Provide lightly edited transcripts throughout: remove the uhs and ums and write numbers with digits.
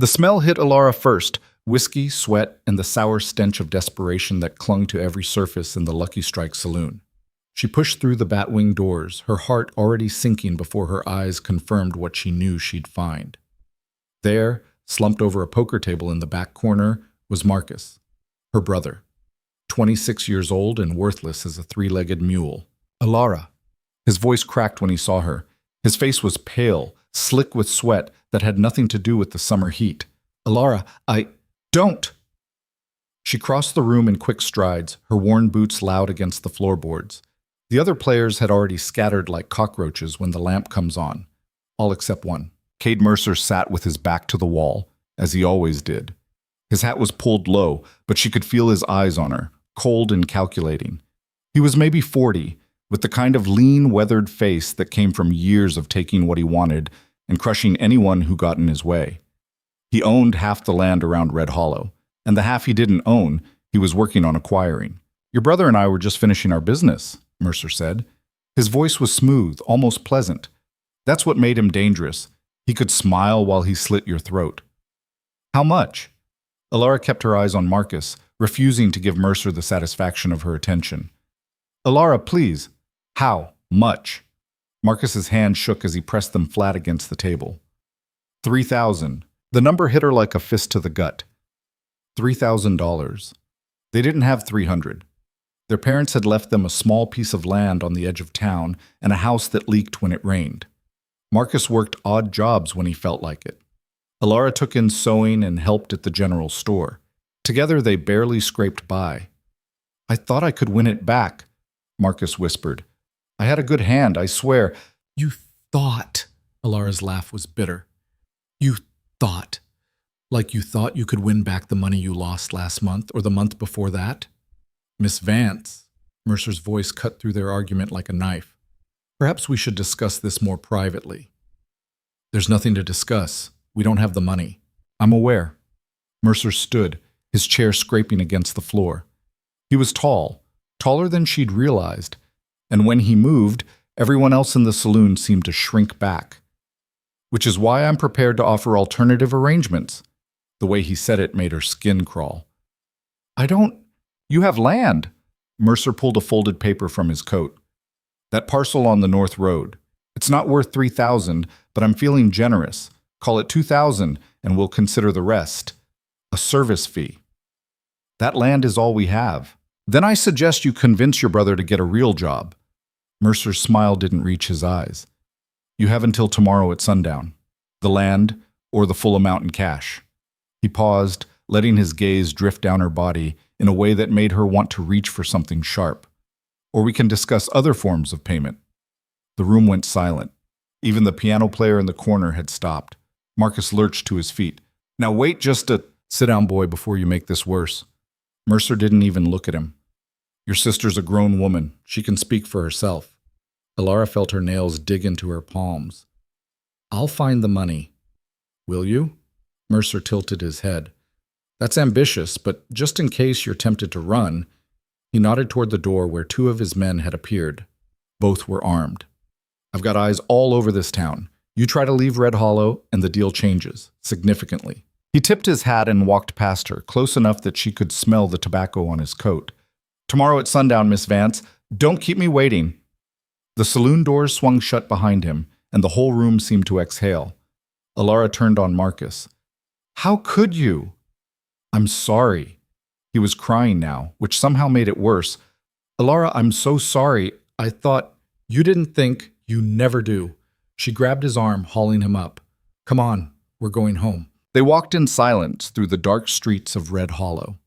The smell hit Alara first, whiskey, sweat, and the sour stench of desperation that clung to every surface in the Lucky Strike saloon. She pushed through the batwing doors, her heart already sinking before her eyes confirmed what she knew she'd find. There, slumped over a poker table in the back corner, was Marcus, her brother, 26 years old and worthless as a three-legged mule. Alara. His voice cracked when he saw her. His face was pale, slick with sweat that had nothing to do with the summer heat. Alara, don't! She crossed the room in quick strides, her worn boots loud against the floorboards. The other players had already scattered like cockroaches when the lamp comes on, all except one. Cade Mercer sat with his back to the wall, as he always did. His hat was pulled low, but she could feel his eyes on her, cold and calculating. He was maybe 40, with the kind of lean, weathered face that came from years of taking what he wanted and crushing anyone who got in his way. He owned half the land around Red Hollow, and the half he didn't own, he was working on acquiring. "Your brother and I were just finishing our business," Mercer said. His voice was smooth, almost pleasant. That's what made him dangerous. He could smile while he slit your throat. "How much?" Alara kept her eyes on Marcus, refusing to give Mercer the satisfaction of her attention. "Alara, please. How much?" Marcus's hand shook as he pressed them flat against the table. 3,000. The number hit her like a fist to the gut. $3,000. They didn't have 300. Their parents had left them a small piece of land on the edge of town and a house that leaked when it rained. Marcus worked odd jobs when he felt like it. Alara took in sewing and helped at the general store. Together they barely scraped by. "I thought I could win it back," Marcus whispered. "I had a good hand, I swear." "You thought," Alara's laugh was bitter. "You thought. Like you thought you could win back the money you lost last month or the month before that?" "Miss Vance," Mercer's voice cut through their argument like a knife. "Perhaps we should discuss this more privately." "There's nothing to discuss. We don't have the money." "I'm aware." Mercer stood, his chair scraping against the floor. He was tall, taller than she'd realized, and when he moved, everyone else in the saloon seemed to shrink back. "Which is why I'm prepared to offer alternative arrangements." The way he said it made her skin crawl. You have land." Mercer pulled a folded paper from his coat. "That parcel on the North Road. It's not worth 3,000, but I'm feeling generous. Call it 2,000, and we'll consider the rest. A service fee. That land is all we have. Then I suggest you convince your brother to get a real job." Mercer's smile didn't reach his eyes. "You have until tomorrow at sundown. The land, or the full amount in cash." He paused, letting his gaze drift down her body in a way that made her want to reach for something sharp. "Or we can discuss other forms of payment." The room went silent. Even the piano player in the corner had stopped. Marcus lurched to his feet. "Now wait just a—" "Sit down, boy, before you make this worse." Mercer didn't even look at him. "Your sister's a grown woman. She can speak for herself." Alara felt her nails dig into her palms. "I'll find the money." "Will you?" Mercer tilted his head. "That's ambitious, but just in case you're tempted to run." He nodded toward the door where two of his men had appeared. Both were armed. "I've got eyes all over this town. You try to leave Red Hollow, and the deal changes, significantly." He tipped his hat and walked past her, close enough that she could smell the tobacco on his coat. "Tomorrow at sundown, Miss Vance. Don't keep me waiting." The saloon doors swung shut behind him, and the whole room seemed to exhale. Alara turned on Marcus. "How could you?" "I'm sorry." He was crying now, which somehow made it worse. "Alara, I'm so sorry. I thought—" "You didn't think. You never do." She grabbed his arm, hauling him up. "Come on, we're going home." They walked in silence through the dark streets of Red Hollow.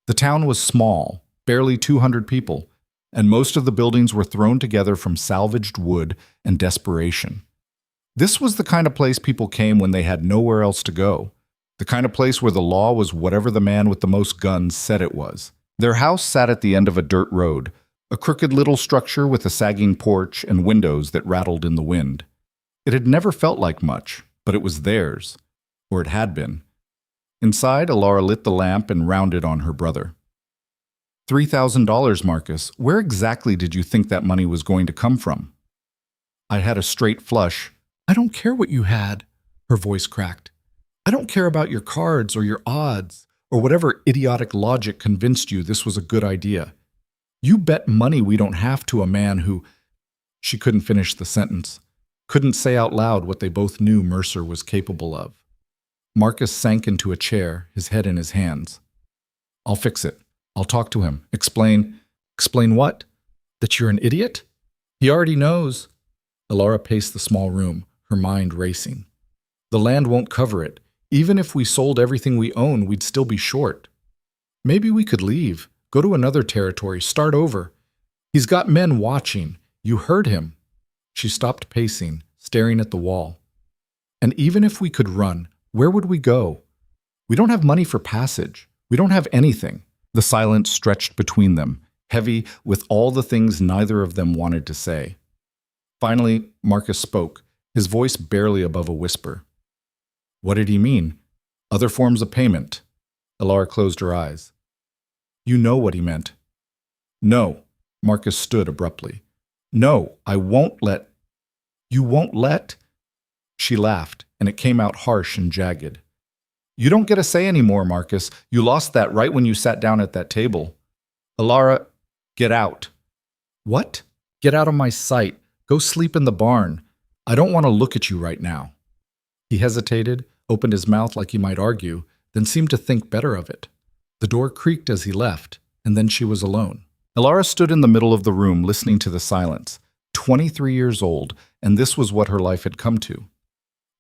The town was small, barely 200 people, and most of the buildings were thrown together from salvaged wood and desperation. This was the kind of place people came when they had nowhere else to go. The kind of place where the law was whatever the man with the most guns said it was. Their house sat at the end of a dirt road, a crooked little structure with a sagging porch and windows that rattled in the wind. It had never felt like much, but it was theirs, or it had been. Inside, Alara lit the lamp and rounded on her brother. $3,000, Marcus. Where exactly did you think that money was going to come from?" "I had a straight flush." "I don't care what you had," her voice cracked. I don't care about your cards or your odds or whatever idiotic logic convinced you this was a good idea. You bet money we don't have to a man who—" She couldn't finish the sentence, couldn't say out loud what they both knew Mercer was capable of. Marcus sank into a chair, his head in his hands. "I'll fix it. I'll talk to him. Explain." "Explain what? That you're an idiot?" "He already knows." Alara paced the small room, her mind racing. "The land won't cover it. Even if we sold everything we own, we'd still be short. Maybe we could leave, go to another territory, start over. He's got men watching. You heard him." She stopped pacing, staring at the wall. "And even if we could run, where would we go? We don't have money for passage. We don't have anything." The silence stretched between them, heavy with all the things neither of them wanted to say. Finally, Marcus spoke, his voice barely above a whisper. "What did he mean? Other forms of payment?" Alara closed her eyes. "You know what he meant." "No." Marcus stood abruptly. "No, I won't let—" "You won't let?" She laughed, and it came out harsh and jagged. "You don't get a say anymore, Marcus. You lost that right when you sat down at that table." "Alara, get out." "What?" "Get out of my sight. Go sleep in the barn. I don't want to look at you right now." He hesitated, opened his mouth like he might argue, then seemed to think better of it. The door creaked as he left, and then she was alone. Alara stood in the middle of the room listening to the silence, 23 years old, and this was what her life had come to.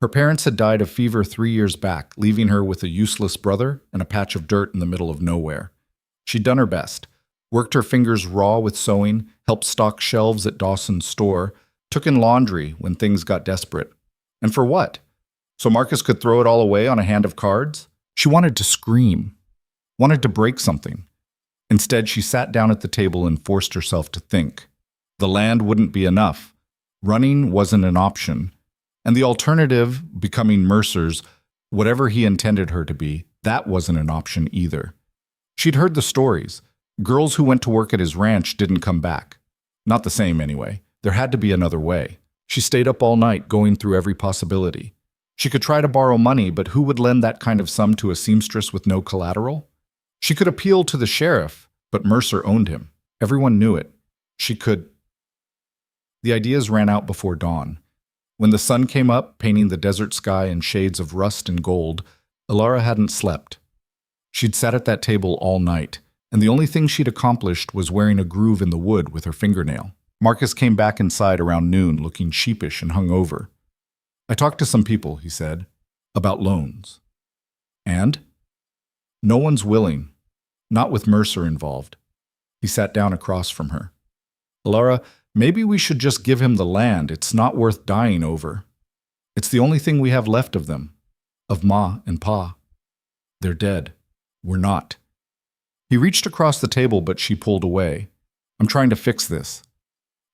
Her parents had died of fever 3 years back, leaving her with a useless brother and a patch of dirt in the middle of nowhere. She'd done her best, worked her fingers raw with sewing, helped stock shelves at Dawson's store, took in laundry when things got desperate. And for what? So Marcus could throw it all away on a hand of cards? She wanted to scream, wanted to break something. Instead, she sat down at the table and forced herself to think. The land wouldn't be enough. Running wasn't an option. And the alternative, becoming Mercer's, whatever he intended her to be, that wasn't an option either. She'd heard the stories. Girls who went to work at his ranch didn't come back. Not the same, anyway. There had to be another way. She stayed up all night, going through every possibility. She could try to borrow money, but who would lend that kind of sum to a seamstress with no collateral? She could appeal to the sheriff, but Mercer owned him. Everyone knew it. She could— The ideas ran out before dawn. When the sun came up, painting the desert sky in shades of rust and gold, Alara hadn't slept. She'd sat at that table all night, and the only thing she'd accomplished was wearing a groove in the wood with her fingernail. Marcus came back inside around noon, looking sheepish and hungover. "I talked to some people," he said, "about loans." "And?" "No one's willing. Not with Mercer involved." He sat down across from her. "Alara, maybe we should just give him the land. It's not worth dying over. It's the only thing we have left of them. Of Ma and Pa. They're dead. We're not." He reached across the table, but she pulled away. "I'm trying to fix this."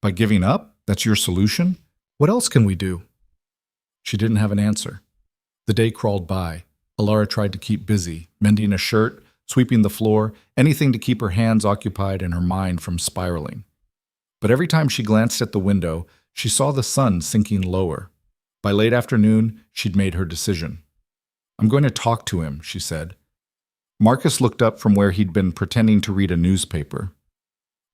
"By giving up? That's your solution? What else can we do?" She didn't have an answer. The day crawled by. Alara tried to keep busy, mending a shirt, sweeping the floor, anything to keep her hands occupied and her mind from spiraling. But every time she glanced at the window, she saw the sun sinking lower. By late afternoon, she'd made her decision. "I'm going to talk to him," she said. Marcus looked up from where he'd been pretending to read a newspaper.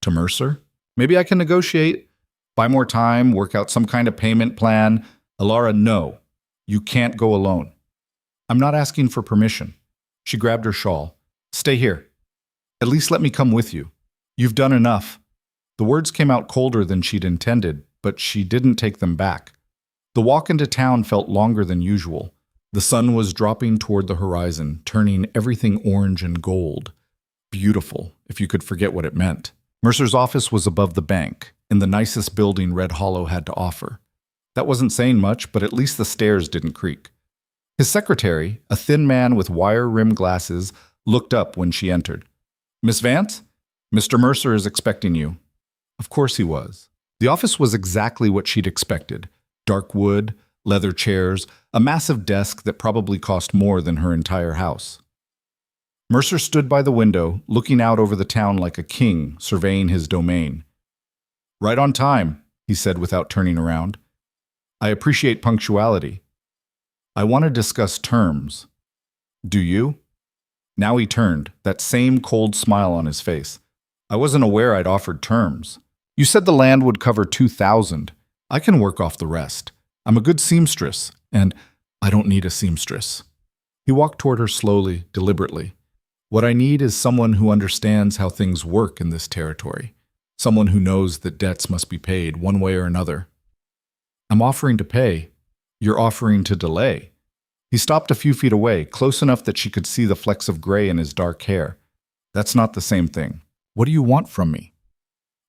"To Mercer? Maybe I can negotiate, buy more time, work out some kind of payment plan." "Alara, no. You can't go alone." "I'm not asking for permission." She grabbed her shawl. "Stay here. At least let me come with you. You've done enough." The words came out colder than she'd intended, but she didn't take them back. The walk into town felt longer than usual. The sun was dropping toward the horizon, turning everything orange and gold. Beautiful, if you could forget what it meant. Mercer's office was above the bank, in the nicest building Red Hollow had to offer. That wasn't saying much, but at least the stairs didn't creak. His secretary, a thin man with wire-rimmed glasses, looked up when she entered. "Miss Vance? Mr. Mercer is expecting you." Of course he was. The office was exactly what she'd expected. Dark wood, leather chairs, a massive desk that probably cost more than her entire house. Mercer stood by the window, looking out over the town like a king, surveying his domain. "Right on time," he said without turning around. "I appreciate punctuality. I want to discuss terms." Do you? Now he turned, that same cold smile on his face. I wasn't aware I'd offered terms. You said the land would cover 2,000. I can work off the rest. I'm a good seamstress, and I don't need a seamstress. He walked toward her slowly, deliberately. What I need is someone who understands how things work in this territory. Someone who knows that debts must be paid one way or another. I'm offering to pay. You're offering to delay. He stopped a few feet away, close enough that she could see the flecks of gray in his dark hair. That's not the same thing. What do you want from me?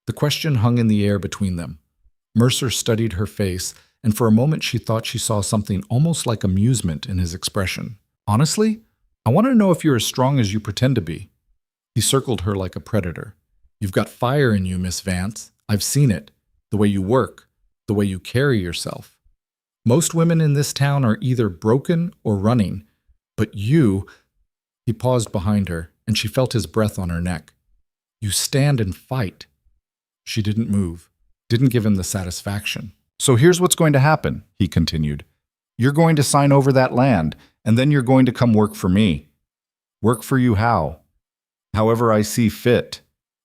The question hung in the air between them. Mercer studied her face, and for a moment she thought she saw something almost like amusement in his expression. Honestly, I want to know if you're as strong as you pretend to be. He circled her like a predator. You've got fire in you, Miss Vance. I've seen it. The way you work, the way you carry yourself. Most women in this town are either broken or running, but you... He paused behind her, and she felt his breath on her neck. You stand and fight. She didn't move, didn't give him the satisfaction. So here's what's going to happen, he continued. You're going to sign over that land, and then you're going to come work for me. Work for you how? However I see fit.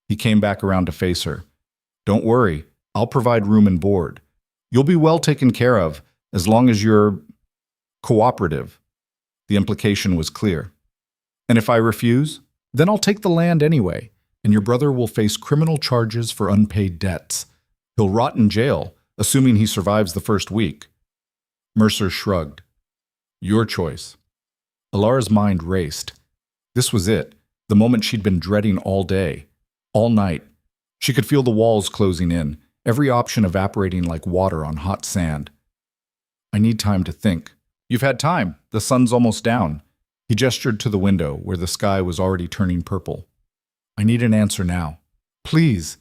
He came back around to face her. Don't worry, I'll provide room and board. You'll be well taken care of, as long as you're cooperative. The implication was clear. And if I refuse, then I'll take the land anyway, and your brother will face criminal charges for unpaid debts. He'll rot in jail, assuming he survives the first week. Mercer shrugged. Your choice. Alara's mind raced. This was it, the moment she'd been dreading all day, all night. She could feel the walls closing in, every option evaporating like water on hot sand. I need time to think. You've had time. The sun's almost down. He gestured to the window, where the sky was already turning purple. I need an answer now. Please.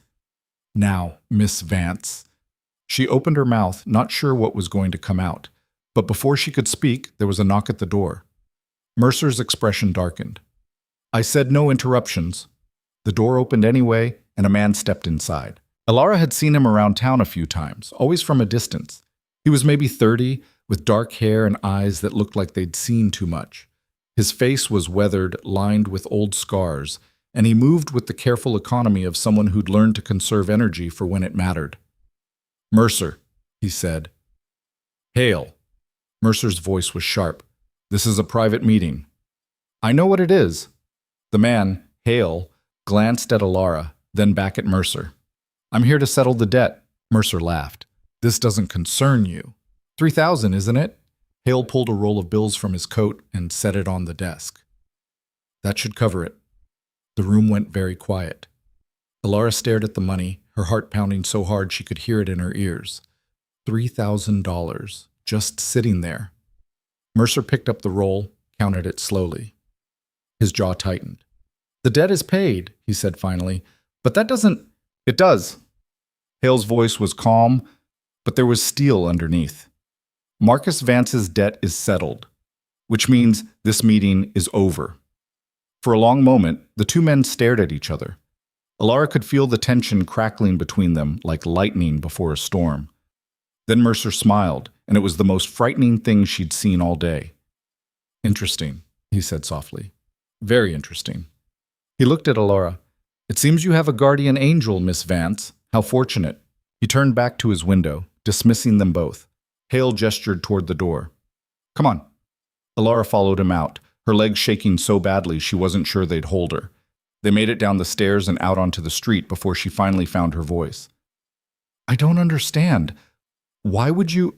Now, Miss Vance. She opened her mouth, not sure what was going to come out. But before she could speak, there was a knock at the door. Mercer's expression darkened. I said no interruptions. The door opened anyway, and a man stepped inside. Alara had seen him around town a few times, always from a distance. He was maybe 30, with dark hair and eyes that looked like they'd seen too much. His face was weathered, lined with old scars, and he moved with the careful economy of someone who'd learned to conserve energy for when it mattered. Mercer, he said. Hale. Mercer's voice was sharp. This is a private meeting. I know what it is. The man, Hale, glanced at Alara, then back at Mercer. I'm here to settle the debt. Mercer laughed. This doesn't concern you. 3,000, isn't it? Hale pulled a roll of bills from his coat and set it on the desk. That should cover it. The room went very quiet. Alara stared at the money, her heart pounding so hard she could hear it in her ears. $3,000, just sitting there. Mercer picked up the roll, counted it slowly. His jaw tightened. The debt is paid, he said finally, but that doesn't... It does. Hale's voice was calm, but there was steel underneath. Marcus Vance's debt is settled, which means this meeting is over. For a long moment, the two men stared at each other. Alara could feel the tension crackling between them like lightning before a storm. Then Mercer smiled, and it was the most frightening thing she'd seen all day. Interesting, he said softly. Very interesting. He looked at Alara. It seems you have a guardian angel, Miss Vance. How fortunate. He turned back to his window, dismissing them both. Hale gestured toward the door. Come on. Alara followed him out, her legs shaking so badly she wasn't sure they'd hold her. They made it down the stairs and out onto the street before she finally found her voice. I don't understand. Why would you...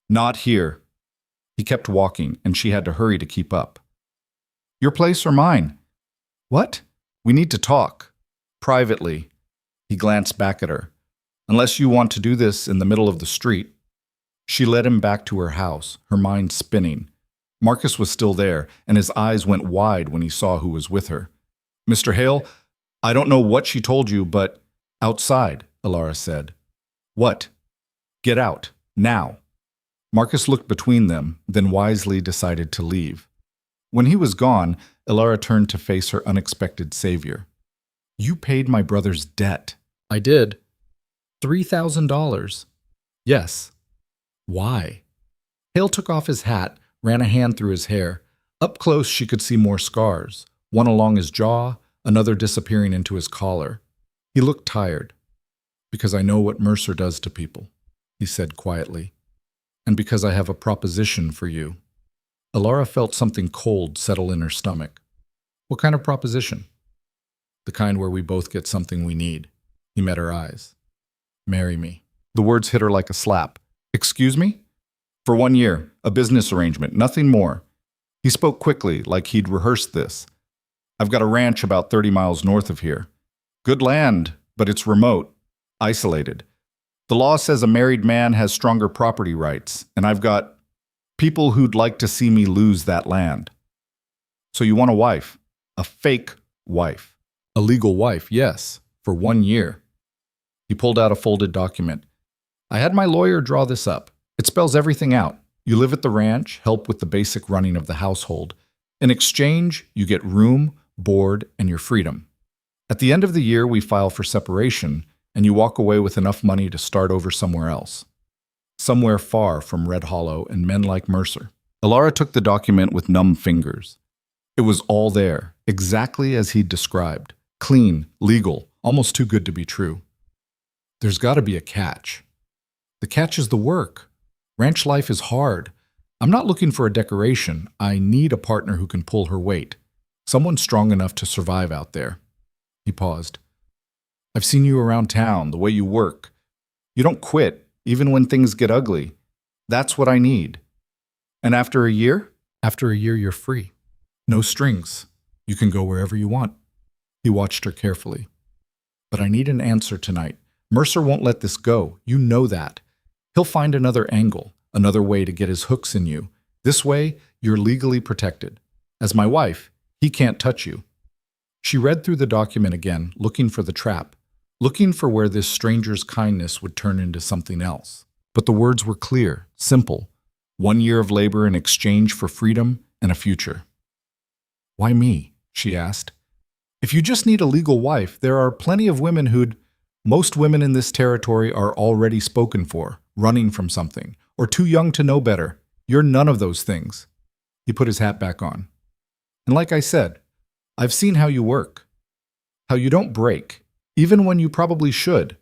Not here. He kept walking, and she had to hurry to keep up. Your place or mine? What? We need to talk. Privately. He glanced back at her. Unless you want to do this in the middle of the street. She led him back to her house, her mind spinning. Marcus was still there, and his eyes went wide when he saw who was with her. Mr. Hale, I don't know what she told you, but... Outside, Alara said. What? Get out, now. Marcus looked between them, then wisely decided to leave. When he was gone, Alara turned to face her unexpected savior. You paid my brother's debt. I did. $3,000. Yes. Why? Hale took off his hat, ran a hand through his hair. Up close, she could see more scars, one along his jaw, another disappearing into his collar. He looked tired. "Because I know what Mercer does to people," he said quietly. "And because I have a proposition for you." Alara felt something cold settle in her stomach. "What kind of proposition?" "The kind where we both get something we need." He met her eyes. "Marry me." The words hit her like a slap. "Excuse me?" "For 1 year, a business arrangement, nothing more." He spoke quickly, like he'd rehearsed this. "I've got a ranch about 30 miles north of here. Good land, but it's remote, isolated. The law says a married man has stronger property rights, and I've got people who'd like to see me lose that land." "So you want a wife? A fake wife?" "A legal wife, yes, for 1 year." He pulled out a folded document. "I had my lawyer draw this up. It spells everything out. You live at the ranch, help with the basic running of the household. In exchange, you get room, board, and your freedom. At the end of the year, we file for separation, and you walk away with enough money to start over somewhere else. Somewhere far from Red Hollow and men like Mercer." Alara took the document with numb fingers. It was all there, exactly as he'd described. Clean, legal, almost too good to be true. "There's got to be a catch." "The catch is the work. Ranch life is hard. I'm not looking for a decoration. I need a partner who can pull her weight. Someone strong enough to survive out there." He paused. "I've seen you around town, the way you work. You don't quit, even when things get ugly. That's what I need." "And after a year?" "After a year, you're free. No strings. You can go wherever you want." He watched her carefully. "But I need an answer tonight. Mercer won't let this go. You know that. He'll find another angle, another way to get his hooks in you. This way, you're legally protected. As my wife, he can't touch you." She read through the document again, looking for the trap, looking for where this stranger's kindness would turn into something else. But the words were clear, simple. 1 year of labor in exchange for freedom and a future. "Why me?" she asked. "If you just need a legal wife, there are plenty of women who'd— Most women in this territory are already spoken for, running from something, or too young to know better. You're none of those things." He put his hat back on. "And like I said, I've seen how you work. How you don't break, even when you probably should.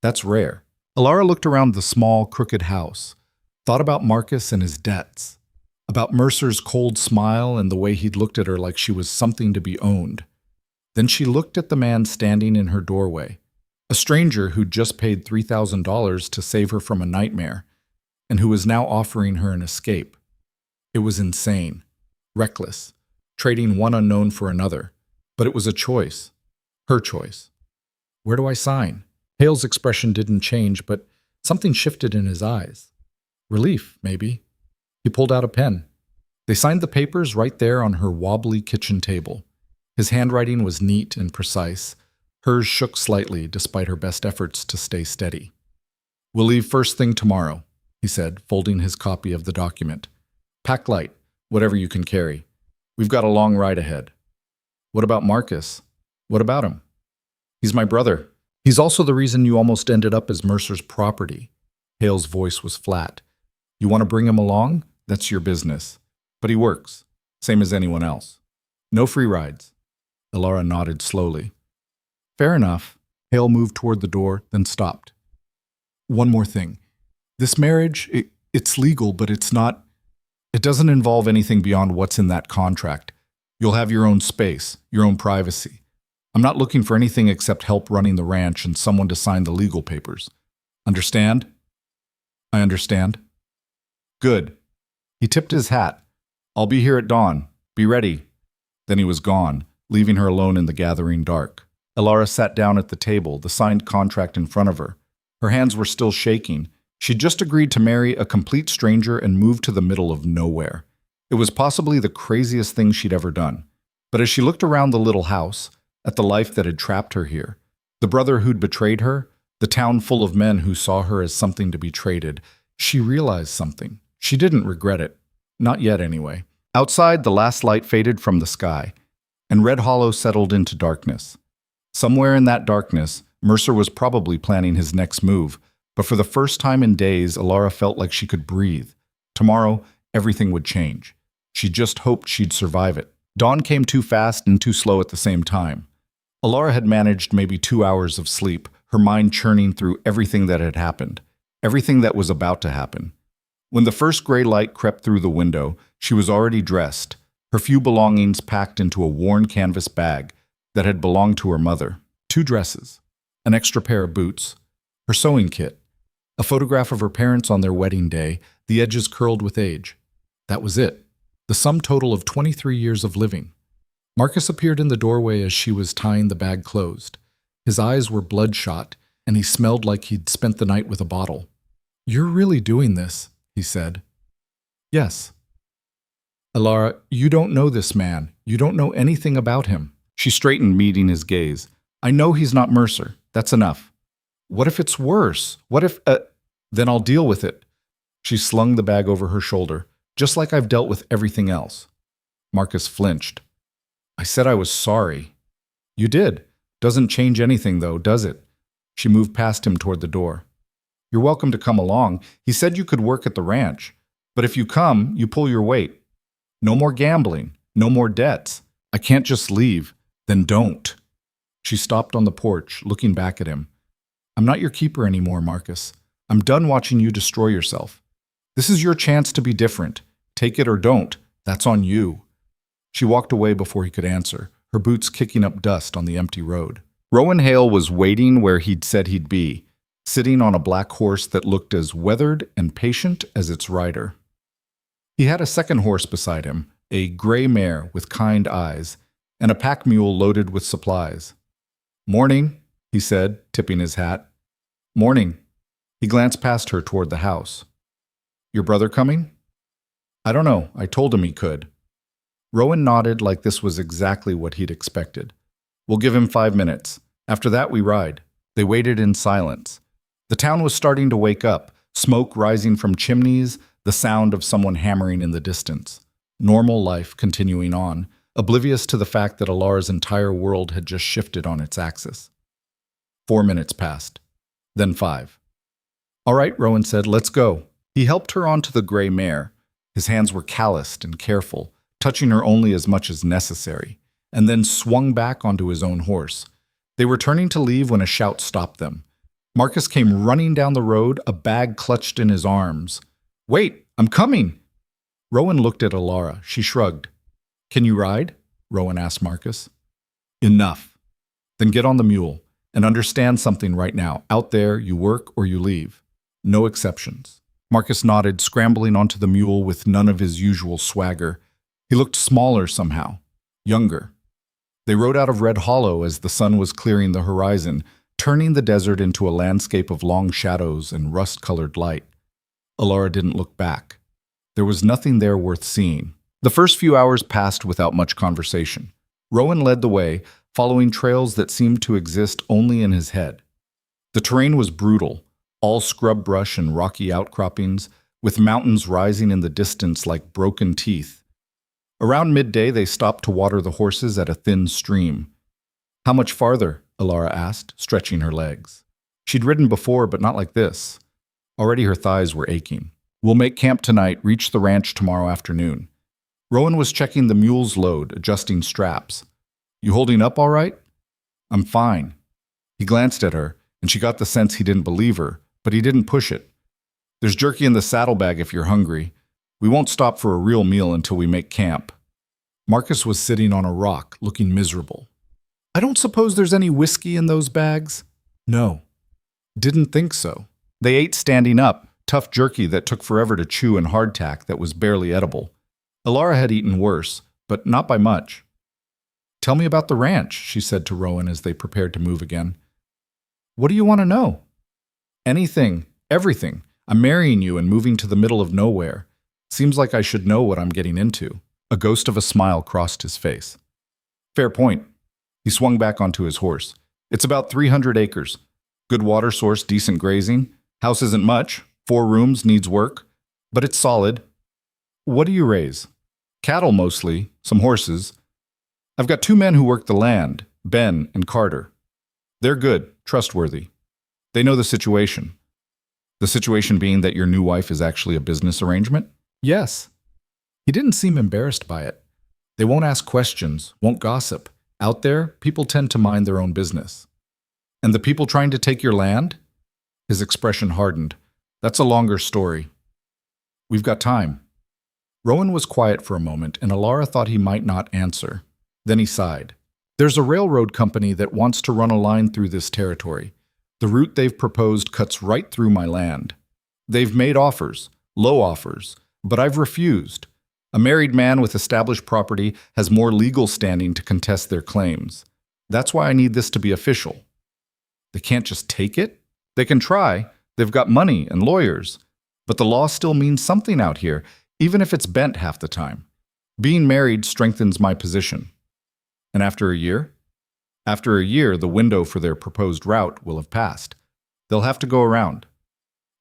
That's rare." Alara looked around the small, crooked house, thought about Marcus and his debts, about Mercer's cold smile and the way he'd looked at her like she was something to be owned. Then she looked at the man standing in her doorway, a stranger who'd just paid $3,000 to save her from a nightmare, and who was now offering her an escape. It was insane, reckless, trading one unknown for another, but it was a choice, her choice. "Where do I sign?" Hale's expression didn't change, but something shifted in his eyes. Relief, maybe. He pulled out a pen. They signed the papers right there on her wobbly kitchen table. His handwriting was neat and precise. Hers shook slightly despite her best efforts to stay steady. "We'll leave first thing tomorrow," he said, folding his copy of the document. "Pack light, whatever you can carry. We've got a long ride ahead." "What about Marcus? What about him?" "He's my brother. He's also the reason you almost ended up as Mercer's property." Hale's voice was flat. "You want to bring him along? That's your business. But he works, same as anyone else. No free rides." Alara nodded slowly. "Fair enough." Hale moved toward the door, then stopped. "One more thing. This marriage, it's legal, but it doesn't involve anything beyond what's in that contract. You'll have your own space, your own privacy. I'm not looking for anything except help running the ranch and someone to sign the legal papers. Understand?" "I understand." "Good." He tipped his hat. "I'll be here at dawn. Be ready." Then he was gone, leaving her alone in the gathering dark. Alara sat down at the table, the signed contract in front of her. Her hands were still shaking. She'd just agreed to marry a complete stranger and move to the middle of nowhere. It was possibly the craziest thing she'd ever done. But as she looked around the little house, at the life that had trapped her here, the brother who'd betrayed her, the town full of men who saw her as something to be traded, she realized something. She didn't regret it. Not yet, anyway. Outside, the last light faded from the sky, and Red Hollow settled into darkness. Somewhere in that darkness, Mercer was probably planning his next move, but for the first time in days, Alara felt like she could breathe. Tomorrow, everything would change. She just hoped she'd survive it. Dawn came too fast and too slow at the same time. Alara had managed maybe 2 hours of sleep, her mind churning through everything that had happened, everything that was about to happen. When the first gray light crept through the window, she was already dressed, her few belongings packed into a worn canvas bag that had belonged to her mother. 2 dresses, an extra pair of boots, her sewing kit, a photograph of her parents on their wedding day, the edges curled with age. That was it, the sum total of 23 years of living. Marcus appeared in the doorway as she was tying the bag closed. His eyes were bloodshot, and he smelled like he'd spent the night with a bottle. "You're really doing this," he said. "Yes." "Alara, you don't know this man. You don't know anything about him." She straightened, meeting his gaze. "I know he's not Mercer. That's enough." "What if it's worse? What if, Then I'll deal with it." She slung the bag over her shoulder, "just like I've dealt with everything else." Marcus flinched. "I said I was sorry." "You did. Doesn't change anything, though, does it?" She moved past him toward the door. "You're welcome to come along. He said you could work at the ranch. But if you come, you pull your weight. No more gambling. No more debts. I can't just leave. Then don't." She stopped on the porch, looking back at him. "I'm not your keeper anymore, Marcus. I'm done watching you destroy yourself. This is your chance to be different. Take it or don't. That's on you." She walked away before he could answer, her boots kicking up dust on the empty road. Rowan Hale was waiting where he'd said he'd be, sitting on a black horse that looked as weathered and patient as its rider. He had a second horse beside him, a gray mare with kind eyes, and a pack mule loaded with supplies. "Morning," he said, tipping his hat. "Morning." He glanced past her toward the house. "Your brother coming?" "I don't know. I told him he could." Rowan nodded like this was exactly what he'd expected. "We'll give him 5 minutes. After that, we ride." They waited in silence. The town was starting to wake up, smoke rising from chimneys, the sound of someone hammering in the distance. Normal life continuing on, oblivious to the fact that Alara's entire world had just shifted on its axis. 4 minutes passed. Then 5. "All right," Rowan said, "let's go." He helped her onto the gray mare. His hands were calloused and careful, touching her only as much as necessary, and then swung back onto his own horse. They were turning to leave when a shout stopped them. Marcus came running down the road, a bag clutched in his arms. "Wait, I'm coming!" Rowan looked at Alara. She shrugged. "Can you ride?" Rowan asked Marcus. "Enough. Then get on the mule, and understand something right now. Out there, you work or you leave. No exceptions." Marcus nodded, scrambling onto the mule with none of his usual swagger. He looked smaller somehow, younger. They rode out of Red Hollow as the sun was clearing the horizon, turning the desert into a landscape of long shadows and rust-colored light. Alara didn't look back. There was nothing there worth seeing. The first few hours passed without much conversation. Rowan led the way, following trails that seemed to exist only in his head. The terrain was brutal, all scrub brush and rocky outcroppings, with mountains rising in the distance like broken teeth. Around midday, they stopped to water the horses at a thin stream. "How much farther?" Alara asked, stretching her legs. She'd ridden before, but not like this. Already her thighs were aching. "We'll make camp tonight, reach the ranch tomorrow afternoon." Rowan was checking the mule's load, adjusting straps. "You holding up all right?" "I'm fine." He glanced at her, and she got the sense he didn't believe her, but he didn't push it. "There's jerky in the saddlebag if you're hungry. We won't stop for a real meal until we make camp." Marcus was sitting on a rock, looking miserable. "I don't suppose there's any whiskey in those bags?" "No." "Didn't think so." They ate standing up, tough jerky that took forever to chew and hardtack that was barely edible. Alara had eaten worse, but not by much. "Tell me about the ranch," she said to Rowan as they prepared to move again. "What do you want to know?" "Anything, everything. I'm marrying you and moving to the middle of nowhere. Seems like I should know what I'm getting into." A ghost of a smile crossed his face. "Fair point." He swung back onto his horse. "It's about 300 acres. Good water source, decent grazing. House isn't much. 4 rooms, needs work. But it's solid." "What do you raise?" "Cattle mostly, some horses. I've got 2 men who work the land, Ben and Carter. They're good, trustworthy. They know the situation." "The situation being that your new wife is actually a business arrangement?" "Yes." He didn't seem embarrassed by it. They won't ask questions, won't gossip. Out there, people tend to mind their own business. And the people trying to take your land? His expression hardened. That's a longer story. We've got time. Rowan was quiet for a moment, and Alara thought he might not answer. Then he sighed. There's a railroad company that wants to run a line through this territory. The route they've proposed cuts right through my land. They've made offers, low offers, but I've refused. A married man with established property has more legal standing to contest their claims. That's why I need this to be official. They can't just take it? They can try. They've got money and lawyers. But the law still means something out here, even if it's bent half the time. Being married strengthens my position. And after a year? After a year, the window for their proposed route will have passed. They'll have to go around.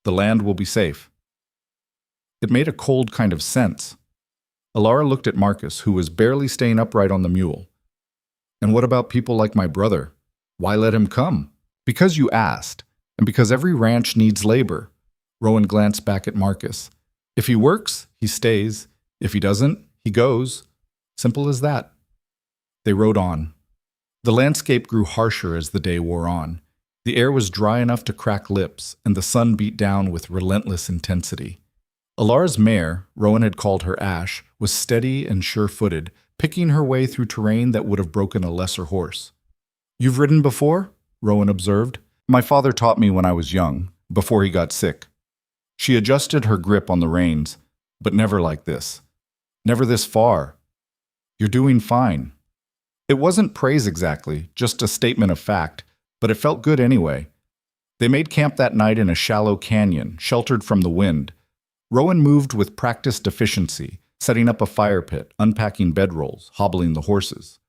The land will be safe. It made a cold kind of sense. Alara looked at Marcus, who was barely staying upright on the mule. And what about people like my brother? Why let him come? Because you asked, and because every ranch needs labor. Rowan glanced back at Marcus. If he works, he stays. If he doesn't, he goes. Simple as that. They rode on. The landscape grew harsher as the day wore on. The air was dry enough to crack lips, and the sun beat down with relentless intensity. Alara's mare, Rowan had called her Ash, was steady and sure-footed, picking her way through terrain that would have broken a lesser horse. You've ridden before? Rowan observed. My father taught me when I was young, before he got sick. She adjusted her grip on the reins, but never like this. Never this far. You're doing fine. It wasn't praise exactly, just a statement of fact, but it felt good anyway. They made camp that night in a shallow canyon, sheltered from the wind. Rowan moved with practiced efficiency, setting up a fire pit, unpacking bedrolls, hobbling the horses.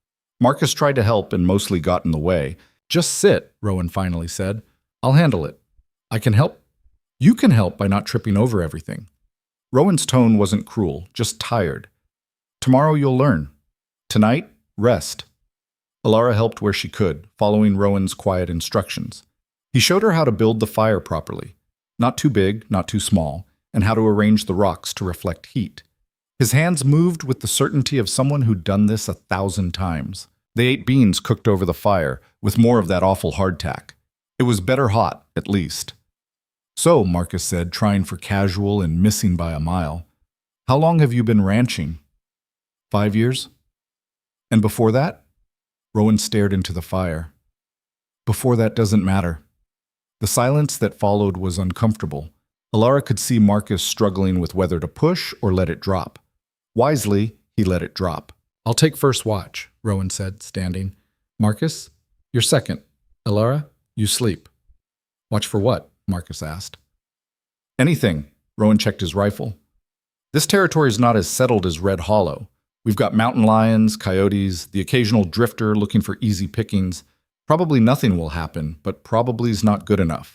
Marcus tried to help and mostly got in the way. Just sit, Rowan finally said. I'll handle it. I can help. You can help by not tripping over everything. Rowan's tone wasn't cruel, just tired. Tomorrow you'll learn. Tonight, rest. Alara helped where she could, following Rowan's quiet instructions. He showed her how to build the fire properly. Not too big, not too small, and how to arrange the rocks to reflect heat. His hands moved with the certainty of someone who'd done this 1,000 times. They ate beans cooked over the fire, with more of that awful hardtack. It was better hot, at least. So, Marcus said, trying for casual and missing by a mile, how long have you been ranching? 5 years? And before that? Rowan stared into the fire. Before that doesn't matter. The silence that followed was uncomfortable. Alara could see Marcus struggling with whether to push or let it drop. Wisely, he let it drop. I'll take first watch, Rowan said, standing. Marcus, you're second. Alara, you sleep. Watch for what? Marcus asked. Anything. Rowan checked his rifle. This territory is not as settled as Red Hollow. We've got mountain lions, coyotes, the occasional drifter looking for easy pickings. Probably nothing will happen, but probably's not good enough.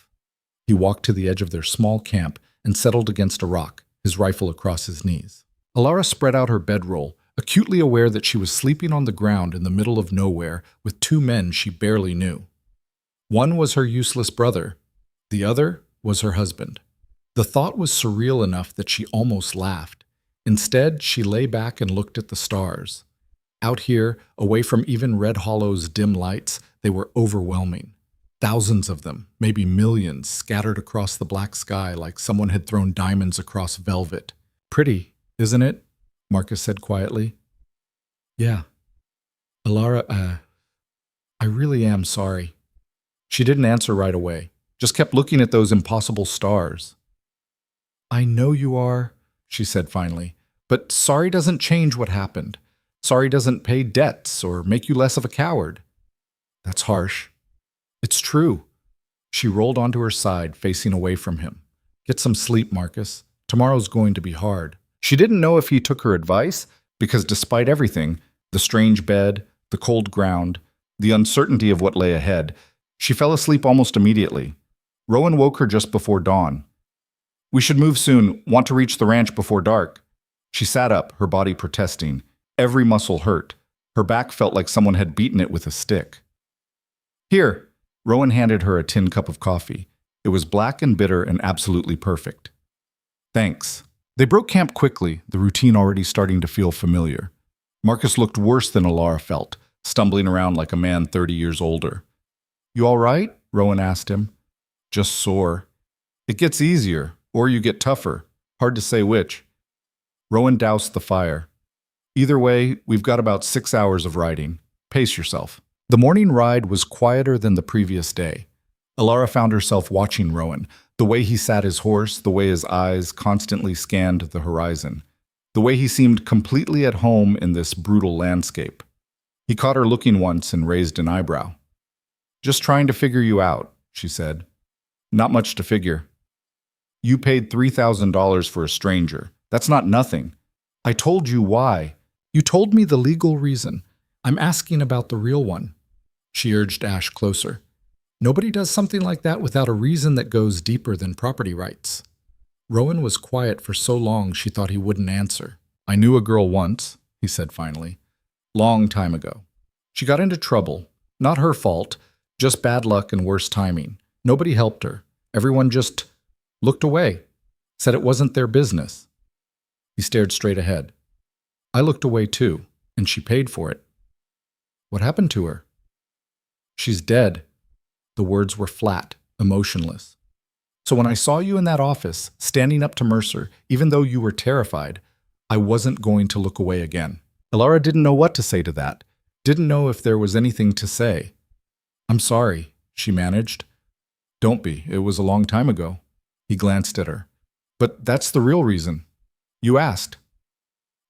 He walked to the edge of their small camp and settled against a rock, his rifle across his knees. Alara spread out her bedroll, acutely aware that she was sleeping on the ground in the middle of nowhere with 2 men she barely knew. One was her useless brother. The other was her husband. The thought was surreal enough that she almost laughed. Instead, she lay back and looked at the stars. Out here, away from even Red Hollow's dim lights, they were overwhelming. Thousands of them, maybe millions, scattered across the black sky like someone had thrown diamonds across velvet. Pretty, isn't it? Marcus said quietly. Yeah. Alara, I really am sorry. She didn't answer right away, just kept looking at those impossible stars. I know you are, she said finally, but sorry doesn't change what happened. Sorry doesn't pay debts or make you less of a coward. That's harsh. It's true. She rolled onto her side, facing away from him. Get some sleep, Marcus. Tomorrow's going to be hard. She didn't know if he took her advice, because despite everything, the strange bed, the cold ground, the uncertainty of what lay ahead, she fell asleep almost immediately. Rowan woke her just before dawn. We should move soon. Want to reach the ranch before dark. She sat up, her body protesting. Every muscle hurt. Her back felt like someone had beaten it with a stick. Here. Rowan handed her a tin cup of coffee. It was black and bitter and absolutely perfect. Thanks. They broke camp quickly, the routine already starting to feel familiar. Marcus looked worse than Alara felt, stumbling around like a man 30 years older. "You all right?" Rowan asked him. "Just sore. It gets easier, or you get tougher. Hard to say which." Rowan doused the fire. "Either way, we've got about 6 hours of riding. Pace yourself." The morning ride was quieter than the previous day. Alara found herself watching Rowan, the way he sat his horse, the way his eyes constantly scanned the horizon, the way he seemed completely at home in this brutal landscape. He caught her looking once and raised an eyebrow. "Just trying to figure you out," she said. "Not much to figure. You paid $3,000 for a stranger. That's not nothing. I told you why. You told me the legal reason. I'm asking about the real one." She urged Ash closer. "Nobody does something like that without a reason that goes deeper than property rights." Rowan was quiet for so long she thought he wouldn't answer. "I knew a girl once," he said finally. "Long time ago. She got into trouble. Not her fault, just bad luck and worse timing. Nobody helped her. Everyone just looked away, said it wasn't their business." He stared straight ahead. "I looked away too, and she paid for it." "What happened to her?" "She's dead." The words were flat, emotionless. "So when I saw you in that office, standing up to Mercer, even though you were terrified, I wasn't going to look away again." Alara didn't know what to say to that, didn't know if there was anything to say. "I'm sorry," she managed. "Don't be, it was a long time ago." He glanced at her. "But that's the real reason. You asked."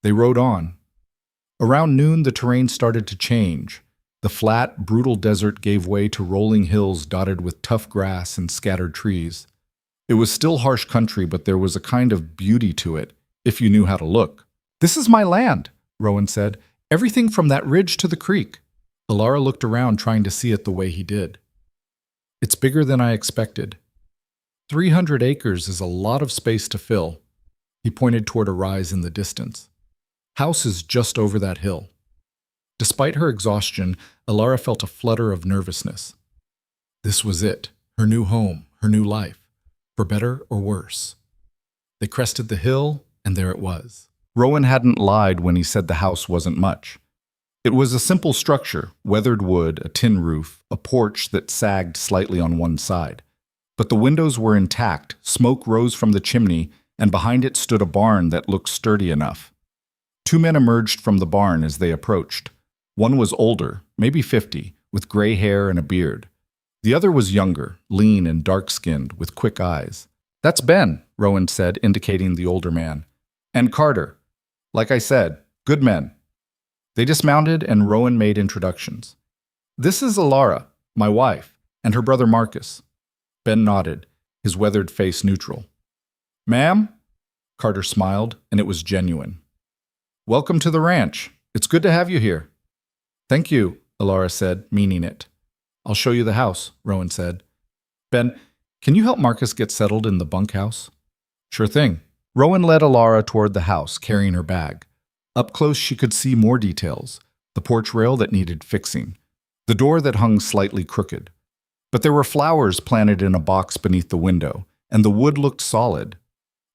They rode on. Around noon, the terrain started to change. The flat, brutal desert gave way to rolling hills dotted with tough grass and scattered trees. It was still harsh country, but there was a kind of beauty to it, if you knew how to look. "This is my land," Rowan said. "Everything from that ridge to the creek." Alara looked around, trying to see it the way he did. "It's bigger than I expected. 300 acres is a lot of space to fill." He pointed toward a rise in the distance. "House is just over that hill." Despite her exhaustion, Alara felt a flutter of nervousness. This was it, her new home, her new life, for better or worse. They crested the hill, and there it was. Rowan hadn't lied when he said the house wasn't much. It was a simple structure, weathered wood, a tin roof, a porch that sagged slightly on one side. But the windows were intact, smoke rose from the chimney, and behind it stood a barn that looked sturdy enough. Two men emerged from the barn as they approached. One was older, maybe 50, with gray hair and a beard. The other was younger, lean and dark-skinned, with quick eyes. "That's Ben," Rowan said, indicating the older man. "And Carter. Like I said, good men." They dismounted and Rowan made introductions. "This is Alara, my wife, and her brother Marcus." Ben nodded, his weathered face neutral. "Ma'am?" Carter smiled, and it was genuine. "Welcome to the ranch. It's good to have you here." "Thank you," Alara said, meaning it. "I'll show you the house," Rowan said. "Ben, can you help Marcus get settled in the bunkhouse?" "Sure thing." Rowan led Alara toward the house, carrying her bag. Up close she could see more details, the porch rail that needed fixing, the door that hung slightly crooked. But there were flowers planted in a box beneath the window, and the wood looked solid.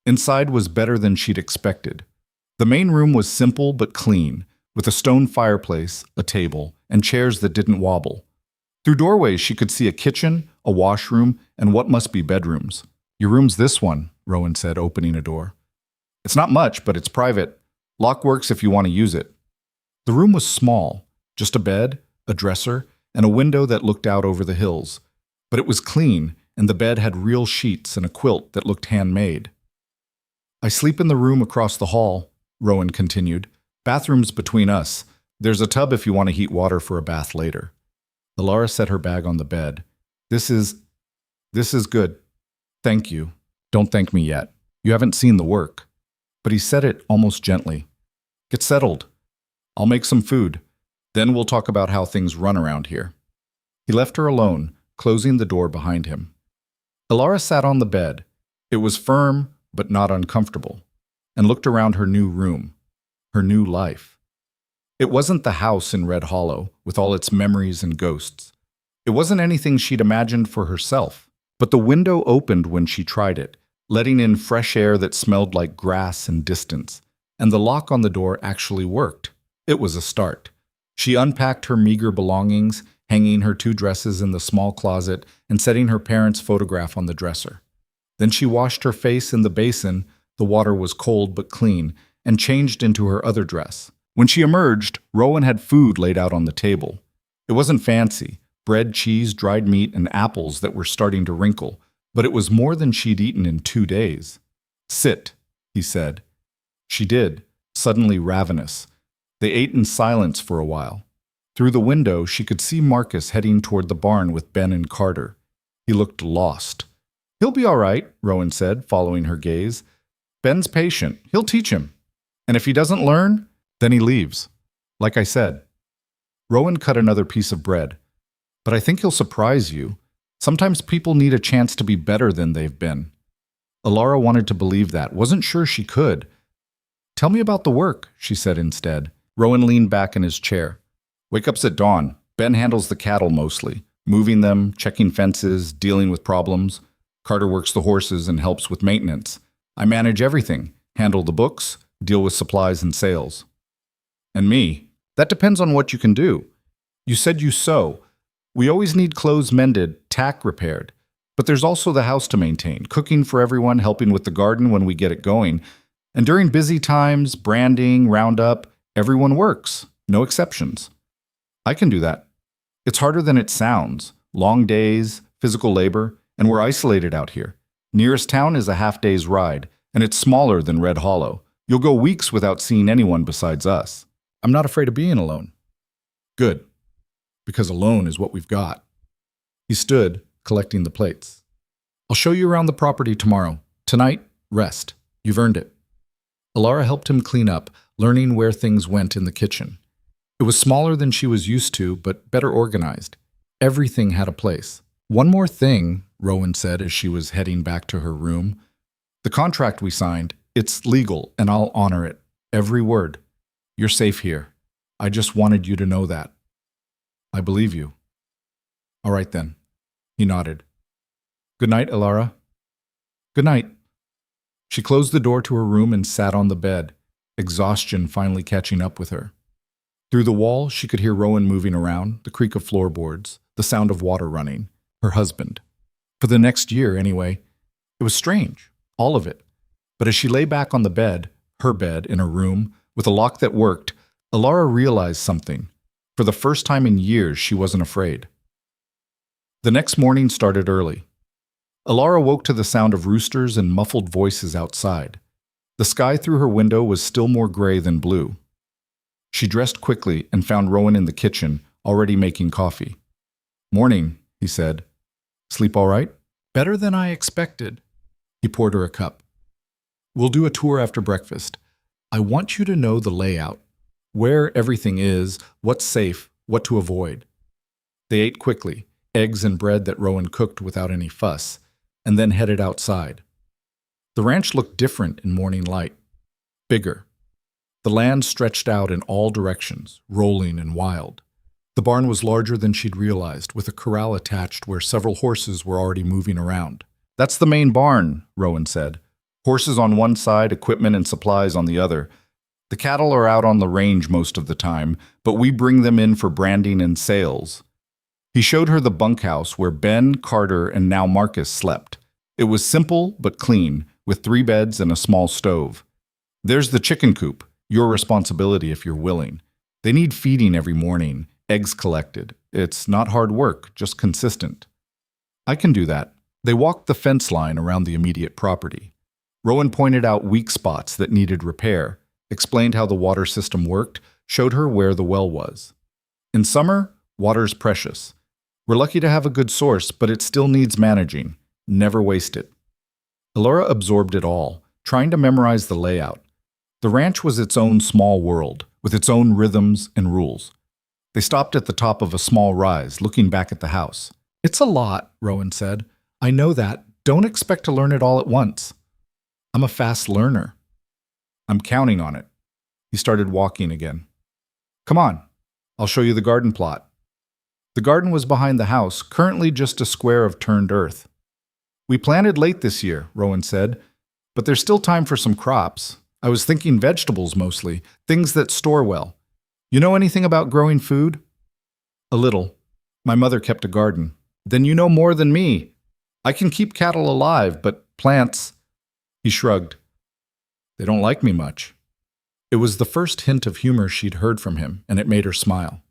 Inside was better than she'd expected. The main room was simple but clean, with a stone fireplace, a table, and chairs that didn't wobble. Through doorways she could see a kitchen, a washroom, and what must be bedrooms. "Your room's this one," Rowan said, opening a door. "It's not much, but it's private. Lock works if you want to use it." The room was small, just a bed, a dresser, and a window that looked out over the hills. But it was clean, and the bed had real sheets and a quilt that looked handmade. "I sleep in the room across the hall," Rowan continued. "Bathroom's between us. There's a tub if you want to heat water for a bath later." Alara set her bag on the bed. This is good. Thank you. Don't thank me yet. You haven't seen the work." But he said it almost gently. "Get settled. I'll make some food. Then we'll talk about how things run around here." He left her alone, closing the door behind him. Alara sat on the bed. It was firm, but not uncomfortable, and looked around her new room, her new life. It wasn't the house in Red Hollow, with all its memories and ghosts. It wasn't anything she'd imagined for herself, but the window opened when she tried it, letting in fresh air that smelled like grass and distance. And the lock on the door actually worked. It was a start. She unpacked her meager belongings, hanging her 2 dresses in the small closet and setting her parents' photograph on the dresser. Then she washed her face in the basin, the water was cold but clean, and changed into her other dress. When she emerged, Rowan had food laid out on the table. It wasn't fancy, bread, cheese, dried meat, and apples that were starting to wrinkle, but it was more than she'd eaten in 2 days. "Sit," he said. She did, suddenly ravenous. They ate in silence for a while. Through the window, she could see Marcus heading toward the barn with Ben and Carter. He looked lost. "He'll be all right," Rowan said, following her gaze. "Ben's patient. He'll teach him. And if he doesn't learn, then he leaves. Like I said." Rowan cut another piece of bread. "But I think he'll surprise you. Sometimes people need a chance to be better than they've been." Alara wanted to believe that, wasn't sure she could. "Tell me about the work," she said instead. Rowan leaned back in his chair. "Wake-up's at dawn. Ben handles the cattle mostly, moving them, checking fences, dealing with problems. Carter works the horses and helps with maintenance. I manage everything, handle the books, deal with supplies and sales." "And me? That depends on what you can do. You said you sew. We always need clothes mended, tack repaired. But there's also the house to maintain, cooking for everyone, helping with the garden when we get it going. And during busy times, branding, roundup, everyone works, no exceptions. I can do that. It's harder than it sounds. Long days, physical labor, and we're isolated out here. Nearest town is a half-day's ride, and it's smaller than Red Hollow. You'll go weeks without seeing anyone besides us. I'm not afraid of being alone." "Good, because alone is what we've got." He stood, collecting the plates. "I'll show you around the property tomorrow. Tonight, rest. You've earned it." Alara helped him clean up, learning where things went in the kitchen. It was smaller than she was used to, but better organized. Everything had a place. "One more thing," Rowan said as she was heading back to her room. "The contract we signed, it's legal, and I'll honor it. Every word. You're safe here. I just wanted you to know that." "I believe you." "All right then." He nodded. "Good night, Alara." "Good night." She closed the door to her room and sat on the bed, exhaustion finally catching up with her. Through the wall, she could hear Rowan moving around, the creak of floorboards, the sound of water running. Her husband. For the next year, anyway. It was strange, all of it. But as she lay back on the bed, her bed in her room, with a lock that worked, Alara realized something. For the first time in years, she wasn't afraid. The next morning started early. Alara woke to the sound of roosters and muffled voices outside. The sky through her window was still more gray than blue. She dressed quickly and found Rowan in the kitchen, already making coffee. "Morning," he said. "Sleep all right?" "Better than I expected." He poured her a cup. "We'll do a tour after breakfast. I want you to know the layout, where everything is, what's safe, what to avoid." They ate quickly, eggs and bread that Rowan cooked without any fuss, and then headed outside. The ranch looked different in morning light. Bigger. The land stretched out in all directions, rolling and wild. The barn was larger than she'd realized, with a corral attached where several horses were already moving around. "That's the main barn," Rowan said. "Horses on one side, equipment and supplies on the other. The cattle are out on the range most of the time, but we bring them in for branding and sales." He showed her the bunkhouse where Ben, Carter, and now Marcus slept. It was simple but clean, with 3 beds and a small stove. "There's the chicken coop, your responsibility if you're willing. They need feeding every morning, eggs collected. It's not hard work, just consistent." "I can do that." They walked the fence line around the immediate property. Rowan pointed out weak spots that needed repair, explained how the water system worked, showed her where the well was. "In summer, water's precious. We're lucky to have a good source, but it still needs managing. Never waste it." Alara absorbed it all, trying to memorize the layout. The ranch was its own small world, with its own rhythms and rules. They stopped at the top of a small rise, looking back at the house. "It's a lot," Rowan said. "I know that. Don't expect to learn it all at once." "I'm a fast learner." "I'm counting on it." He started walking again. "Come on, I'll show you the garden plot." The garden was behind the house, currently just a square of turned earth. We planted late this year, Rowan said, but there's still time for some crops. I was thinking vegetables mostly, things that store well. You know anything about growing food? A little. My mother kept a garden. Then you know more than me. I can keep cattle alive, but plants... He shrugged. They don't like me much. It was the first hint of humor she'd heard from him, and it made her smile.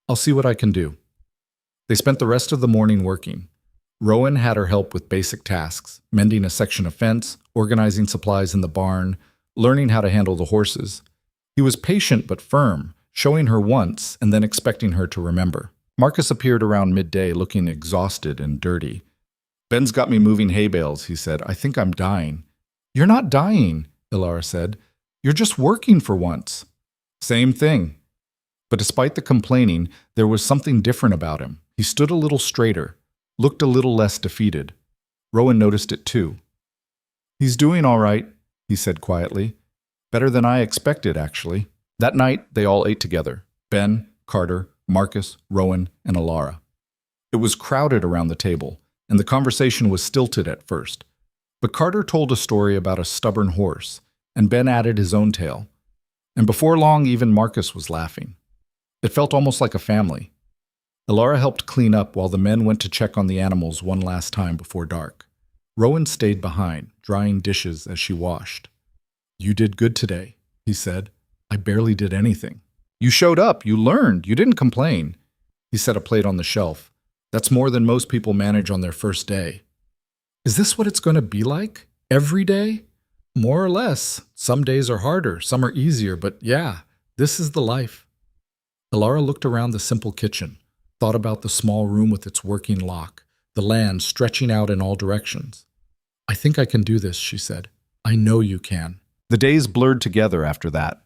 I'll see what I can do. They spent the rest of the morning working. Rowan had her help with basic tasks, mending a section of fence, organizing supplies in the barn, learning how to handle the horses. He was patient but firm, showing her once and then expecting her to remember. Marcus appeared around midday looking exhausted and dirty. Ben's got me moving hay bales, he said. I think I'm dying. You're not dying, Ilara said. You're just working for once. Same thing. But despite the complaining, there was something different about him. He stood a little straighter, looked a little less defeated. Rowan noticed it too. He's doing all right, he said quietly. Better than I expected, actually. That night, they all ate together. Ben, Carter, Marcus, Rowan, and Ilara. It was crowded around the table, and the conversation was stilted at first. But Carter told a story about a stubborn horse, and Ben added his own tale. And before long, even Marcus was laughing. It felt almost like a family. Ilara helped clean up while the men went to check on the animals one last time before dark. Rowan stayed behind, drying dishes as she washed. You did good today, he said. I barely did anything. You showed up, you learned, you didn't complain. He set a plate on the shelf. That's more than most people manage on their first day. Is this what it's going to be like? Every day? More or less. Some days are harder, some are easier, but yeah, this is the life. Ilara looked around the simple kitchen, thought about the small room with its working lock, the land stretching out in all directions. I think I can do this, she said. I know you can. The days blurred together after that.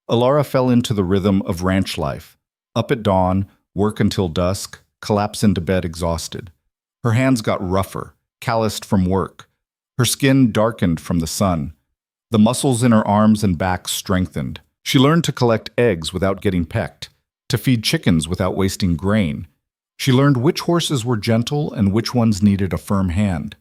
Ilara fell into the rhythm of ranch life. Up at dawn, work until dusk, collapse into bed exhausted. Her hands got rougher, calloused from work. Her skin darkened from the sun. The muscles in her arms and back strengthened. She learned to collect eggs without getting pecked, to feed chickens without wasting grain. She learned which horses were gentle and which ones needed a firm hand.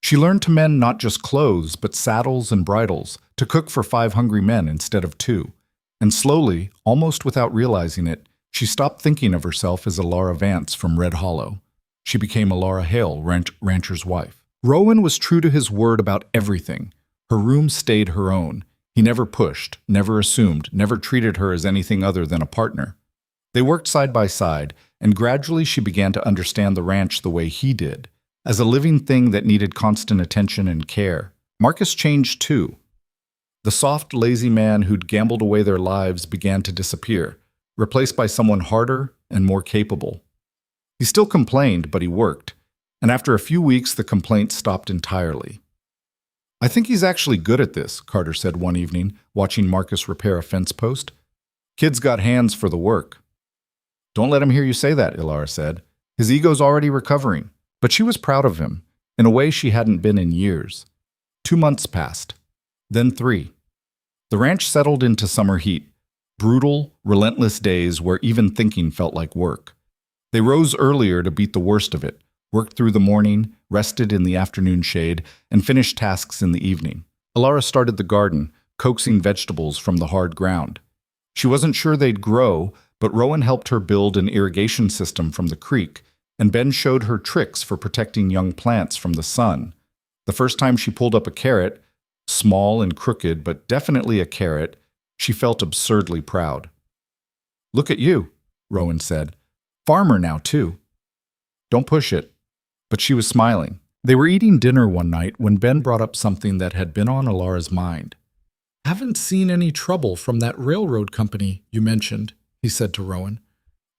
She learned to mend not just clothes, but saddles and bridles, to cook for 5 hungry men instead of 2. And slowly, almost without realizing it, she stopped thinking of herself as Ilara Vance from Red Hollow. She became Rowan Hale, rancher's wife. Rowan was true to his word about everything. Her room stayed her own. He never pushed, never assumed, never treated her as anything other than a partner. They worked side by side, and gradually she began to understand the ranch the way he did, as a living thing that needed constant attention and care. Marcus changed too. The soft, lazy man who'd gambled away their lives began to disappear, replaced by someone harder and more capable. He still complained, but he worked, and after a few weeks the complaints stopped entirely. I think he's actually good at this, Carter said one evening, watching Marcus repair a fence post. Kid's got hands for the work. Don't let him hear you say that, Ilara said. His ego's already recovering. But she was proud of him, in a way she hadn't been in years. 2 months passed, then 3. The ranch settled into summer heat, brutal, relentless days where even thinking felt like work. They rose earlier to beat the worst of it, worked through the morning, rested in the afternoon shade, and finished tasks in the evening. Ilara started the garden, coaxing vegetables from the hard ground. She wasn't sure they'd grow, but Rowan helped her build an irrigation system from the creek, and Ben showed her tricks for protecting young plants from the sun. The first time she pulled up a carrot, small and crooked, but definitely a carrot, she felt absurdly proud. Look at you, Rowan said. Farmer now, too. Don't push it. But she was smiling. They were eating dinner one night when Ben brought up something that had been on Ilara's mind. Haven't seen any trouble from that railroad company you mentioned, he said to Rowan.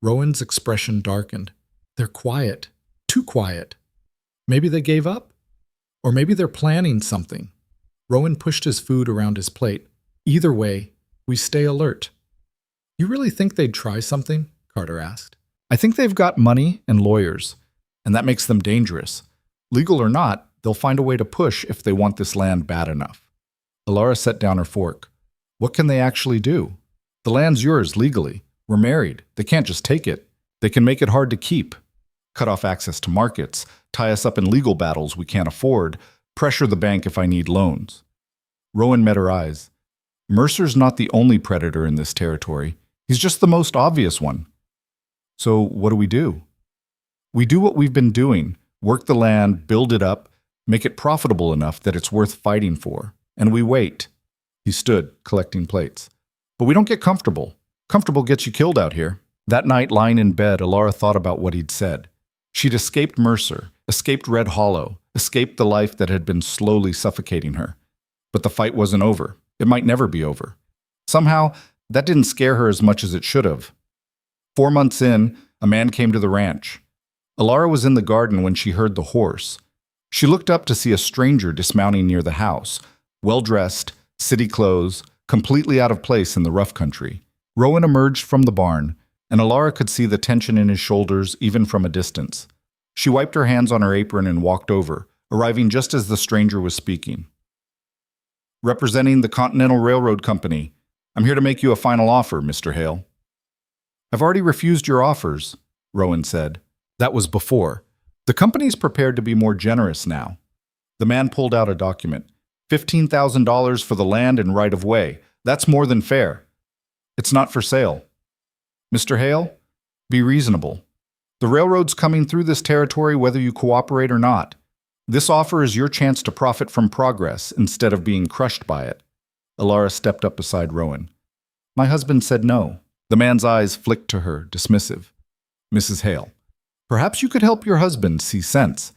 Rowan's expression darkened. They're quiet. Too quiet. Maybe they gave up? Or maybe they're planning something. Rowan pushed his food around his plate. Either way, we stay alert. You really think they'd try something? Carter asked. I think they've got money and lawyers, and that makes them dangerous. Legal or not, they'll find a way to push if they want this land bad enough. Ilara set down her fork. What can they actually do? The land's yours legally. We're married. They can't just take it. They can make it hard to keep. cut off access to markets, tie us up in legal battles we can't afford, pressure the bank if I need loans. Rowan met her eyes. Mercer's not the only predator in this territory. He's just the most obvious one. So what do? We do what we've been doing, work the land, build it up, make it profitable enough that it's worth fighting for. And we wait. He stood, collecting plates. But we don't get comfortable. Comfortable gets you killed out here. That night, lying in bed, Alara thought about what he'd said. She'd escaped Mercer, escaped Red Hollow, escaped the life that had been slowly suffocating her. But the fight wasn't over. It might never be over. Somehow, that didn't scare her as much as it should have. 4 months in, a man came to the ranch. Alara was in the garden when she heard the horse. She looked up to see a stranger dismounting near the house, well-dressed, city clothes, completely out of place in the rough country. Rowan emerged from the barn, and Alara could see the tension in his shoulders even from a distance. She wiped her hands on her apron and walked over, arriving just as the stranger was speaking. "Representing the Continental Railroad Company, I'm here to make you a final offer, Mr. Hale." "I've already refused your offers," Rowan said. That was before. The company's prepared to be more generous now. The man pulled out a document. $15,000 for the land and right-of-way. That's more than fair. It's not for sale. Mr. Hale, be reasonable. The railroad's coming through this territory whether you cooperate or not. This offer is your chance to profit from progress instead of being crushed by it. Alara stepped up beside Rowan. "My husband said no." The man's eyes flicked to her, dismissive. "Mrs. Hale, perhaps you could help your husband see sense.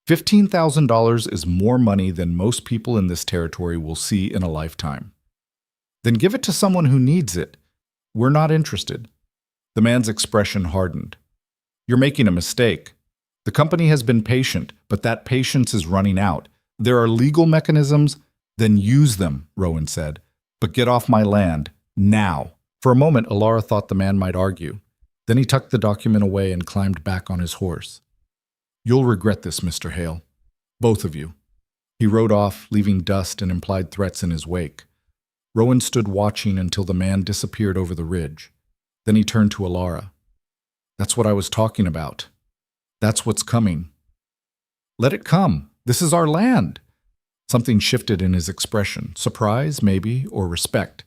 $15,000 is more money than most people in this territory will see in a lifetime. Then give it to someone who needs it. We're not interested." The man's expression hardened. "You're making a mistake. The company has been patient, but that patience is running out. There are legal mechanisms. Then use them," Rowan said. "But get off my land, now." For a moment, Alara thought the man might argue. Then he tucked the document away and climbed back on his horse. "You'll regret this, Mr. Hale. Both of you." He rode off, leaving dust and implied threats in his wake. Rowan stood watching until the man disappeared over the ridge. Then he turned to Alara. "That's what I was talking about. That's what's coming. Let it come. This is our land." Something shifted in his expression. Surprise, maybe, or respect.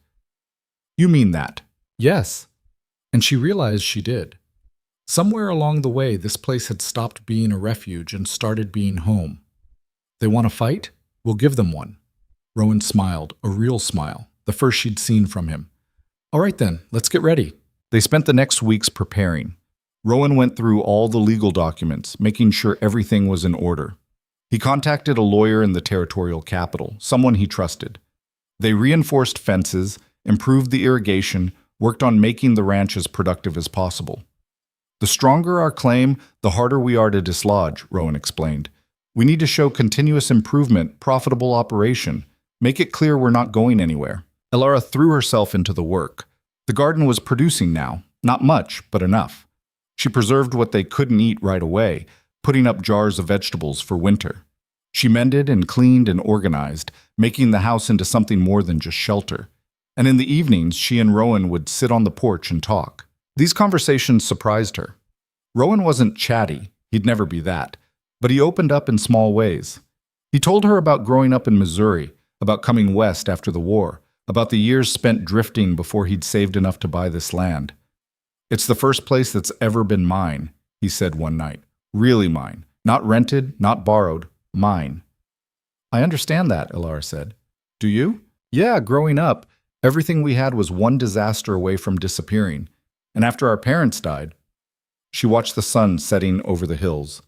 "You mean that?" "Yes." And she realized she did. Somewhere along the way, this place had stopped being a refuge and started being home. "They want to fight? We'll give them one." Rowan smiled, a real smile, the first she'd seen from him. "All right then, let's get ready." They spent the next weeks preparing. Rowan went through all the legal documents, making sure everything was in order. He contacted a lawyer in the territorial capital, someone he trusted. They reinforced fences, improved the irrigation, worked on making the ranch as productive as possible. "The stronger our claim, the harder we are to dislodge," Rowan explained. "We need to show continuous improvement, profitable operation, make it clear we're not going anywhere." Alara threw herself into the work. The garden was producing now, not much, but enough. She preserved what they couldn't eat right away, putting up jars of vegetables for winter. She mended and cleaned and organized, making the house into something more than just shelter. And in the evenings, she and Rowan would sit on the porch and talk. These conversations surprised her. Rowan wasn't chatty, he'd never be that, but he opened up in small ways. He told her about growing up in Missouri, about coming west after the war, about the years spent drifting before he'd saved enough to buy this land. "It's the first place that's ever been mine," he said one night. "Really mine. Not rented, not borrowed. Mine." "I understand that," Alara said. "Do you?" "Yeah, growing up, everything we had was one disaster away from disappearing. And after our parents died..." She watched the sun setting over the hills.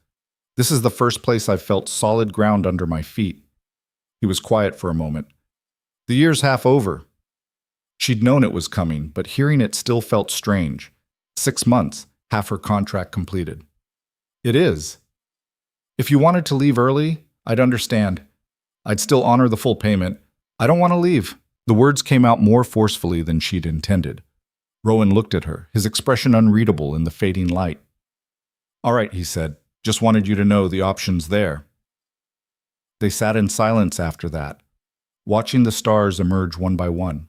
"This is the first place I've felt solid ground under my feet." He was quiet for a moment. "The year's half over." She'd known it was coming, but hearing it still felt strange. 6 months, half her contract completed. "It is. If you wanted to leave early, I'd understand. I'd still honor the full payment. I don't want to leave." The words came out more forcefully than she'd intended. Rowan looked at her, his expression unreadable in the fading light. "All right," he said. "Just wanted you to know the option's there." They sat in silence after that, watching the stars emerge one by one.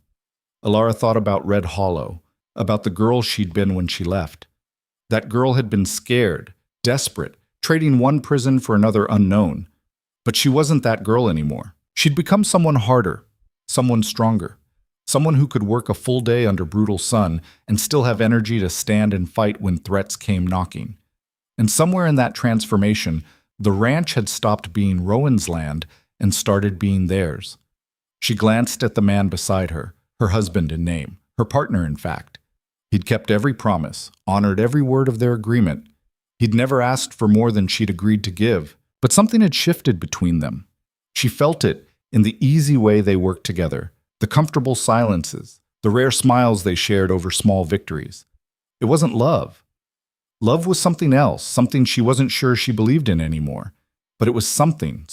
Alara thought about Red Hollow, about the girl she'd been when she left. That girl had been scared, desperate, trading one prison for another unknown. But she wasn't that girl anymore. She'd become someone harder, someone stronger, someone who could work a full day under brutal sun and still have energy to stand and fight when threats came knocking. And somewhere in that transformation, the ranch had stopped being Rowan's land and started being theirs. She glanced at the man beside her, her husband in name, her partner in fact. He'd kept every promise, honored every word of their agreement. He'd never asked for more than she'd agreed to give, but something had shifted between them. She felt it in the easy way they worked together, the comfortable silences, the rare smiles they shared over small victories. It wasn't love. Love was something else, something she wasn't sure she believed in anymore. But it was something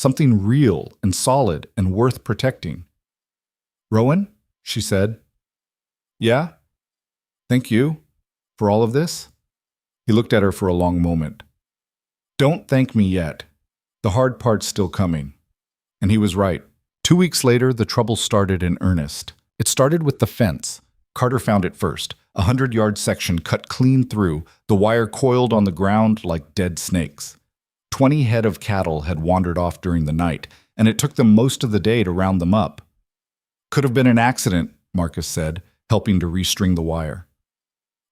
real and solid and worth protecting. "Rowan," she said. "Yeah? Thank you for all of this?" He looked at her for a long moment. "Don't thank me yet. The hard part's still coming." And he was right. 2 weeks later, the trouble started in earnest. It started with the fence. Carter found it first, a 100-yard section cut clean through, the wire coiled on the ground like dead snakes. 20 head of cattle had wandered off during the night, and it took them most of the day to round them up. "Could have been an accident," Marcus said, helping to restring the wire.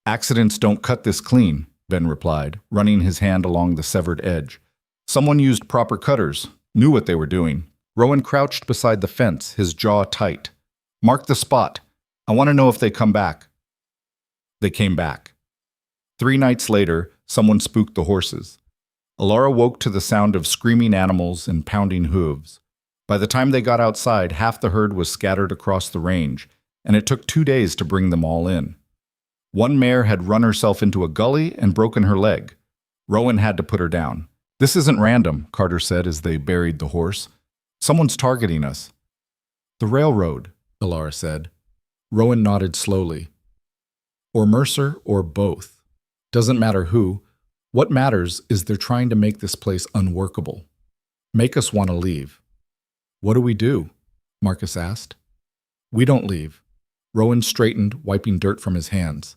"Accidents don't cut this clean," Ben replied, running his hand along the severed edge. "Someone used proper cutters, knew what they were doing." Rowan crouched beside the fence, his jaw tight. "Mark the spot. I want to know if they come back." They came back. 3 nights later, someone spooked the horses. Alara woke to the sound of screaming animals and pounding hooves. By the time they got outside, half the herd was scattered across the range, and it took 2 days to bring them all in. One mare had run herself into a gully and broken her leg. Rowan had to put her down. "This isn't random," Carter said as they buried the horse. "Someone's targeting us." "The railroad," Alara said. Rowan nodded slowly. "Or Mercer, or both. Doesn't matter who. What matters is they're trying to make this place unworkable. Make us want to leave." "What do we do?" Marcus asked. "We don't leave." Rowan straightened, wiping dirt from his hands.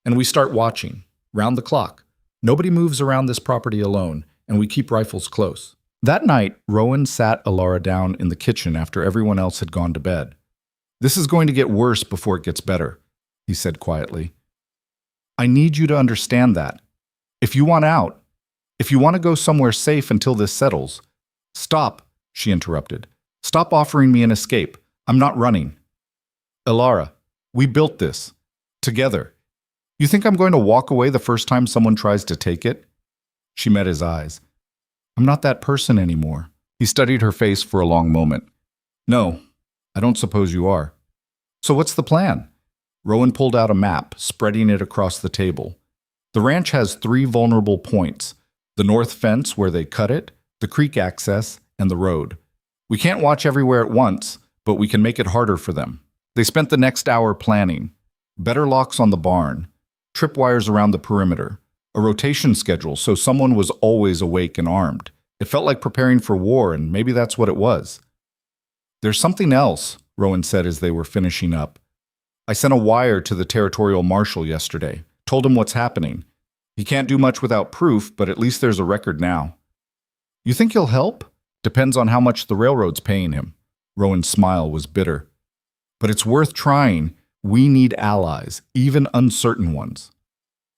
"And we start watching, round the clock. Nobody moves around this property alone, and we keep rifles close." That night, Rowan sat Alara down in the kitchen after everyone else had gone to bed. "This is going to get worse before it gets better," he said quietly. "I need you to understand that. If you want out, if you want to go somewhere safe until this settles—" "Stop," she interrupted. "Stop offering me an escape. I'm not running. Alara, we built this. Together. You think I'm going to walk away the first time someone tries to take it?" She met his eyes. "I'm not that person anymore." He studied her face for a long moment. "No, I don't suppose you are. So what's the plan?" Rowan pulled out a map, spreading it across the table. "The ranch has 3 vulnerable points: the north fence where they cut it, the creek access, and the road. We can't watch everywhere at once, but we can make it harder for them." They spent the next hour planning. Better locks on the barn, tripwires around the perimeter, a rotation schedule so someone was always awake and armed. It felt like preparing for war, and maybe that's what it was. "There's something else," Rowan said as they were finishing up. "I sent a wire to the territorial marshal yesterday, told him what's happening. He can't do much without proof, but at least there's a record now." "You think he'll help?" "Depends on how much the railroad's paying him." Rowan's smile was bitter. "But it's worth trying. We need allies, even uncertain ones."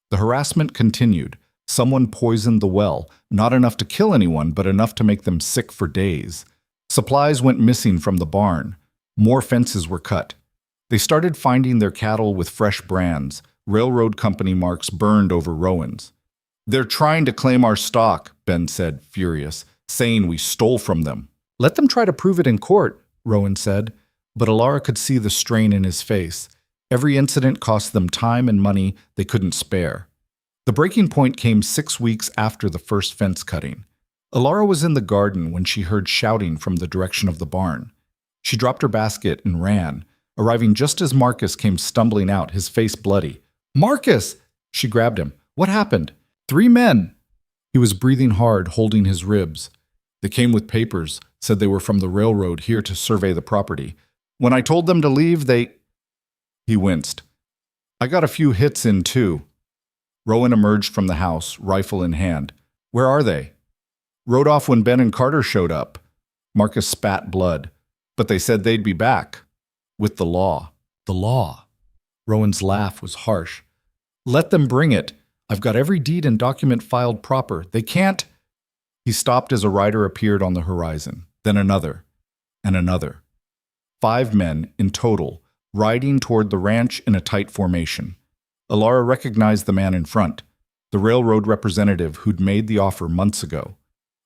The harassment continued. Someone poisoned the well, not enough to kill anyone, but enough to make them sick for days. Supplies went missing from the barn. More fences were cut. They started finding their cattle with fresh brands, railroad company marks burned over Rowan's. "They're trying to claim our stock," Ben said, furious, saying we stole from them. "Let them try to prove it in court," Rowan said, but Alara could see the strain in his face. Every incident cost them time and money they couldn't spare. The breaking point came 6 weeks after the first fence cutting. Alara was in the garden when she heard shouting from the direction of the barn. She dropped her basket and ran, arriving just as Marcus came stumbling out, his face bloody. "Marcus!" She grabbed him. "What happened?" "3 men." He was breathing hard, holding his ribs. "They came with papers, said they were from the railroad here to survey the property. When I told them to leave, they—" He winced. "I got a few hits in too." Rowan emerged from the house, rifle in hand. Where are they? Rode off when Ben and Carter showed up. Marcus spat blood. But they said they'd be back. With the law. The law. Rowan's laugh was harsh. Let them bring it. I've got every deed and document filed proper. They can't. He stopped as a rider appeared on the horizon. Then another. And another. 5 men, in total, riding toward the ranch in a tight formation. Alara recognized the man in front, the railroad representative who'd made the offer months ago.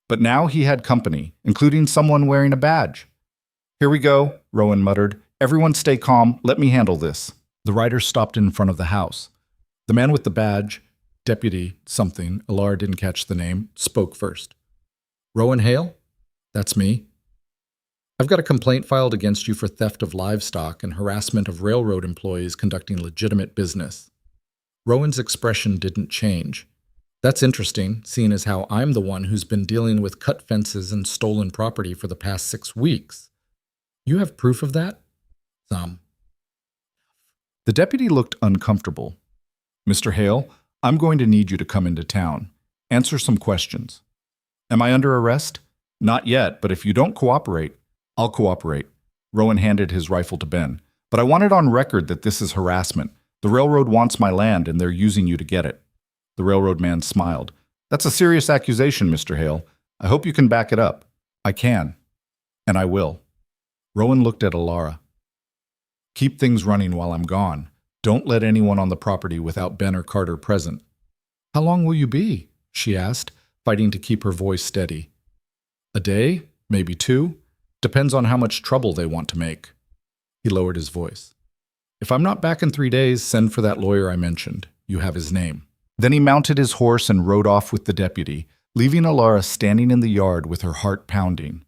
But now he had company, including someone wearing a badge. Here we go, Rowan muttered. Everyone stay calm. Let me handle this. The rider stopped in front of the house. The man with the badge, Deputy something, Alara didn't catch the name, spoke first. Rowan Hale? That's me. I've got a complaint filed against you for theft of livestock and harassment of railroad employees conducting legitimate business. Rowan's expression didn't change. That's interesting, seeing as how I'm the one who's been dealing with cut fences and stolen property for the past 6 weeks. You have proof of that? Some. The deputy looked uncomfortable. Mr. Hale, I'm going to need you to come into town. Answer some questions. Am I under arrest? Not yet, but if you don't cooperate, I'll cooperate. Rowan handed his rifle to Ben. But I want it on record that this is harassment. The railroad wants my land and they're using you to get it. The railroad man smiled. That's a serious accusation, Mr. Hale. I hope you can back it up. I can. And I will. Rowan looked at Alara. Keep things running while I'm gone. Don't let anyone on the property without Ben or Carter present. How long will you be? She asked, fighting to keep her voice steady. A day? Maybe 2? Depends on how much trouble they want to make. He lowered his voice. If I'm not back in 3 days, send for that lawyer I mentioned. You have his name. Then he mounted his horse and rode off with the deputy, leaving Alara standing in the yard with her heart pounding.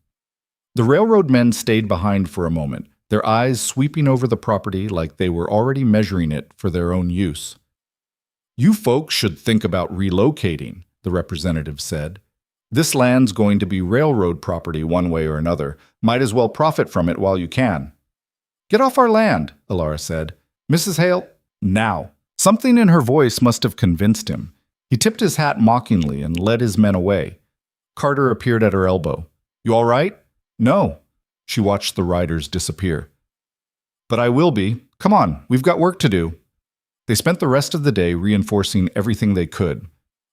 The railroad men stayed behind for a moment, their eyes sweeping over the property like they were already measuring it for their own use. You folks should think about relocating, the representative said. This land's going to be railroad property one way or another. Might as well profit from it while you can. Get off our land, Alara said. Mrs. Hale, now. Something in her voice must have convinced him. He tipped his hat mockingly and led his men away. Carter appeared at her elbow. You all right? No. She watched the riders disappear. But I will be. Come on, we've got work to do. They spent the rest of the day reinforcing everything they could.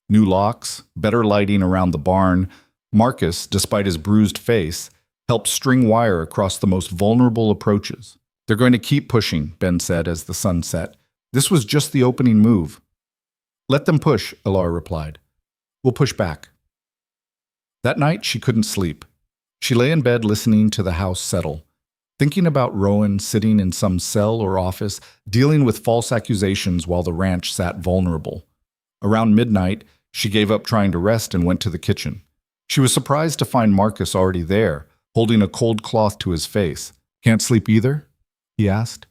New locks, better lighting around the barn. Marcus, despite his bruised face, helped string wire across the most vulnerable approaches. They're going to keep pushing, Ben said as the sun set. This was just the opening move. Let them push, Alara replied. We'll push back. That night, she couldn't sleep. She lay in bed listening to the house settle, thinking about Rowan sitting in some cell or office, dealing with false accusations while the ranch sat vulnerable. Around midnight, she gave up trying to rest and went to the kitchen. She was surprised to find Marcus already there, holding a cold cloth to his face. Can't sleep either? He asked.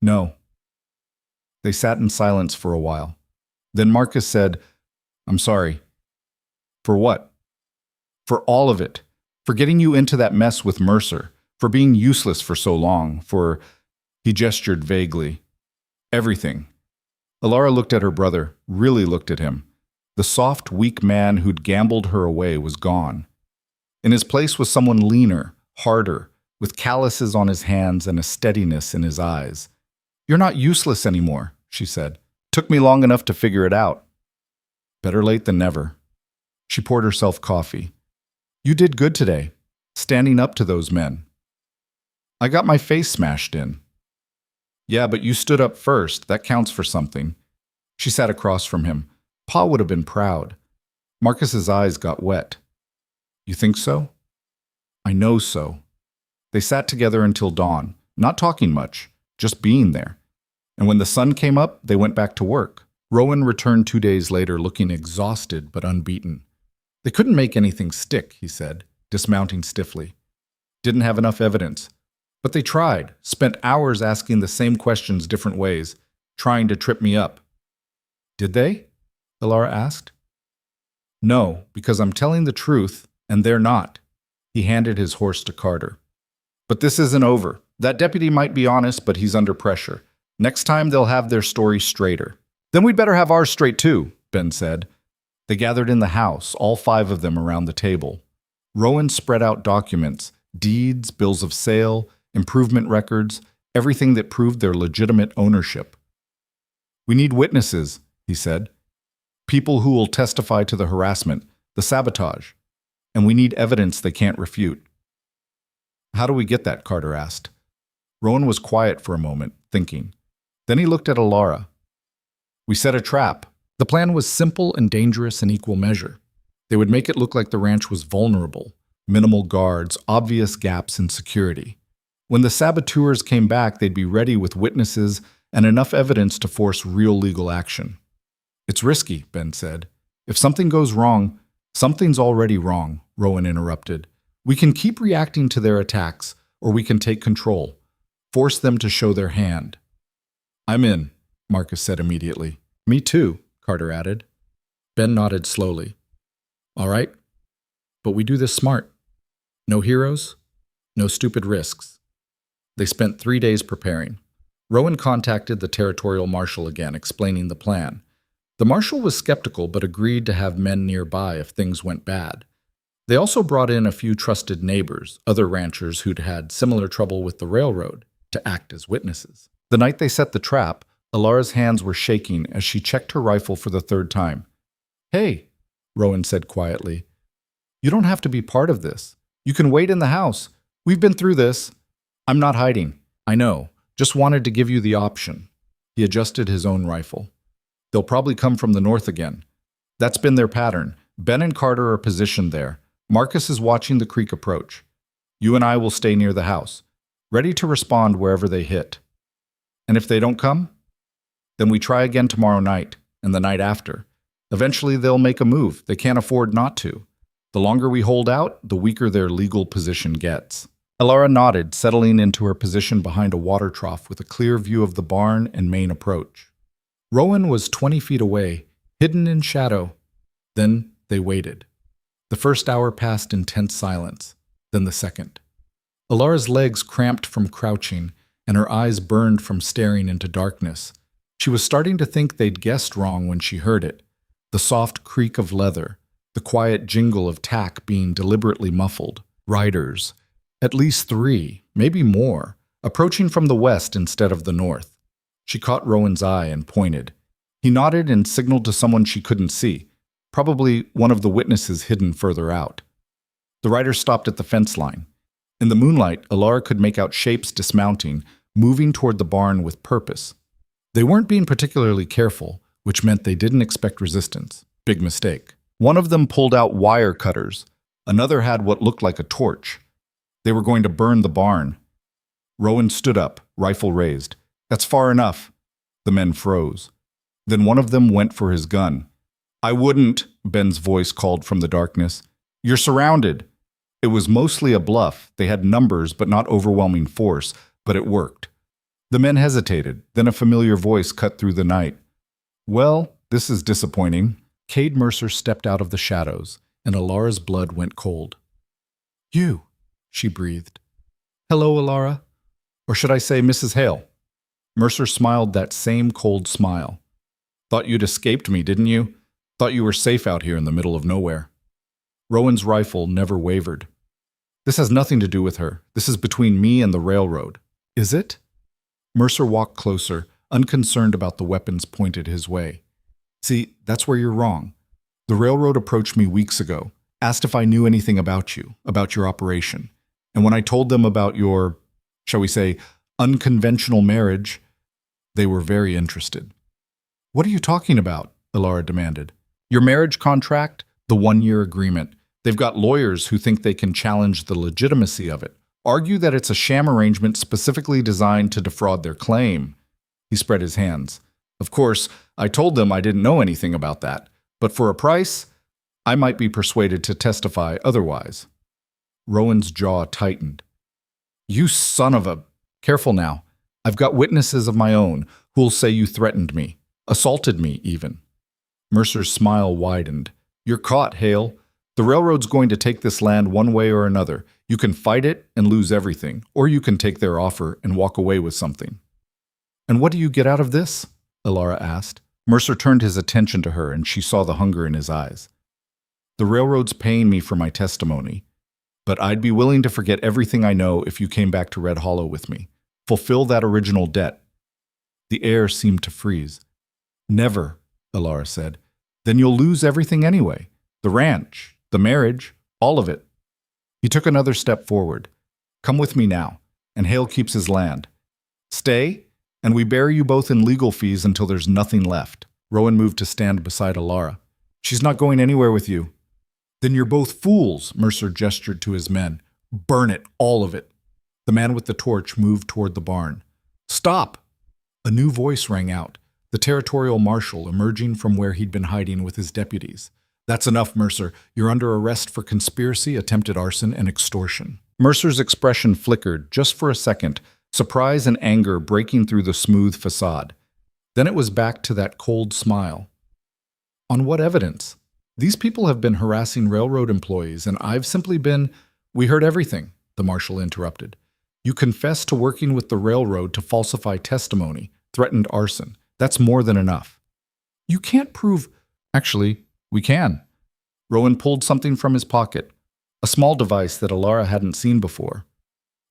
No. They sat in silence for a while. Then Marcus said, I'm sorry. For what? For all of it. For getting you into that mess with Mercer. For being useless for so long. For, he gestured vaguely. Everything. Alara looked at her brother, really looked at him. The soft, weak man who'd gambled her away was gone. In his place was someone leaner, harder, with calluses on his hands and a steadiness in his eyes. You're not useless anymore, she said. Took me long enough to figure it out. Better late than never. She poured herself coffee. You did good today, standing up to those men. I got my face smashed in. Yeah, but you stood up first. That counts for something. She sat across from him. Pa would have been proud. Marcus's eyes got wet. You think so? I know so. They sat together until dawn, not talking much, just being there. And when the sun came up, they went back to work. Rowan returned 2 days later looking exhausted but unbeaten. They couldn't make anything stick, he said, dismounting stiffly. Didn't have enough evidence. But they tried, spent hours asking the same questions different ways, trying to trip me up. Did they? Alara asked. No, because I'm telling the truth, and they're not. He handed his horse to Carter. But this isn't over. That deputy might be honest, but he's under pressure. Next time they'll have their story straighter. Then we'd better have ours straight too, Ben said. They gathered in the house, all 5 of them around the table. Rowan spread out documents, deeds, bills of sale, improvement records, everything that proved their legitimate ownership. "We need witnesses," he said. "People who will testify to the harassment, the sabotage. And we need evidence they can't refute." "How do we get that?" Carter asked. Rowan was quiet for a moment, thinking. Then he looked at Alara. "We set a trap." The plan was simple and dangerous in equal measure. They would make it look like the ranch was vulnerable, minimal guards, obvious gaps in security. When the saboteurs came back, they'd be ready with witnesses and enough evidence to force real legal action. "It's risky," Ben said. "If something goes wrong, something's already wrong," Rowan interrupted. "We can keep reacting to their attacks, or we can take control, force them to show their hand." "I'm in," Marcus said immediately. "Me too," Carter added. Ben nodded slowly. "All right, but we do this smart. No heroes, no stupid risks." They spent 3 days preparing. Rowan contacted the territorial marshal again, explaining the plan. The marshal was skeptical but agreed to have men nearby if things went bad. They also brought in a few trusted neighbors, other ranchers who'd had similar trouble with the railroad, to act as witnesses. The night they set the trap, Alara's hands were shaking as she checked her rifle for the 3rd time. "Hey," Rowan said quietly, "you don't have to be part of this. You can wait in the house. We've been through this." "I'm not hiding. I know. Just wanted to give you the option." He adjusted his own rifle. "They'll probably come from the north again. That's been their pattern. Ben and Carter are positioned there. Marcus is watching the creek approach. You and I will stay near the house, ready to respond wherever they hit. And if they don't come, then we try again tomorrow night and the night after. Eventually they'll make a move. They can't afford not to. The longer we hold out, the weaker their legal position gets." Alara nodded, settling into her position behind a water trough with a clear view of the barn and main approach. Rowan was 20 feet away, hidden in shadow. Then they waited. The first hour passed in tense silence, then the second. Alara's legs cramped from crouching, and her eyes burned from staring into darkness. She was starting to think they'd guessed wrong when she heard it. The soft creak of leather, the quiet jingle of tack being deliberately muffled. Riders, at least 3, maybe more, approaching from the west instead of the north. She caught Rowan's eye and pointed. He nodded and signaled to someone she couldn't see, probably one of the witnesses hidden further out. The riders stopped at the fence line. In the moonlight, Alara could make out shapes dismounting, moving toward the barn with purpose. They weren't being particularly careful, which meant they didn't expect resistance. Big mistake. One of them pulled out wire cutters. Another had what looked like a torch. They were going to burn the barn. Rowan stood up, rifle raised. "That's far enough." The men froze. Then one of them went for his gun. "I wouldn't," Ben's voice called from the darkness. "You're surrounded." It was mostly a bluff. They had numbers but not overwhelming force, but it worked. The men hesitated. Then a familiar voice cut through the night. "Well, this is disappointing." Cade Mercer stepped out of the shadows, and Alara's blood went cold. "You," she breathed. "Hello, Alara. Or should I say Mrs. Hale?" Mercer smiled that same cold smile. "Thought you'd escaped me, didn't you? Thought you were safe out here in the middle of nowhere." Rowan's rifle never wavered. "This has nothing to do with her. This is between me and the railroad." "Is it?" Mercer walked closer, unconcerned about the weapons pointed his way. "See, that's where you're wrong. The railroad approached me weeks ago, asked if I knew anything about you, about your operation. And when I told them about your, shall we say, unconventional marriage, they were very interested." "What are you talking about?" Alara demanded. "Your marriage contract, the 1-year agreement. They've got lawyers who think they can challenge the legitimacy of it, argue that it's a sham arrangement specifically designed to defraud their claim." He spread his hands. "Of course, I told them I didn't know anything about that, but for a price, I might be persuaded to testify otherwise." Rowan's jaw tightened. "You son of a—" "Careful now. I've got witnesses of my own who'll say you threatened me, assaulted me even." Mercer's smile widened. "You're caught, Hale. The railroad's going to take this land one way or another. You can fight it and lose everything, or you can take their offer and walk away with something." "And what do you get out of this?" Alara asked. Mercer turned his attention to her, and she saw the hunger in his eyes. The railroad's paying me for my testimony, but I'd be willing to forget everything I know if you came back to Red Hollow with me. Fulfill that original debt. The air seemed to freeze. Never, Alara said. Then you'll lose everything anyway. The ranch, the marriage, all of it. He took another step forward. Come with me now, and Hale keeps his land. Stay, and we bury you both in legal fees until there's nothing left. Rowan moved to stand beside Alara. She's not going anywhere with you. Then you're both fools, Mercer gestured to his men. Burn it, all of it. The man with the torch moved toward the barn. Stop! A new voice rang out, the territorial marshal emerging from where he'd been hiding with his deputies. That's enough, Mercer. You're under arrest for conspiracy, attempted arson, and extortion. Mercer's expression flickered just for a second, surprise and anger breaking through the smooth facade. Then it was back to that cold smile. On what evidence? These people have been harassing railroad employees, and I've simply been— We heard everything, the marshal interrupted. You confessed to working with the railroad to falsify testimony, threatened arson. That's more than enough. You can't prove— Actually, we can. Rowan pulled something from his pocket, a small device that Alara hadn't seen before.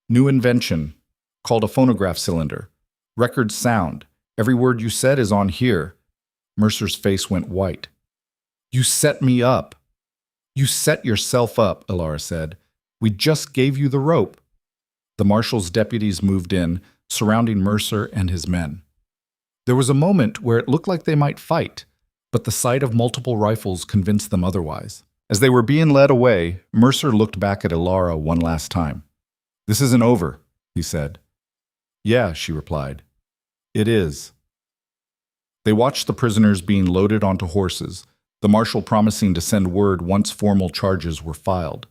New invention, called a phonograph cylinder. Records sound. Every word you said is on here. Mercer's face went white. You set me up. You set yourself up, Alara said. We just gave you the rope. The marshal's deputies moved in, surrounding Mercer and his men. There was a moment where it looked like they might fight, but the sight of multiple rifles convinced them otherwise. As they were being led away, Mercer looked back at Alara one last time. This isn't over, he said. Yeah, she replied. It is. They watched the prisoners being loaded onto horses, the marshal promising to send word once formal charges were filed.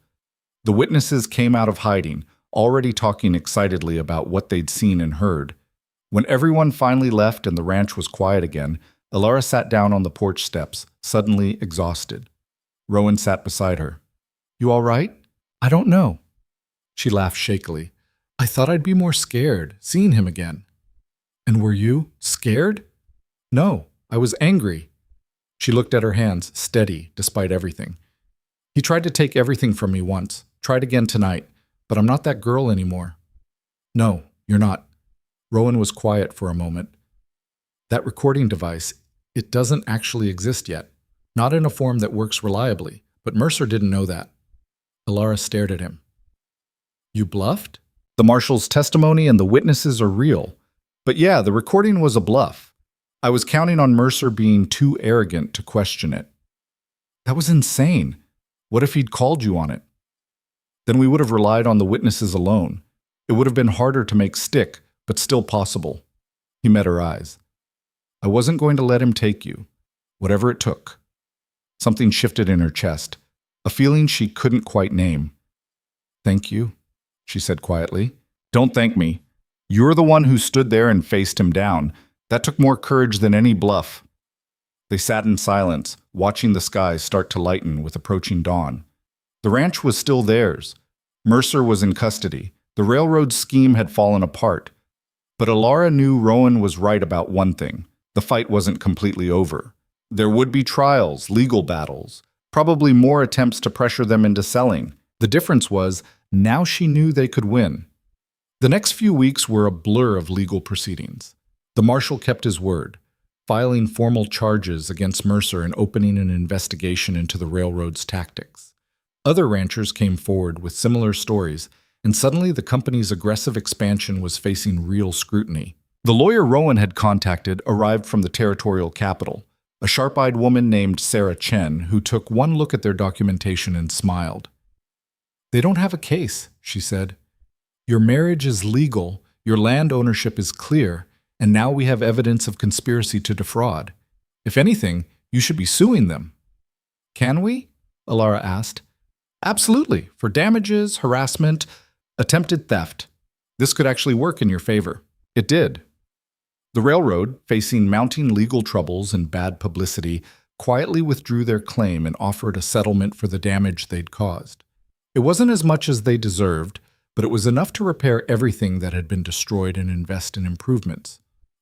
The witnesses came out of hiding, already talking excitedly about what they'd seen and heard. When everyone finally left and the ranch was quiet again, Alara sat down on the porch steps, suddenly exhausted. Rowan sat beside her. You all right? I don't know. She laughed shakily. I thought I'd be more scared, seeing him again. And were you scared? No, I was angry. She looked at her hands, steady, despite everything. He tried to take everything from me once, tried again tonight, but I'm not that girl anymore. No, you're not. Rowan was quiet for a moment. That recording device, it doesn't actually exist yet. Not in a form that works reliably, but Mercer didn't know that. Alara stared at him. You bluffed? The marshal's testimony and the witnesses are real. But yeah, the recording was a bluff. I was counting on Mercer being too arrogant to question it. That was insane. What if he'd called you on it? Then we would have relied on the witnesses alone. It would have been harder to make stick, but still possible. He met her eyes. I wasn't going to let him take you, whatever it took. Something shifted in her chest, a feeling she couldn't quite name. Thank you, she said quietly. Don't thank me. You're the one who stood there and faced him down. That took more courage than any bluff. They sat in silence, watching the sky start to lighten with approaching dawn. The ranch was still theirs. Mercer was in custody. The railroad scheme had fallen apart. But Alara knew Rowan was right about one thing. The fight wasn't completely over. There would be trials, legal battles, probably more attempts to pressure them into selling. The difference was, now she knew they could win. The next few weeks were a blur of legal proceedings. The marshal kept his word, filing formal charges against Mercer and opening an investigation into the railroad's tactics. Other ranchers came forward with similar stories, and suddenly the company's aggressive expansion was facing real scrutiny. The lawyer Rowan had contacted arrived from the territorial capital, a sharp-eyed woman named Sarah Chen, who took one look at their documentation and smiled. They don't have a case, she said. Your marriage is legal, your land ownership is clear, and now we have evidence of conspiracy to defraud. If anything, you should be suing them. Can we? Alara asked. Absolutely, for damages, harassment, attempted theft. This could actually work in your favor. It did. The railroad, facing mounting legal troubles and bad publicity, quietly withdrew their claim and offered a settlement for the damage they'd caused. It wasn't as much as they deserved, but it was enough to repair everything that had been destroyed and invest in improvements.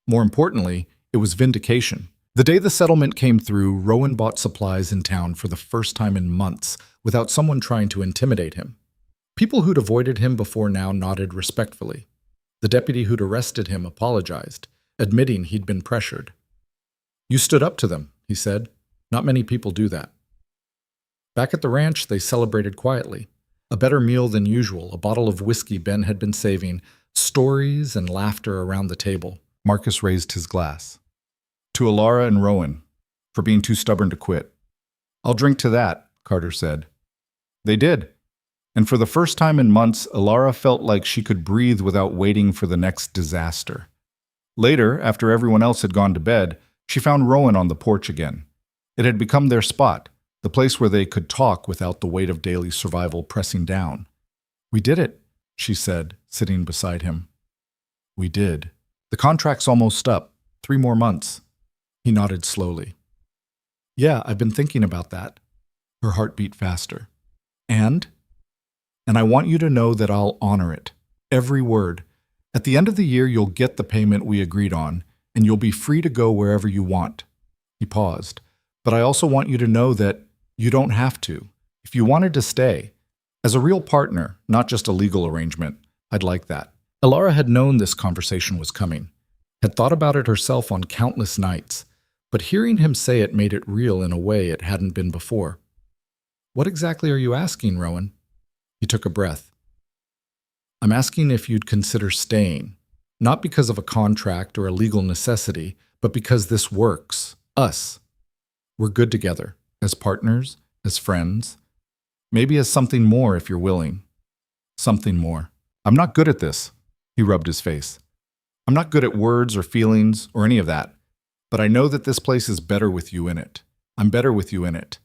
More importantly, it was vindication. The day the settlement came through, Rowan bought supplies in town for the first time in months without someone trying to intimidate him. People who'd avoided him before now nodded respectfully. The deputy who'd arrested him apologized, admitting he'd been pressured. "You stood up to them," he said. "Not many people do that." Back at the ranch, they celebrated quietly. A better meal than usual, a bottle of whiskey Ben had been saving, stories and laughter around the table. Marcus raised his glass. "To Alara and Rowan, for being too stubborn to quit." "I'll drink to that," Carter said. They did. And for the first time in months, Alara felt like she could breathe without waiting for the next disaster. Later, after everyone else had gone to bed, she found Rowan on the porch again. It had become their spot, the place where they could talk without the weight of daily survival pressing down. "We did it," she said, sitting beside him. "We did. The contract's almost up. 3 more months." He nodded slowly. "Yeah, I've been thinking about that." Her heart beat faster. And I want you to know that I'll honor it. Every word. At the end of the year, you'll get the payment we agreed on, and you'll be free to go wherever you want." He paused. "But I also want you to know that you don't have to. If you wanted to stay, as a real partner, not just a legal arrangement, I'd like that." Alara had known this conversation was coming, had thought about it herself on countless nights, but hearing him say it made it real in a way it hadn't been before. "What exactly are you asking, Rowan?" He took a breath. "I'm asking if you'd consider staying, not because of a contract or a legal necessity, but because this works. Us. We're good together, as partners, as friends. Maybe as something more if you're willing. Something more. I'm not good at this." He rubbed his face. "I'm not good at words or feelings or any of that, but I know that this place is better with you in it. I'm better with you in it.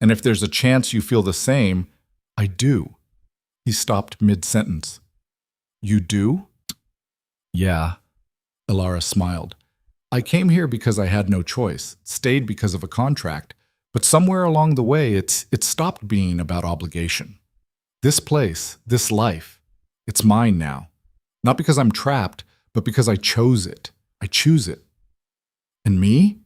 And if there's a chance you feel the same, I do." He stopped mid-sentence. "You do?" "Yeah." Alara smiled. "I came here because I had no choice, stayed because of a contract, but somewhere along the way it stopped being about obligation. This place, this life, it's mine now. Not because I'm trapped, but because I chose it. I choose it." "And me?"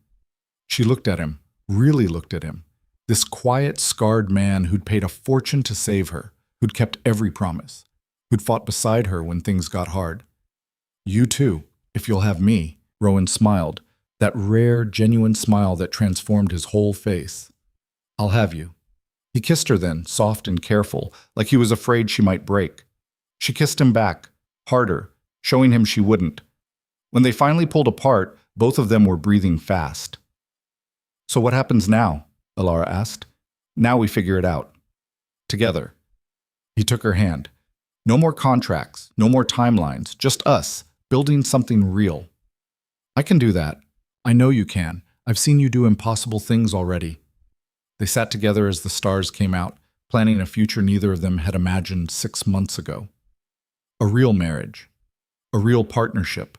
She looked at him, really looked at him. This quiet, scarred man who'd paid a fortune to save her, who'd kept every promise, who'd fought beside her when things got hard. "You too, if you'll have me." Rowan smiled, that rare, genuine smile that transformed his whole face. "I'll have you." He kissed her then, soft and careful, like he was afraid she might break. She kissed him back, harder, showing him she wouldn't. When they finally pulled apart, both of them were breathing fast. "So what happens now?" Alara asked. "Now we figure it out. Together." He took her hand. "No more contracts, no more timelines, just us, building something real." "I can do that. I know you can. I've seen you do impossible things already." They sat together as the stars came out, planning a future neither of them had imagined 6 months ago. A real marriage. A real partnership.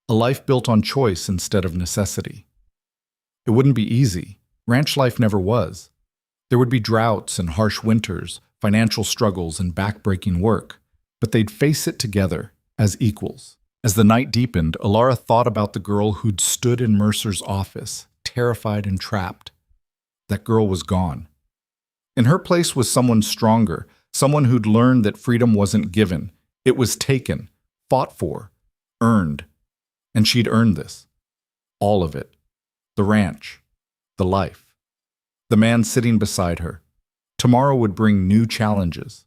A life built on choice instead of necessity. It wouldn't be easy. Ranch life never was. There would be droughts and harsh winters, financial struggles and back-breaking work, but they'd face it together, as equals. As the night deepened, Alara thought about the girl who'd stood in Mercer's office, terrified and trapped. That girl was gone. In her place was someone stronger, someone who'd learned that freedom wasn't given. It was taken, fought for, earned. And she'd earned this. All of it. The ranch. The life. The man sitting beside her. Tomorrow would bring new challenges.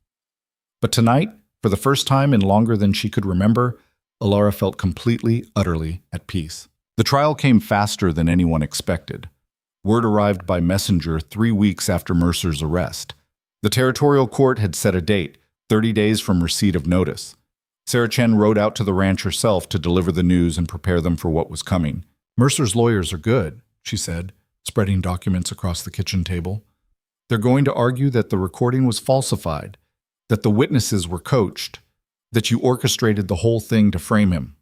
But tonight, for the first time in longer than she could remember, Alara felt completely, utterly at peace. The trial came faster than anyone expected. Word arrived by messenger 3 weeks after Mercer's arrest. The territorial court had set a date, 30 days from receipt of notice. Sarah Chen rode out to the ranch herself to deliver the news and prepare them for what was coming. "Mercer's lawyers are good," she said, spreading documents across the kitchen table. "They're going to argue that the recording was falsified, that the witnesses were coached, that you orchestrated the whole thing to frame him."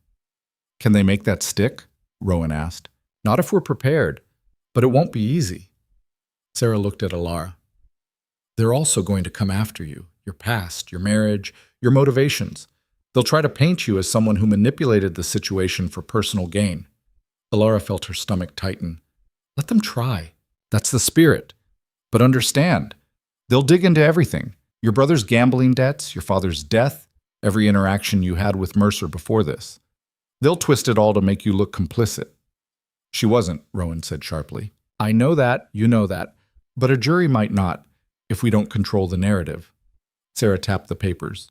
"Can they make that stick?" Rowan asked. "Not if we're prepared, but it won't be easy." Sarah looked at Alara. "They're also going to come after you, your past, your marriage, your motivations. They'll try to paint you as someone who manipulated the situation for personal gain." Alara felt her stomach tighten. Let them try. That's the spirit. But understand, they'll dig into everything. Your brother's gambling debts, your father's death, every interaction you had with Mercer before this. They'll twist it all to make you look complicit. She wasn't, Rowan said sharply. I know that, you know that, but a jury might not if we don't control the narrative. Sarah tapped the papers.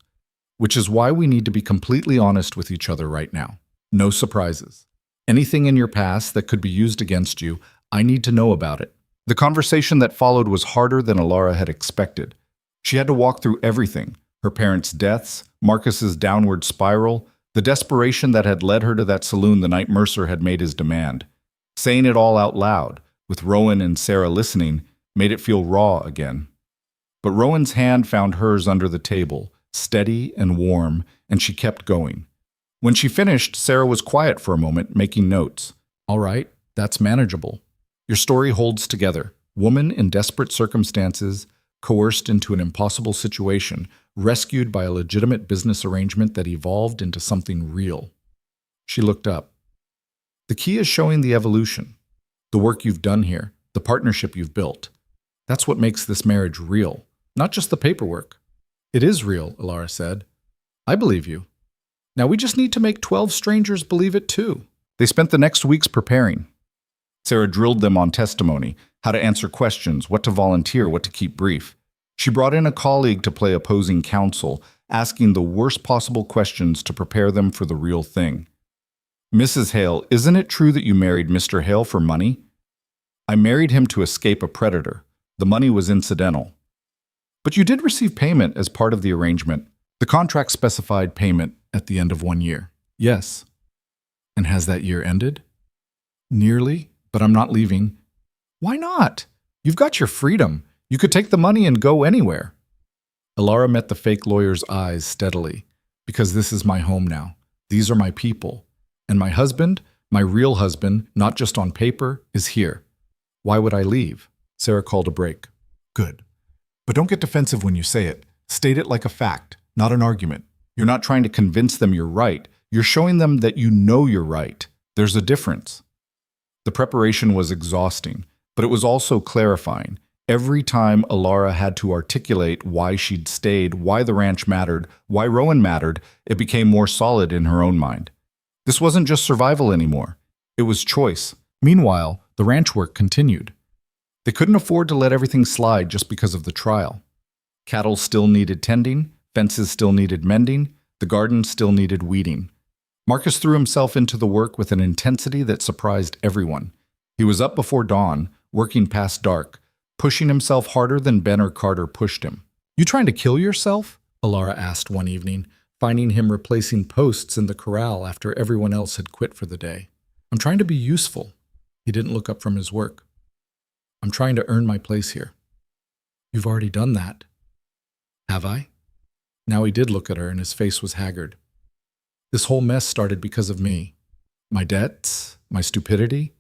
Which is why we need to be completely honest with each other right now. No surprises. Anything in your past that could be used against you, I need to know about it. The conversation that followed was harder than Alara had expected. She had to walk through everything, her parents' deaths, Marcus's downward spiral, the desperation that had led her to that saloon the night Mercer had made his demand. Saying it all out loud, with Rowan and Sarah listening, made it feel raw again. But Rowan's hand found hers under the table, steady and warm, and she kept going. When she finished, Sarah was quiet for a moment, making notes. All right, that's manageable. Your story holds together. Woman in desperate circumstances, coerced into an impossible situation, rescued by a legitimate business arrangement that evolved into something real. She looked up. The key is showing the evolution, the work you've done here, the partnership you've built. That's what makes this marriage real, not just the paperwork. It is real, Alara said. I believe you. Now we just need to make 12 strangers believe it too. They spent the next weeks preparing. Sarah drilled them on testimony, how to answer questions, what to volunteer, what to keep brief. She brought in a colleague to play opposing counsel, asking the worst possible questions to prepare them for the real thing. Mrs. Hale, isn't it true that you married Mr. Hale for money? I married him to escape a predator. The money was incidental. But you did receive payment as part of the arrangement. The contract specified payment at the end of 1 year. Yes. And has that year ended? Nearly, but I'm not leaving. Why not? You've got your freedom. You could take the money and go anywhere. Alara met the fake lawyer's eyes steadily. Because this is my home now. These are my people. And my husband, my real husband, not just on paper, is here. Why would I leave? Sarah called a break. Good. But don't get defensive when you say it. State it like a fact, not an argument. You're not trying to convince them you're right. You're showing them that you know you're right. There's a difference. The preparation was exhausting, but it was also clarifying. Every time Alara had to articulate why she'd stayed, why the ranch mattered, why Rowan mattered, it became more solid in her own mind. This wasn't just survival anymore. It was choice. Meanwhile, the ranch work continued. They couldn't afford to let everything slide just because of the trial. Cattle still needed tending, fences still needed mending, the garden still needed weeding. Marcus threw himself into the work with an intensity that surprised everyone. He was up before dawn, working past dark, pushing himself harder than Ben or Carter pushed him. You trying to kill yourself? Alara asked one evening, finding him replacing posts in the corral after everyone else had quit for the day. I'm trying to be useful. He didn't look up from his work. I'm trying to earn my place here. You've already done that. Have I? Now he did look at her and his face was haggard. This whole mess started because of me. My debts, my stupidity.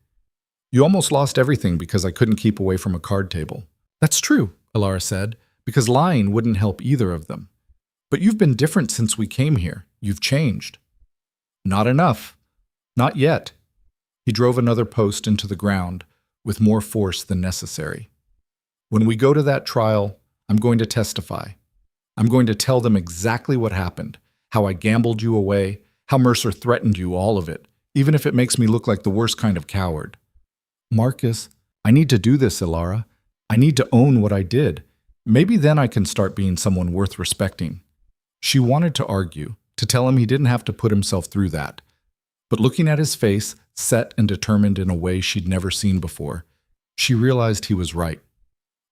You almost lost everything because I couldn't keep away from a card table. That's true, Alara said, because lying wouldn't help either of them. But you've been different since we came here. You've changed. Not enough. Not yet. He drove another post into the ground, with more force than necessary. When we go to that trial, I'm going to testify. I'm going to tell them exactly what happened, how I gambled you away, how Mercer threatened you, all of it, even if it makes me look like the worst kind of coward. Marcus, I need to do this, Alara. I need to own what I did. Maybe then I can start being someone worth respecting. She wanted to argue, to tell him he didn't have to put himself through that. But looking at his face, set and determined in a way she'd never seen before, she realized he was right.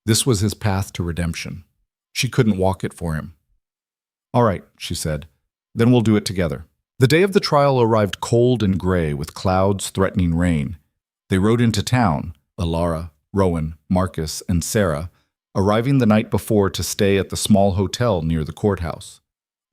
This was his path to redemption. She couldn't walk it for him. All right, she said. Then we'll do it together. The day of the trial arrived cold and gray with clouds threatening rain. They rode into town, Alara, Rowan, Marcus, and Sarah, arriving the night before to stay at the small hotel near the courthouse.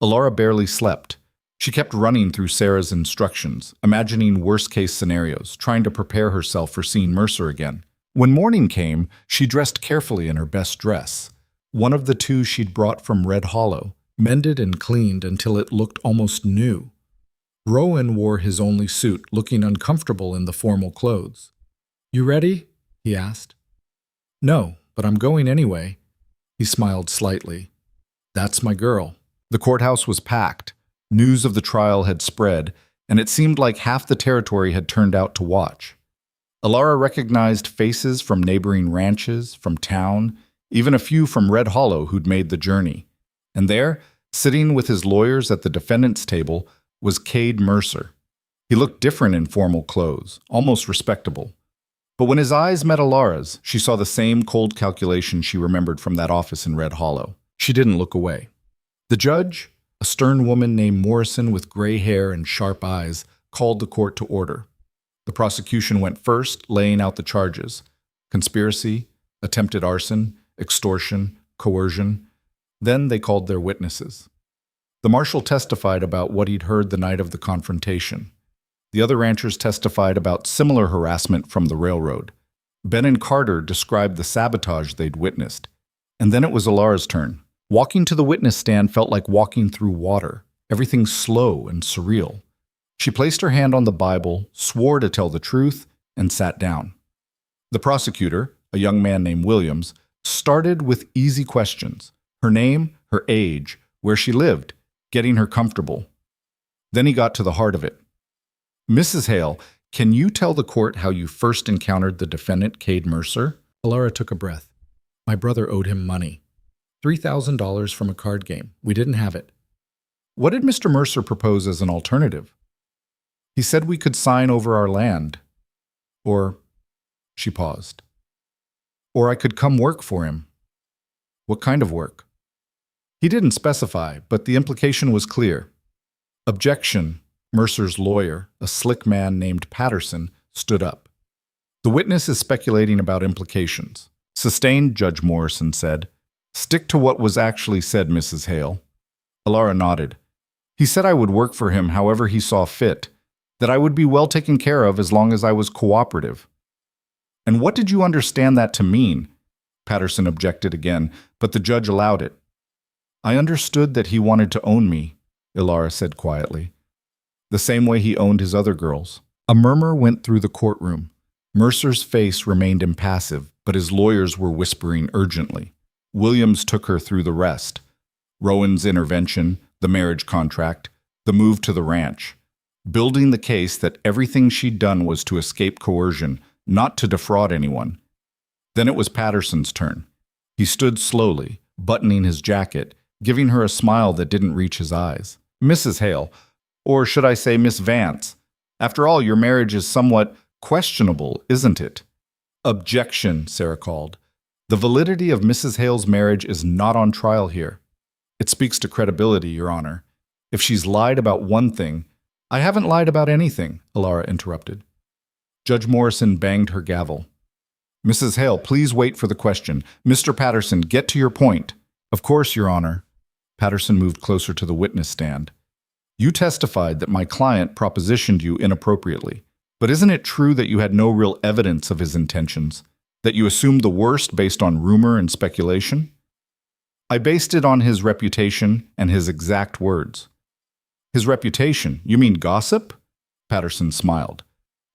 Alara barely slept. She kept running through Sarah's instructions, imagining worst-case scenarios, trying to prepare herself for seeing Mercer again. When morning came, she dressed carefully in her best dress, one of the two she'd brought from Red Hollow, mended and cleaned until it looked almost new. Rowan wore his only suit, looking uncomfortable in the formal clothes. You ready? he asked. No, but I'm going anyway. He smiled slightly. That's my girl. The courthouse was packed. News of the trial had spread, and it seemed like half the territory had turned out to watch. Alara recognized faces from neighboring ranches, from town, even a few from Red Hollow who'd made the journey. And there, sitting with his lawyers at the defendant's table, was Cade Mercer. He looked different in formal clothes, almost respectable. But when his eyes met Alara's, she saw the same cold calculation she remembered from that office in Red Hollow. She didn't look away. The judge, a stern woman named Morrison with gray hair and sharp eyes, called the court to order. The prosecution went first, laying out the charges: conspiracy, attempted arson, extortion, coercion. Then they called their witnesses. The marshal testified about what he'd heard the night of the confrontation. The other ranchers testified about similar harassment from the railroad. Ben and Carter described the sabotage they'd witnessed. And then it was Alara's turn. Walking to the witness stand felt like walking through water, everything slow and surreal. She placed her hand on the Bible, swore to tell the truth, and sat down. The prosecutor, a young man named Williams, started with easy questions: her name, her age, where she lived, getting her comfortable. Then he got to the heart of it. Mrs. Hale, can you tell the court how you first encountered the defendant, Cade Mercer? Alara took a breath. My brother owed him money. $3,000 from a card game. We didn't have it. What did Mr. Mercer propose as an alternative? He said we could sign over our land. Or, she paused. Or I could come work for him. What kind of work? He didn't specify, but the implication was clear. Objection. Mercer's lawyer, a slick man named Patterson, stood up. The witness is speculating about implications. Sustained, Judge Morrison said. Stick to what was actually said, Mrs. Hale. Alara nodded. He said I would work for him however he saw fit, that I would be well taken care of as long as I was cooperative. And what did you understand that to mean? Patterson objected again, but the judge allowed it. I understood that he wanted to own me, Alara said quietly. The same way he owned his other girls. A murmur went through the courtroom. Mercer's face remained impassive, but his lawyers were whispering urgently. Williams took her through the rest. Rowan's intervention, the marriage contract, the move to the ranch, building the case that everything she'd done was to escape coercion, not to defraud anyone. Then it was Patterson's turn. He stood slowly, buttoning his jacket, giving her a smile that didn't reach his eyes. Mrs. Hale, or should I say Miss Vance, after all, your marriage is somewhat questionable, isn't it? Objection, Sarah called. The validity of Mrs. Hale's marriage is not on trial here. It speaks to credibility, Your Honor. If she's lied about one thing, I haven't lied about anything, Alara interrupted. Judge Morrison banged her gavel. Mrs. Hale, please wait for the question. Mr. Patterson, get to your point. Of course, Your Honor. Patterson moved closer to the witness stand. You testified that my client propositioned you inappropriately, but isn't it true that you had no real evidence of his intentions, that you assumed the worst based on rumor and speculation? I based it on his reputation and his exact words. His reputation? You mean gossip? Patterson smiled.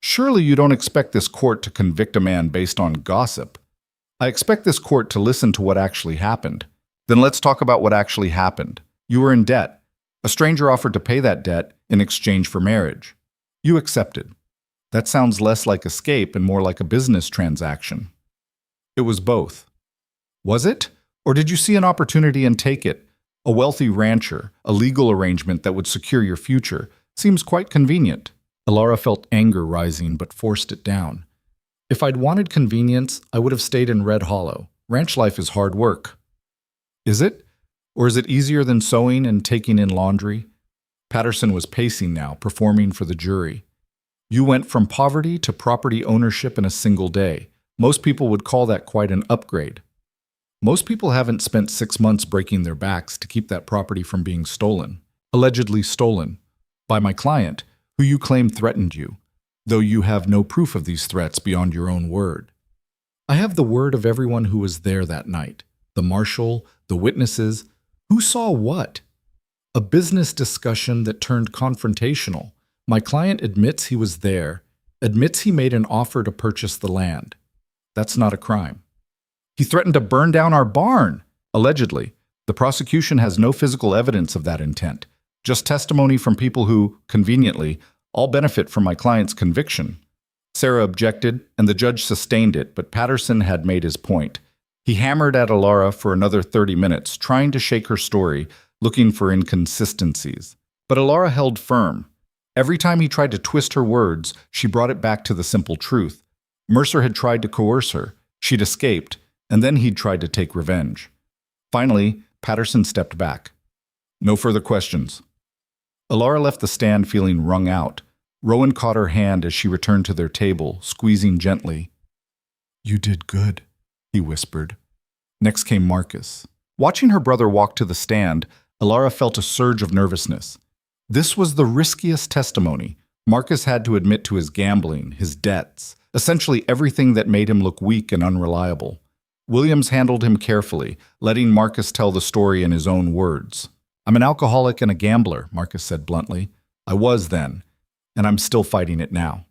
Surely you don't expect this court to convict a man based on gossip. I expect this court to listen to what actually happened. Then let's talk about what actually happened. You were in debt. A stranger offered to pay that debt in exchange for marriage. You accepted. That sounds less like escape and more like a business transaction. It was both. Was it? Or did you see an opportunity and take it? A wealthy rancher, a legal arrangement that would secure your future, seems quite convenient. Alara felt anger rising but forced it down. If I'd wanted convenience, I would have stayed in Red Hollow. Ranch life is hard work. Is it? Or is it easier than sewing and taking in laundry? Patterson was pacing now, performing for the jury. You went from poverty to property ownership in a single day. Most people would call that quite an upgrade. Most people haven't spent 6 months breaking their backs to keep that property from being stolen. Allegedly stolen. By my client, who you claim threatened you, though you have no proof of these threats beyond your own word. I have the word of everyone who was there that night. The marshal, the witnesses. Who saw what? A business discussion that turned confrontational. My client admits he was there, admits he made an offer to purchase the land. That's not a crime. He threatened to burn down our barn, allegedly. The prosecution has no physical evidence of that intent, just testimony from people who, conveniently, all benefit from my client's conviction. Sarah objected, and the judge sustained it, but Patterson had made his point. He hammered at Alara for another 30 minutes, trying to shake her story, looking for inconsistencies. But Alara held firm. Every time he tried to twist her words, she brought it back to the simple truth. Mercer had tried to coerce her. She'd escaped, and then he'd tried to take revenge. Finally, Patterson stepped back. No further questions. Alara left the stand feeling wrung out. Rowan caught her hand as she returned to their table, squeezing gently. "You did good," he whispered. Next came Marcus. Watching her brother walk to the stand, Alara felt a surge of nervousness. This was the riskiest testimony. Marcus had to admit to his gambling, his debts, essentially everything that made him look weak and unreliable. Williams handled him carefully, letting Marcus tell the story in his own words. "I'm an alcoholic and a gambler," Marcus said bluntly. "I was then, and I'm still fighting it now.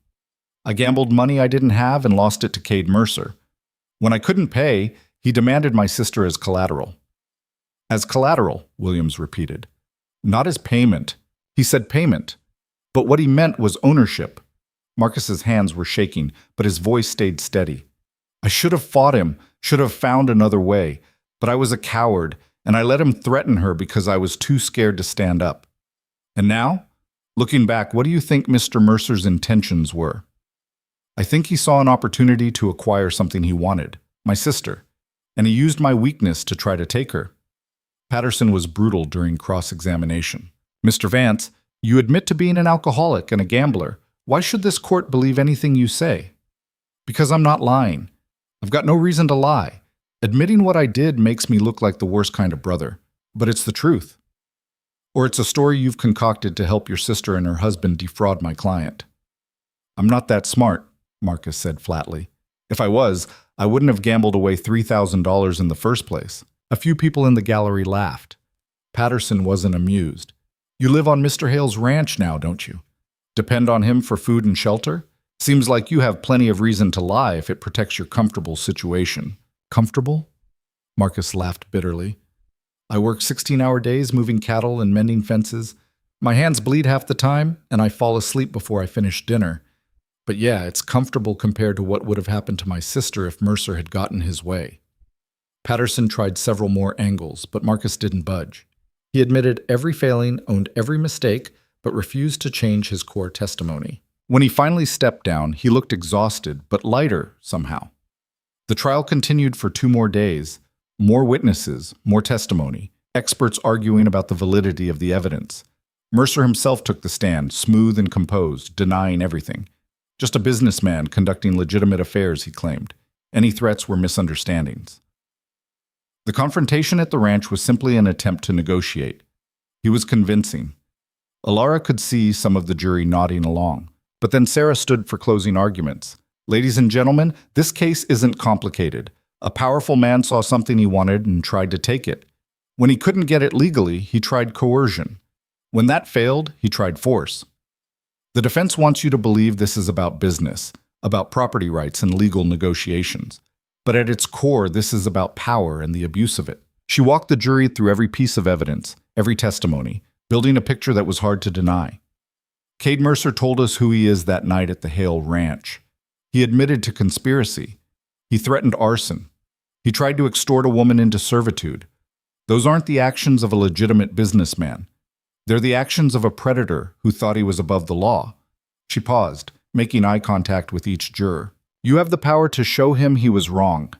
I gambled money I didn't have and lost it to Cade Mercer. When I couldn't pay, he demanded my sister as collateral." "As collateral," Williams repeated. "Not as payment." He said payment, but what he meant was ownership. Marcus's hands were shaking, but his voice stayed steady. "I should have fought him, should have found another way, but I was a coward, and I let him threaten her because I was too scared to stand up. And now, looking back, what do you think Mr. Mercer's intentions were?" "I think he saw an opportunity to acquire something he wanted, my sister, and he used my weakness to try to take her." Patterson was brutal during cross-examination. "Mr. Vance, you admit to being an alcoholic and a gambler. Why should this court believe anything you say?" "Because I'm not lying. I've got no reason to lie. Admitting what I did makes me look like the worst kind of brother, but it's the truth. Or it's a story you've concocted to help your sister and her husband defraud my client." "I'm not that smart," Marcus said flatly. "If I was, I wouldn't have gambled away $3,000 in the first place." A few people in the gallery laughed. Patterson wasn't amused. "You live on Mr. Hale's ranch now, don't you? Depend on him for food and shelter? Seems like you have plenty of reason to lie if it protects your comfortable situation." "Comfortable?" Marcus laughed bitterly. "I work 16-hour days moving cattle and mending fences. My hands bleed half the time, and I fall asleep before I finish dinner. But yeah, it's comfortable compared to what would have happened to my sister if Mercer had gotten his way." Patterson tried several more angles, but Marcus didn't budge. He admitted every failing, owned every mistake, but refused to change his core testimony. When he finally stepped down, he looked exhausted, but lighter somehow. The trial continued for 2 more days. More witnesses, more testimony, experts arguing about the validity of the evidence. Mercer himself took the stand, smooth and composed, denying everything. Just a businessman conducting legitimate affairs, he claimed. Any threats were misunderstandings. The confrontation at the ranch was simply an attempt to negotiate. He was convincing. Alara could see some of the jury nodding along, but then Sarah stood for closing arguments. "Ladies and gentlemen, this case isn't complicated. A powerful man saw something he wanted and tried to take it. When he couldn't get it legally, he tried coercion. When that failed, he tried force. The defense wants you to believe this is about business, about property rights and legal negotiations. But at its core, this is about power and the abuse of it." She walked the jury through every piece of evidence, every testimony, building a picture that was hard to deny. Cade Mercer told us who he is that night at the Hale Ranch. He admitted to conspiracy. He threatened arson. He tried to extort a woman into servitude. Those aren't the actions of a legitimate businessman. They're the actions of a predator who thought he was above the law. She paused, making eye contact with each juror. "You have the power to show him he was wrong.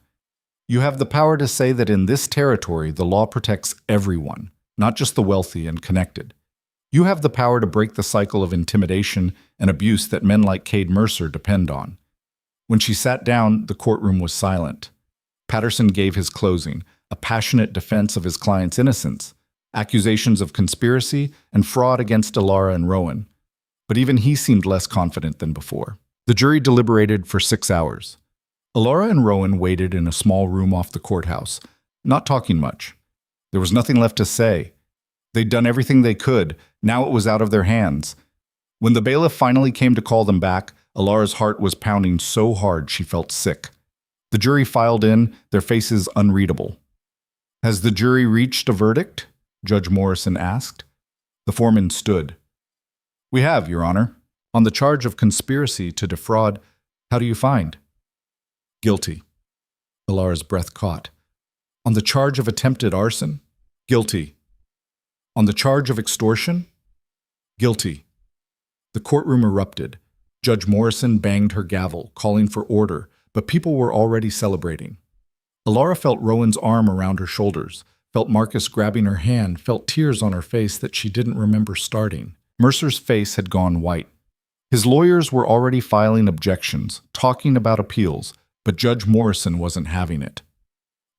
You have the power to say that in this territory the law protects everyone, not just the wealthy and connected. You have the power to break the cycle of intimidation and abuse that men like Cade Mercer depend on." When she sat down, the courtroom was silent. Patterson gave his closing, a passionate defense of his client's innocence, accusations of conspiracy and fraud against Alara and Rowan. But even he seemed less confident than before. The jury deliberated for 6 hours. Alara and Rowan waited in a small room off the courthouse, not talking much. There was nothing left to say. They'd done everything they could. Now it was out of their hands. When the bailiff finally came to call them back, Alara's heart was pounding so hard she felt sick. The jury filed in, their faces unreadable. "Has the jury reached a verdict?" Judge Morrison asked. The foreman stood. "We have, Your Honor. On the charge of conspiracy to defraud, how do you find?" "Guilty." Alara's breath caught. "On the charge of attempted arson?" "Guilty." "On the charge of extortion?" "Guilty." The courtroom erupted. Judge Morrison banged her gavel, calling for order, but people were already celebrating. Alara felt Rowan's arm around her shoulders, felt Marcus grabbing her hand, felt tears on her face that she didn't remember starting. Mercer's face had gone white. His lawyers were already filing objections, talking about appeals, but Judge Morrison wasn't having it.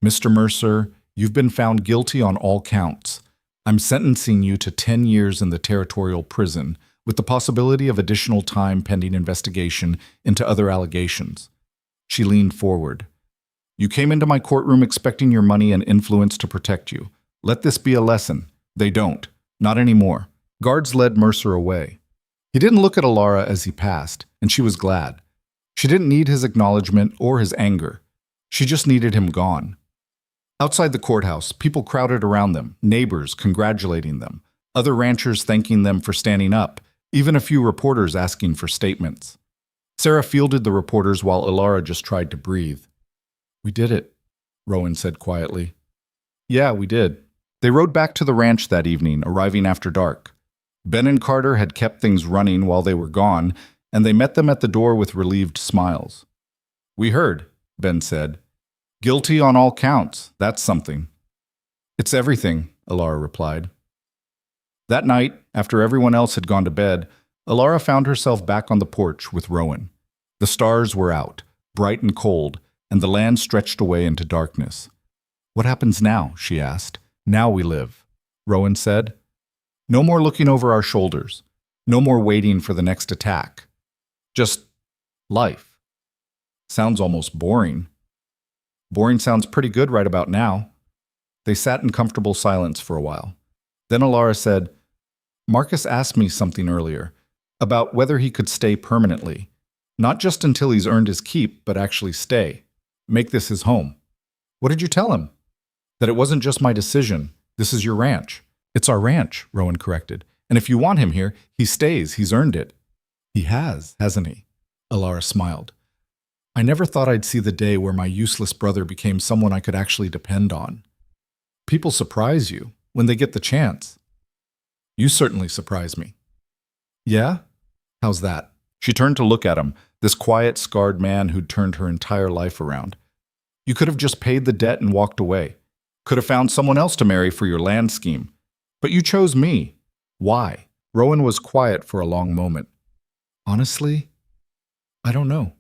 "Mr. Mercer, you've been found guilty on all counts. I'm sentencing you to 10 years in the territorial prison, with the possibility of additional time pending investigation into other allegations." She leaned forward. "You came into my courtroom expecting your money and influence to protect you. Let this be a lesson. They don't. Not anymore." Guards led Mercer away. He didn't look at Alara as he passed, and she was glad. She didn't need his acknowledgement or his anger. She just needed him gone. Outside the courthouse, people crowded around them, neighbors congratulating them, other ranchers thanking them for standing up, even a few reporters asking for statements. Sarah fielded the reporters while Alara just tried to breathe. "We did it," Rowan said quietly. "Yeah, we did." They rode back to the ranch that evening, arriving after dark. Ben and Carter had kept things running while they were gone, and they met them at the door with relieved smiles. "We heard," Ben said. "Guilty on all counts. That's something." "It's everything," Alara replied. That night, after everyone else had gone to bed, Alara found herself back on the porch with Rowan. The stars were out, bright and cold, and the land stretched away into darkness. "What happens now?" she asked. "Now we live," Rowan said. "No more looking over our shoulders. No more waiting for the next attack. Just life." Sounds almost boring. Boring sounds pretty good right about now. They sat in comfortable silence for a while. Then Alara said, "Marcus asked me something earlier, about whether he could stay permanently. Not just until he's earned his keep, but actually stay. Make this his home." "What did you tell him?" "That it wasn't just my decision. This is your ranch." "It's our ranch," Rowan corrected. "And if you want him here, he stays. He's earned it." "He has, hasn't he?" Alara smiled. "I never thought I'd see the day where my useless brother became someone I could actually depend on." "People surprise you when they get the chance." "You certainly surprise me." "Yeah? How's that?" She turned to look at him, this quiet, scarred man who'd turned her entire life around. "You could have just paid the debt and walked away. Could have found someone else to marry for your land scheme. But you chose me. Why?" Rowan was quiet for a long moment. "Honestly, I don't know.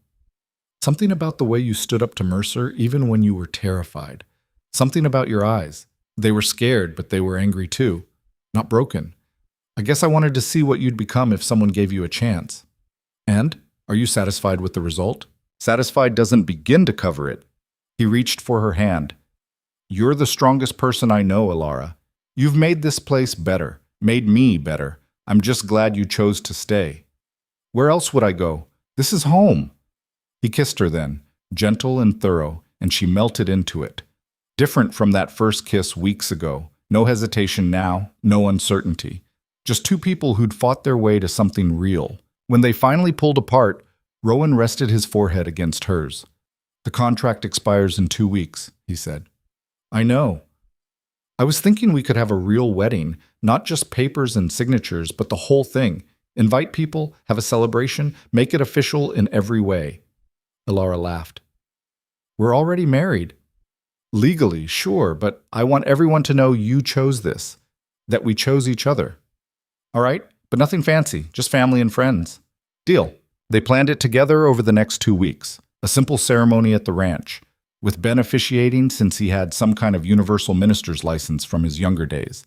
Something about the way you stood up to Mercer even when you were terrified. Something about your eyes. They were scared, but they were angry too. Not broken. I guess I wanted to see what you'd become if someone gave you a chance." "And? Are you satisfied with the result?" "Satisfied doesn't begin to cover it." He reached for her hand. "You're the strongest person I know, Alara. You've made this place better, made me better. I'm just glad you chose to stay." "Where else would I go? This is home." He kissed her then, gentle and thorough, and she melted into it. Different from that first kiss weeks ago. No hesitation now, no uncertainty. Just two people who'd fought their way to something real. When they finally pulled apart, Rowan rested his forehead against hers. "The contract expires in 2 weeks," he said. "I know. I was thinking we could have a real wedding, not just papers and signatures, but the whole thing. Invite people, have a celebration, make it official in every way." Alara laughed. "We're already married." "Legally, sure, but I want everyone to know you chose this, that we chose each other." "All right, but nothing fancy, just family and friends." "Deal." They planned it together over the next 2 weeks, a simple ceremony at the ranch, with Ben officiating since he had some kind of universal minister's license from his younger days.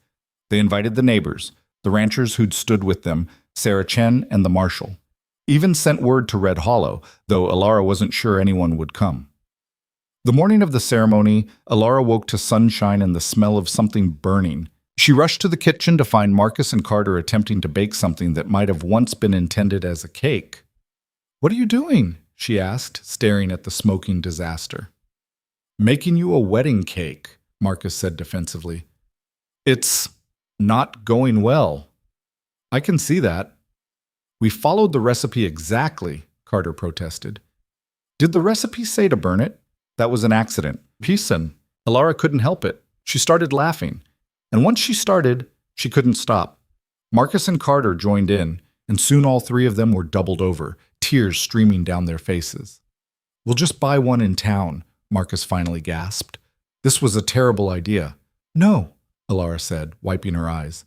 They invited the neighbors, the ranchers who'd stood with them, Sarah Chen and the marshal. Even sent word to Red Hollow, though Alara wasn't sure anyone would come. The morning of the ceremony, Alara woke to sunshine and the smell of something burning. She rushed to the kitchen to find Marcus and Carter attempting to bake something that might have once been intended as a cake. "What are you doing?" she asked, staring at the smoking disaster. Making you a wedding cake, Marcus said defensively. It's not going well. I can see that. We followed the recipe exactly, Carter protested. Did the recipe say to burn it? That was an accident. Peace. Alara couldn't help it. She started laughing. And once she started, she couldn't stop. Marcus and Carter joined in, and soon all three of them were doubled over, tears streaming down their faces. We'll just buy one in town, Marcus finally gasped. This was a terrible idea. No, Alara said, wiping her eyes.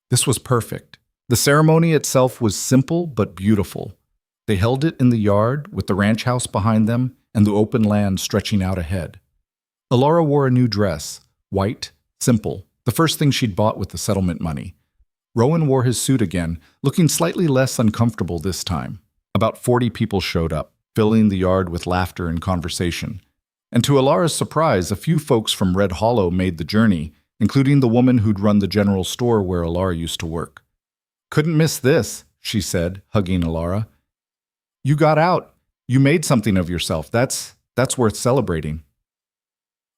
This was perfect. The ceremony itself was simple but beautiful. They held it in the yard, with the ranch house behind them and the open land stretching out ahead. Alara wore a new dress, white, simple, the first thing she'd bought with the settlement money. Rowan wore his suit again, looking slightly less uncomfortable this time. About 40 people showed up, filling the yard with laughter and conversation. And to Alara's surprise, a few folks from Red Hollow made the journey, including the woman who'd run the general store where Alara used to work. Couldn't miss this, she said, hugging Alara. You got out. You made something of yourself. That's worth celebrating.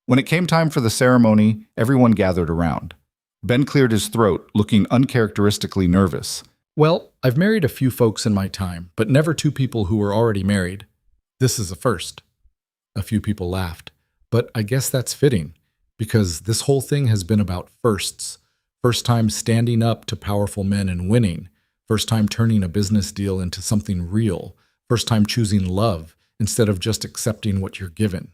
When it came time for the ceremony, everyone gathered around. Ben cleared his throat, looking uncharacteristically nervous. Well, I've married a few folks in my time, but never two people who were already married. This is a first. A few people laughed. But I guess that's fitting, because this whole thing has been about firsts. First time standing up to powerful men and winning. First time turning a business deal into something real. First time choosing love instead of just accepting what you're given.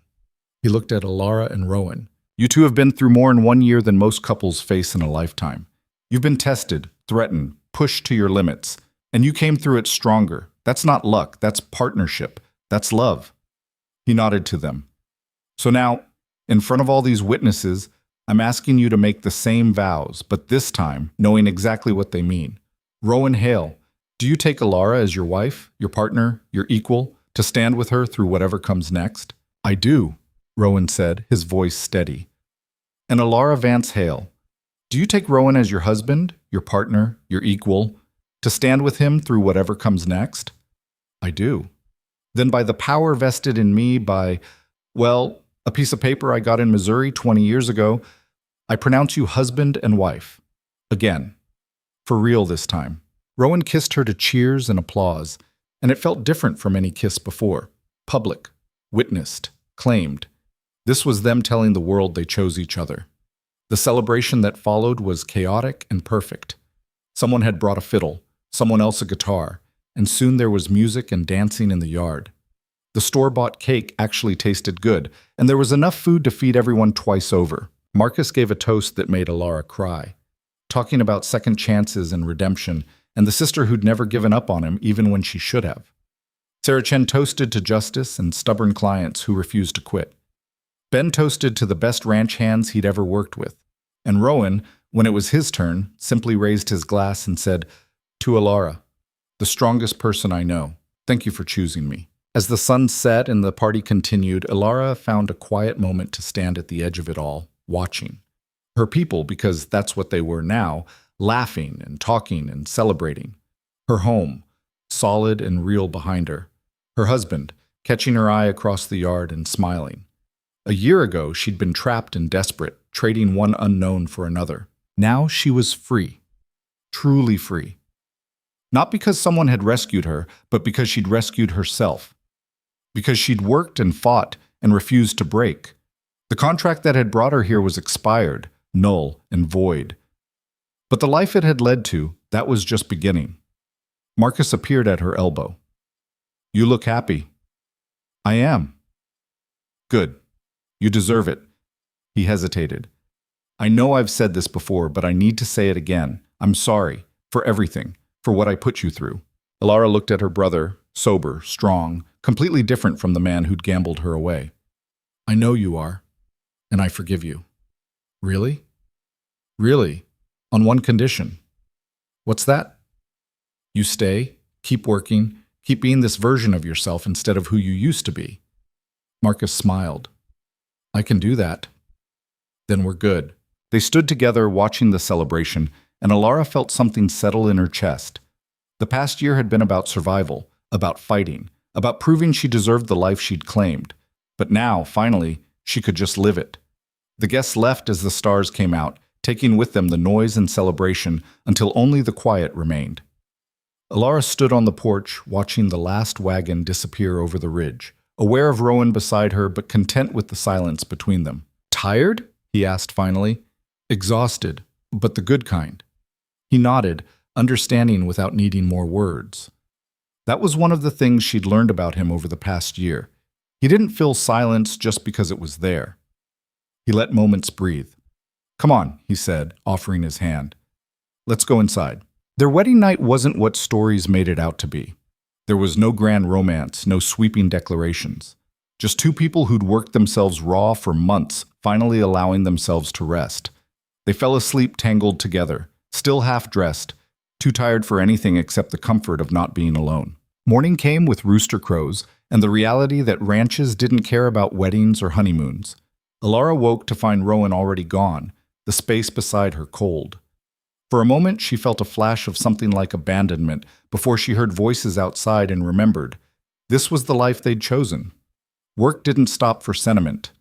He looked at Alara and Rowan. You two have been through more in 1 year than most couples face in a lifetime. You've been tested, threatened, pushed to your limits, and you came through it stronger. That's not luck, that's partnership, that's love. He nodded to them. So now, in front of all these witnesses, I'm asking you to make the same vows, but this time knowing exactly what they mean. Rowan Hale, do you take Alara as your wife, your partner, your equal, to stand with her through whatever comes next? I do, Rowan said, his voice steady. And Alara Vance Hale, do you take Rowan as your husband, your partner, your equal, to stand with him through whatever comes next? I do. Then by the power vested in me by, well, a piece of paper I got in Missouri 20 years ago, I pronounce you husband and wife. Again. For real this time. Rowan kissed her to cheers and applause, and it felt different from any kiss before. Public, witnessed, claimed. This was them telling the world they chose each other. The celebration that followed was chaotic and perfect. Someone had brought a fiddle, someone else a guitar, and soon there was music and dancing in the yard. The store-bought cake actually tasted good, and there was enough food to feed everyone twice over. Marcus gave a toast that made Alara cry, talking about second chances and redemption, and the sister who'd never given up on him even when she should have. Sarah Chen toasted to justice and stubborn clients who refused to quit. Ben toasted to the best ranch hands he'd ever worked with. And Rowan, when it was his turn, simply raised his glass and said, To Alara, the strongest person I know, thank you for choosing me. As the sun set and the party continued, Alara found a quiet moment to stand at the edge of it all, watching. Her people, because that's what they were now, laughing and talking and celebrating. Her home, solid and real behind her. Her husband, catching her eye across the yard and smiling. A year ago, she'd been trapped and desperate, trading one unknown for another. Now she was free. Truly free. Not because someone had rescued her, but because she'd rescued herself. Because she'd worked and fought and refused to break. The contract that had brought her here was expired, null and void. But the life it had led to, that was just beginning. Marcus appeared at her elbow. You look happy. I am. Good. You deserve it. He hesitated. I know I've said this before, but I need to say it again. I'm sorry. For everything. For what I put you through. Alara looked at her brother, sober, strong, completely different from the man who'd gambled her away. I know you are. And I forgive you. Really? Really? On one condition. What's that? You stay, keep working, keep being this version of yourself instead of who you used to be. Marcus smiled. I can do that. Then we're good. They stood together watching the celebration, and Alara felt something settle in her chest. The past year had been about survival, about fighting, about proving she deserved the life she'd claimed. But now, finally, she could just live it. The guests left as the stars came out, taking with them the noise and celebration until only the quiet remained. Alara stood on the porch, watching the last wagon disappear over the ridge, aware of Rowan beside her but content with the silence between them. "Tired?" he asked finally. "Exhausted, but the good kind." He nodded, understanding without needing more words. That was one of the things she'd learned about him over the past year. He didn't fill silence just because it was there. He let moments breathe. "Come on," he said, offering his hand. "Let's go inside." Their wedding night wasn't what stories made it out to be. There was no grand romance, no sweeping declarations. Just two people who'd worked themselves raw for months, finally allowing themselves to rest. They fell asleep tangled together, still half-dressed, too tired for anything except the comfort of not being alone. Morning came with rooster crows and the reality that ranches didn't care about weddings or honeymoons. Alara woke to find Rowan already gone, the space beside her cold. For a moment, she felt a flash of something like abandonment before she heard voices outside and remembered. This was the life they'd chosen. Work didn't stop for sentiment.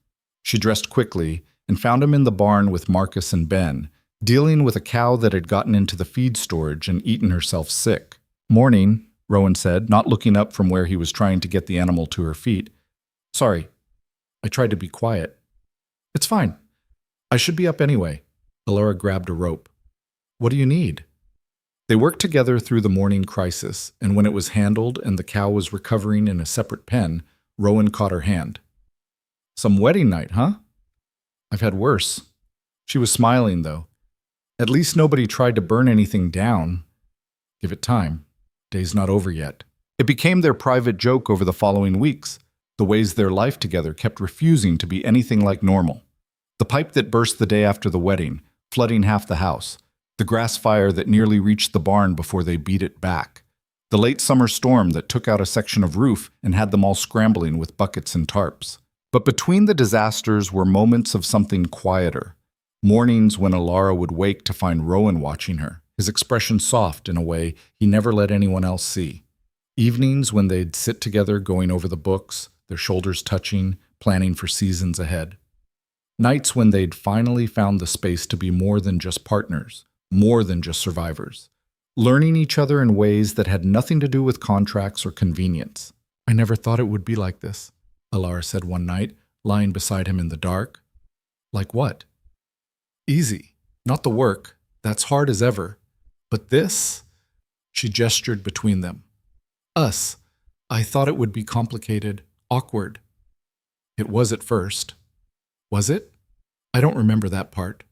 She dressed quickly and found him in the barn with Marcus and Ben, dealing with a cow that had gotten into the feed storage and eaten herself sick. "Morning," Rowan said, not looking up from where he was trying to get the animal to her feet. "Sorry, I tried to be quiet." "It's fine. I should be up anyway." Alara grabbed a rope. "What do you need?" They worked together through the morning crisis, and when it was handled and the cow was recovering in a separate pen, Rowan caught her hand. "Some wedding night, huh?" "I've had worse." She was smiling, though. "At least nobody tried to burn anything down." "Give it time. Day's not over yet." It became their private joke over the following weeks, the ways their life together kept refusing to be anything like normal. The pipe that burst the day after the wedding, flooding half the house. The grass fire that nearly reached the barn before they beat it back. The late summer storm that took out a section of roof and had them all scrambling with buckets and tarps. But between the disasters were moments of something quieter. Mornings when Alara would wake to find Rowan watching her, his expression soft in a way he never let anyone else see. Evenings when they'd sit together going over the books, their shoulders touching, planning for seasons ahead. Nights when they'd finally found the space to be more than just partners, more than just survivors, learning each other in ways that had nothing to do with contracts or convenience. "I never thought it would be like this," Alara said one night, lying beside him in the dark. "Like what?" "Easy. Not the work. That's hard as ever. But this?" She gestured between them. "Us. I thought it would be complicated, awkward." "It was at first." "Was it?" "I don't remember that part."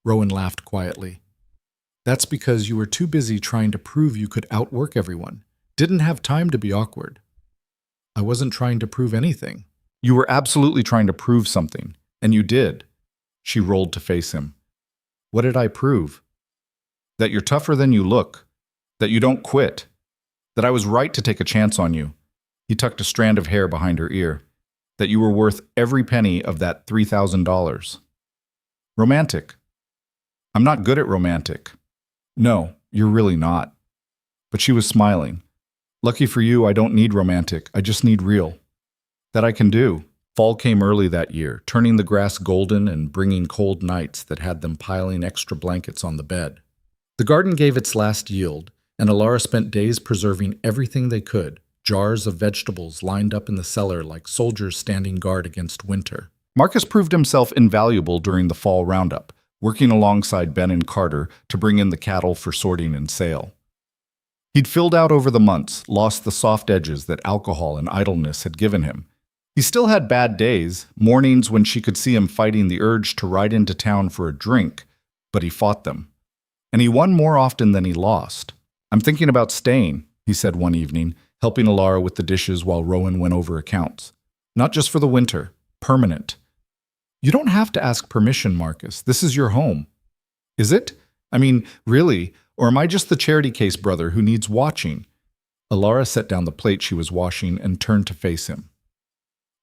Rowan laughed quietly. "That's because you were too busy trying to prove you could outwork everyone. Didn't have time to be awkward." "I wasn't trying to prove anything." "You were absolutely trying to prove something, and you did." She rolled to face him. "What did I prove?" "That you're tougher than you look. That you don't quit. That I was right to take a chance on you." He tucked a strand of hair behind her ear. "That you were worth every penny of that $3,000. Romantic." "I'm not good at romantic." "No, you're really not." But she was smiling. "Lucky for you, I don't need romantic. I just need real." "That I can do." Fall came early that year, turning the grass golden and bringing cold nights that had them piling extra blankets on the bed. The garden gave its last yield, and Alara spent days preserving everything they could, jars of vegetables lined up in the cellar like soldiers standing guard against winter. Marcus proved himself invaluable during the fall roundup, working alongside Ben and Carter to bring in the cattle for sorting and sale. He'd filled out over the months, lost the soft edges that alcohol and idleness had given him. He still had bad days, mornings when she could see him fighting the urge to ride into town for a drink, but he fought them. And he won more often than he lost. "I'm thinking about staying," he said one evening, helping Alara with the dishes while Rowan went over accounts. "Not just for the winter, permanent." "You don't have to ask permission, Marcus. This is your home." "Is it? I mean, really? Or am I just the charity case brother who needs watching?" Alara set down the plate she was washing and turned to face him.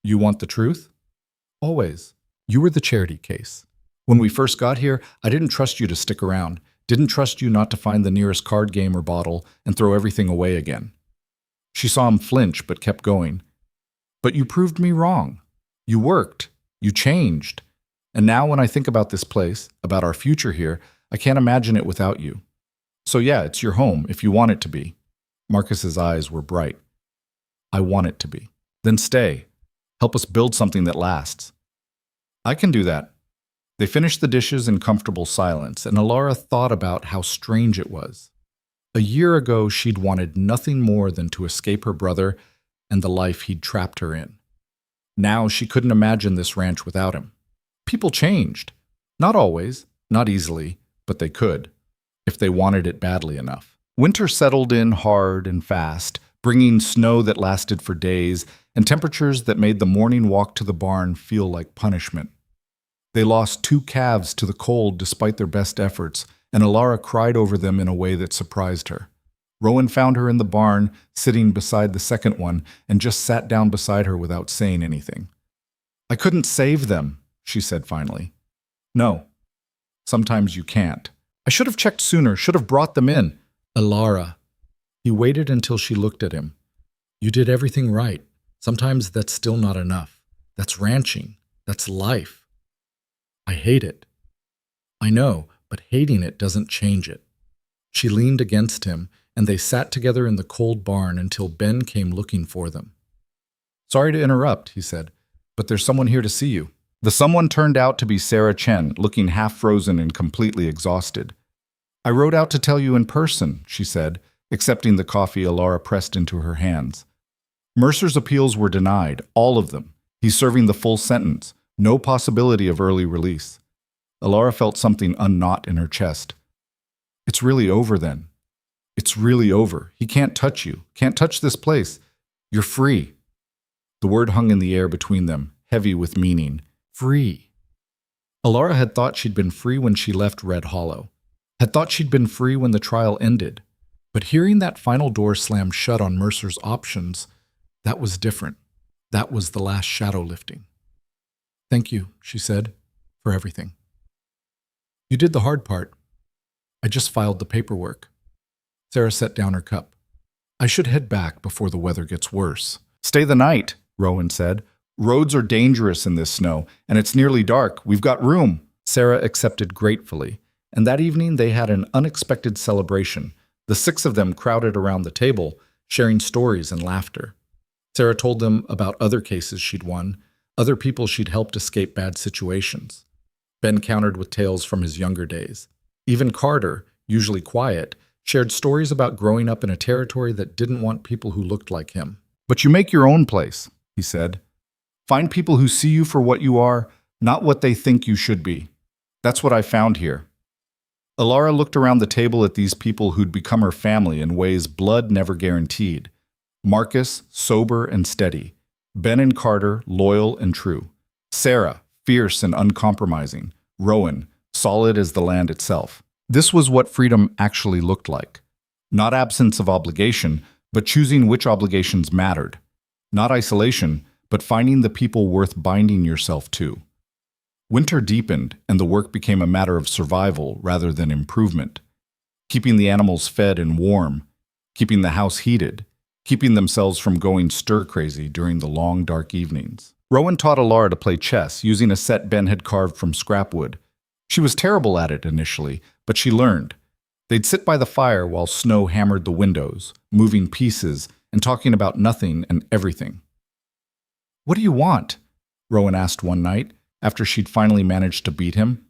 "You want the truth?" "Always. You were the charity case. When we first got here, I didn't trust you to stick around. Didn't trust you not to find the nearest card game or bottle and throw everything away again." She saw him flinch but kept going. But you proved me wrong. You worked. You changed. And now when I think about this place, about our future here, I can't imagine it without you. So yeah, it's your home if you want it to be. Marcus's eyes were bright. I want it to be. Then stay. Help us build something that lasts. I can do that. They finished the dishes in comfortable silence, and Alara thought about how strange it was. A year ago, she'd wanted nothing more than to escape her brother and the life he'd trapped her in. Now she couldn't imagine this ranch without him. People changed. Not always, not easily, but they could, if they wanted it badly enough. Winter settled in hard and fast, bringing snow that lasted for days and temperatures that made the morning walk to the barn feel like punishment. They lost 2 calves to the cold despite their best efforts, and Alara cried over them in a way that surprised her. Rowan found her in the barn, sitting beside the second one, and just sat down beside her without saying anything. I couldn't save them, she said finally. No. Sometimes you can't. I should have checked sooner, should have brought them in. Alara. He waited until she looked at him. You did everything right. Sometimes that's still not enough. That's ranching. That's life. I hate it. I know, but hating it doesn't change it. She leaned against him, and they sat together in the cold barn until Ben came looking for them. Sorry to interrupt, he said, but there's someone here to see you. The someone turned out to be Sarah Chen, looking half-frozen and completely exhausted. I rode out to tell you in person, she said, accepting the coffee Alara pressed into her hands. Mercer's appeals were denied, all of them. He's serving the full sentence. No possibility of early release. Alara felt something unknot in her chest. It's really over then. It's really over. He can't touch you. Can't touch this place. You're free. The word hung in the air between them, heavy with meaning. Free. Alara had thought she'd been free when she left Red Hollow. Had thought she'd been free when the trial ended. But hearing that final door slam shut on Mercer's options, that was different. That was the last shadow lifting. Thank you, she said, for everything. You did the hard part. I just filed the paperwork. Sarah set down her cup. I should head back before the weather gets worse. Stay the night, Rowan said. Roads are dangerous in this snow, and it's nearly dark. We've got room. Sarah accepted gratefully, and that evening they had an unexpected celebration. The 6 of them crowded around the table, sharing stories and laughter. Sarah told them about other cases she'd won, other people she'd helped escape bad situations. Ben countered with tales from his younger days. Even Carter, usually quiet, shared stories about growing up in a territory that didn't want people who looked like him. But you make your own place, he said. Find people who see you for what you are, not what they think you should be. That's what I found here. Alara looked around the table at these people who'd become her family in ways blood never guaranteed. Marcus, sober and steady. Ben and Carter, loyal and true. Sarah, fierce and uncompromising. Rowan, solid as the land itself. This was what freedom actually looked like. Not absence of obligation, but choosing which obligations mattered. Not isolation, but finding the people worth binding yourself to. Winter deepened, and the work became a matter of survival rather than improvement. Keeping the animals fed and warm, keeping the house heated, keeping themselves from going stir-crazy during the long, dark evenings. Rowan taught Alara to play chess using a set Ben had carved from scrap wood. She was terrible at it initially, but she learned. They'd sit by the fire while snow hammered the windows, moving pieces and talking about nothing and everything. What do you want? Rowan asked one night, after she'd finally managed to beat him.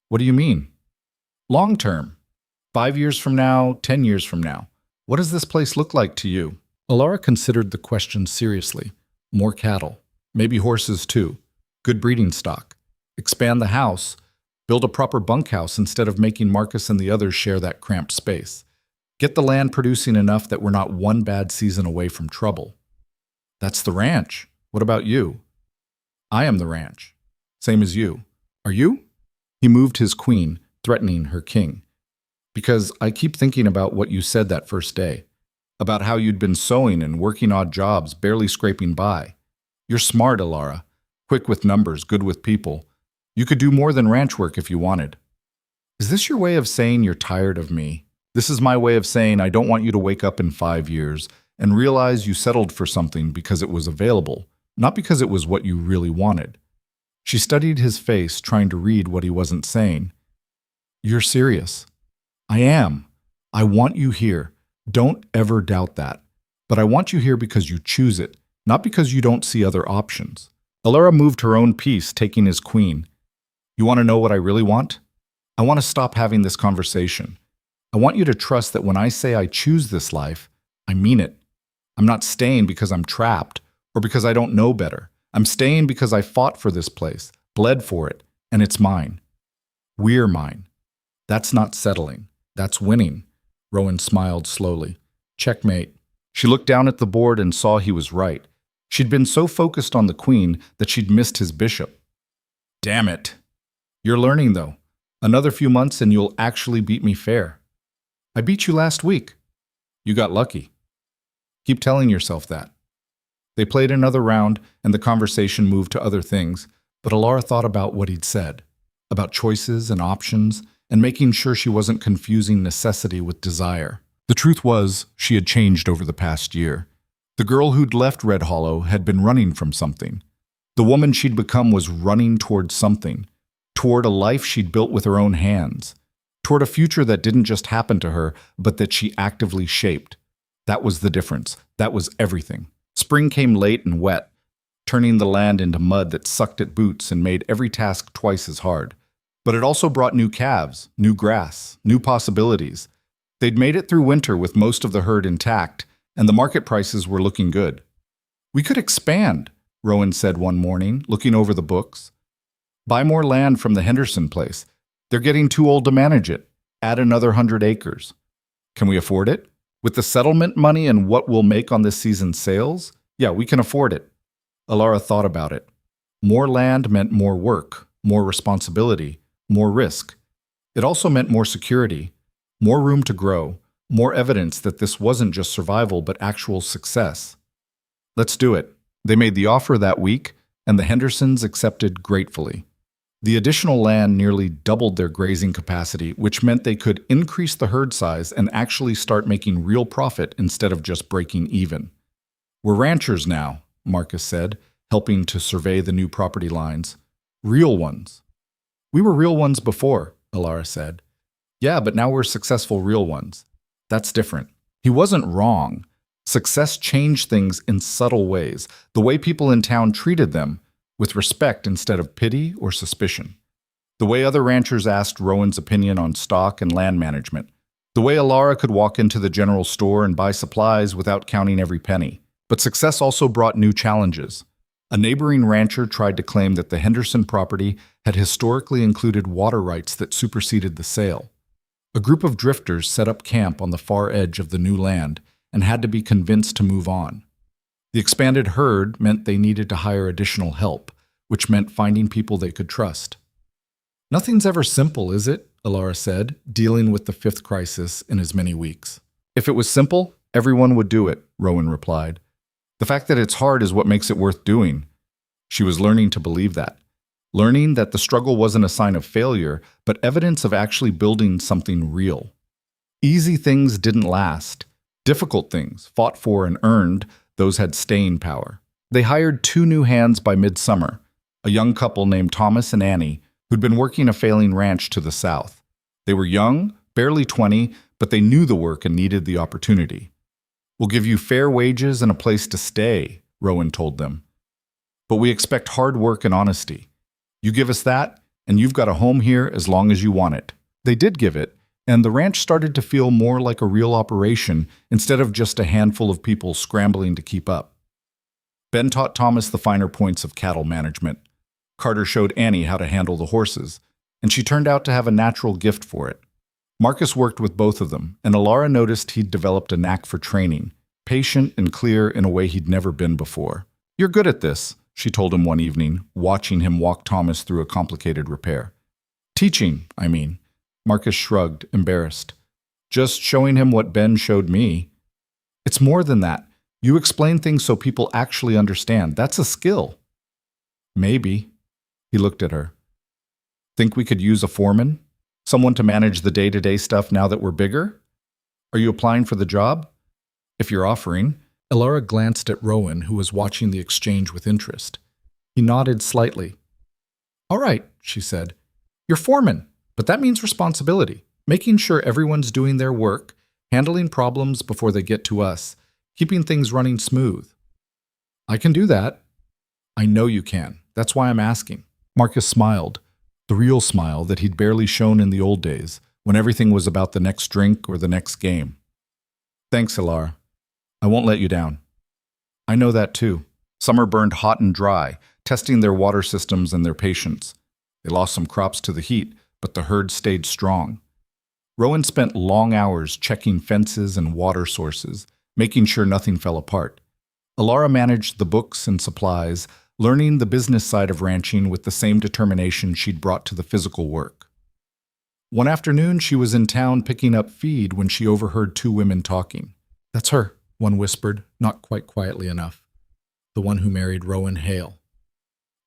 What do you mean? Long term. 5 years from now, 10 years from now. What does this place look like to you? Alara considered the question seriously. More cattle. Maybe horses too. Good breeding stock. Expand the house. Build a proper bunkhouse instead of making Marcus and the others share that cramped space. Get the land producing enough that we're not one bad season away from trouble. That's the ranch. What about you? I am the ranch. Same as you. Are you? He moved his queen, threatening her king. Because I keep thinking about what you said that first day. About how you'd been sewing and working odd jobs, barely scraping by. You're smart, Alara. Quick with numbers, good with people. You could do more than ranch work if you wanted. Is this your way of saying you're tired of me? This is my way of saying I don't want you to wake up in 5 years and realize you settled for something because it was available, not because it was what you really wanted. She studied his face, trying to read what he wasn't saying. "You're serious." "I am. I want you here. Don't ever doubt that. But I want you here because you choose it, not because you don't see other options." Alara moved her own piece, taking his queen. "You want to know what I really want? I want to stop having this conversation. I want you to trust that when I say I choose this life, I mean it. I'm not staying because I'm trapped or because I don't know better. I'm staying because I fought for this place, bled for it, and it's mine. We're mine. That's not settling. That's winning." Rowan smiled slowly. "Checkmate." She looked down at the board and saw he was right. She'd been so focused on the queen that she'd missed his bishop. "Damn it." "You're learning, though. Another few months and you'll actually beat me fair." "I beat you last week." "You got lucky." Keep telling yourself that. They played another round, and the conversation moved to other things, but Alara thought about what he'd said, about choices and options, and making sure she wasn't confusing necessity with desire. The truth was, she had changed over the past year. The girl who'd left Red Hollow had been running from something. The woman she'd become was running toward something, toward a life she'd built with her own hands, toward a future that didn't just happen to her, but that she actively shaped. That was the difference. That was everything. Spring came late and wet, turning the land into mud that sucked at boots and made every task twice as hard. But it also brought new calves, new grass, new possibilities. They'd made it through winter with most of the herd intact, and the market prices were looking good. "We could expand," Rowan said one morning, looking over the books. "Buy more land from the Henderson place. They're getting too old to manage it. Add another 100 acres. Can we afford it? With the settlement money and what we'll make on this season's sales? Yeah, we can afford it." Alara thought about it. More land meant more work, more responsibility, more risk. It also meant more security, more room to grow, more evidence that this wasn't just survival but actual success. "Let's do it." They made the offer that week, and the Hendersons accepted gratefully. The additional land nearly doubled their grazing capacity, which meant they could increase the herd size and actually start making real profit instead of just breaking even. "We're ranchers now," Marcus said, helping to survey the new property lines. "Real ones." "We were real ones before," Alara said. "Yeah, but now we're successful real ones. That's different." He wasn't wrong. Success changed things in subtle ways, the way people in town treated them, with respect instead of pity or suspicion. The way other ranchers asked Rowan's opinion on stock and land management. The way Alara could walk into the general store and buy supplies without counting every penny. But success also brought new challenges. A neighboring rancher tried to claim that the Henderson property had historically included water rights that superseded the sale. A group of drifters set up camp on the far edge of the new land and had to be convinced to move on. The expanded herd meant they needed to hire additional help, which meant finding people they could trust. "Nothing's ever simple, is it?" Alara said, dealing with the fifth crisis in as many weeks. "If it was simple, everyone would do it," Rowan replied. "The fact that it's hard is what makes it worth doing." She was learning to believe that. Learning that the struggle wasn't a sign of failure, but evidence of actually building something real. Easy things didn't last. Difficult things, fought for and earned, those had staying power. They hired 2 new hands by midsummer, a young couple named Thomas and Annie, who'd been working a failing ranch to the south. They were young, barely 20, but they knew the work and needed the opportunity. "We'll give you fair wages and a place to stay," Rowan told them. "But we expect hard work and honesty. You give us that, and you've got a home here as long as you want it." They did give it, and the ranch started to feel more like a real operation instead of just a handful of people scrambling to keep up. Ben taught Thomas the finer points of cattle management. Carter showed Annie how to handle the horses, and she turned out to have a natural gift for it. Marcus worked with both of them, and Alara noticed he'd developed a knack for training, patient and clear in a way he'd never been before. "You're good at this," she told him one evening, watching him walk Thomas through a complicated repair. "Teaching, I mean." Marcus shrugged, embarrassed. "Just showing him what Ben showed me." "It's more than that. You explain things so people actually understand. That's a skill." "Maybe." He looked at her. "Think we could use a foreman? Someone to manage the day-to-day stuff now that we're bigger? Are you applying for the job?" "If you're offering. Elara glanced at Rowan, who was watching the exchange with interest. He nodded slightly. "All right," she said. "You're foreman, but that means responsibility, making sure everyone's doing their work, handling problems before they get to us, keeping things running smooth." "I can do that." "I know you can. That's why I'm asking." Marcus smiled, the real smile that he'd barely shown in the old days, when everything was about the next drink or the next game. "Thanks, Elara. I won't let you down." "I know that too." Summer burned hot and dry, testing their water systems and their patience. They lost some crops to the heat, but the herd stayed strong. Rowan spent long hours checking fences and water sources, making sure nothing fell apart. Elara managed the books and supplies, learning the business side of ranching with the same determination she'd brought to the physical work. One afternoon, she was in town picking up feed when she overheard two women talking. "That's her," one whispered, not quite quietly enough. "The one who married Rowan Hale."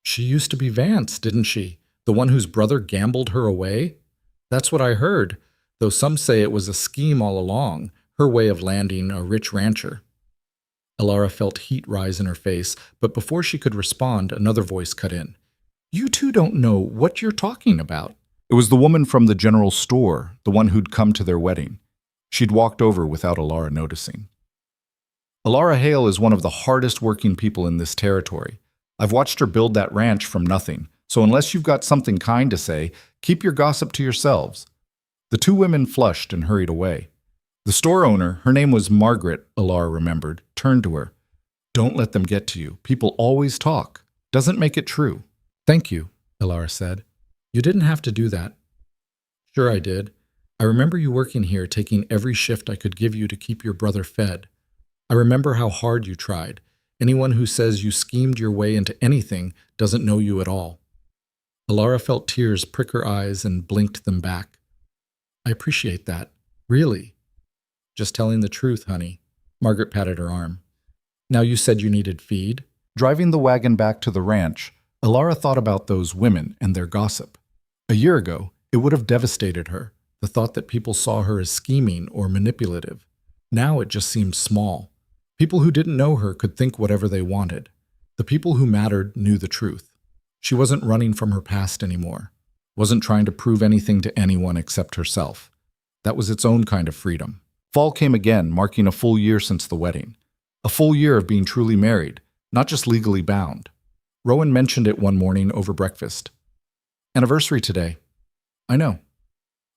"She used to be Vance, didn't she? The one whose brother gambled her away?" "That's what I heard, though some say it was a scheme all along, her way of landing a rich rancher." Elara felt heat rise in her face, but before she could respond, another voice cut in. "You two don't know what you're talking about." It was the woman from the general store, the one who'd come to their wedding. She'd walked over without Elara noticing. "Elara Hale is one of the hardest working people in this territory. I've watched her build that ranch from nothing, so unless you've got something kind to say, keep your gossip to yourselves." The two women flushed and hurried away. The store owner, her name was Margaret, Elara remembered, turned to her. "Don't let them get to you. People always talk. Doesn't make it true." "Thank you," Elara said. "You didn't have to do that." "Sure I did. I remember you working here, taking every shift I could give you to keep your brother fed. I remember how hard you tried. Anyone who says you schemed your way into anything doesn't know you at all." Elara felt tears prick her eyes and blinked them back. "I appreciate that. Really." "Just telling the truth, honey." Margaret patted her arm. "Now you said you needed feed." Driving the wagon back to the ranch, Elara thought about those women and their gossip. A year ago, it would have devastated her, the thought that people saw her as scheming or manipulative. Now it just seemed small. People who didn't know her could think whatever they wanted. The people who mattered knew the truth. She wasn't running from her past anymore, wasn't trying to prove anything to anyone except herself. That was its own kind of freedom. Fall came again, marking a full year since the wedding. A full year of being truly married, not just legally bound. Rowan mentioned it one morning over breakfast. "Anniversary today." "I know."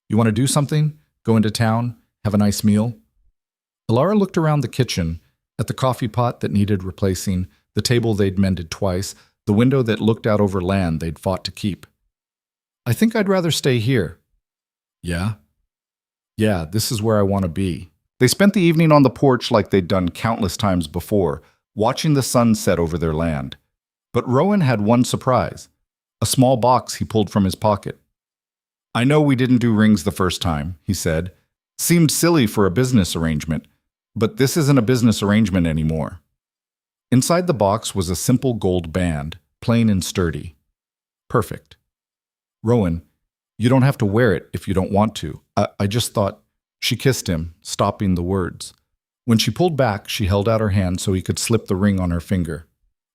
"You want to do something? Go into town? Have a nice meal?" Elara looked around the kitchen, at the coffee pot that needed replacing, the table they'd mended twice, the window that looked out over land they'd fought to keep. "I think I'd rather stay here." "Yeah?" "Yeah, this is where I want to be." They spent the evening on the porch like they'd done countless times before, watching the sun set over their land. But Rowan had one surprise, a small box he pulled from his pocket. "I know we didn't do rings the first time," he said. "Seemed silly for a business arrangement, but this isn't a business arrangement anymore." Inside the box was a simple gold band, plain and sturdy. "Perfect." "Rowan, you don't have to wear it if you don't want to. I just thought—" She kissed him, stopping the words. When she pulled back, she held out her hand so he could slip the ring on her finger.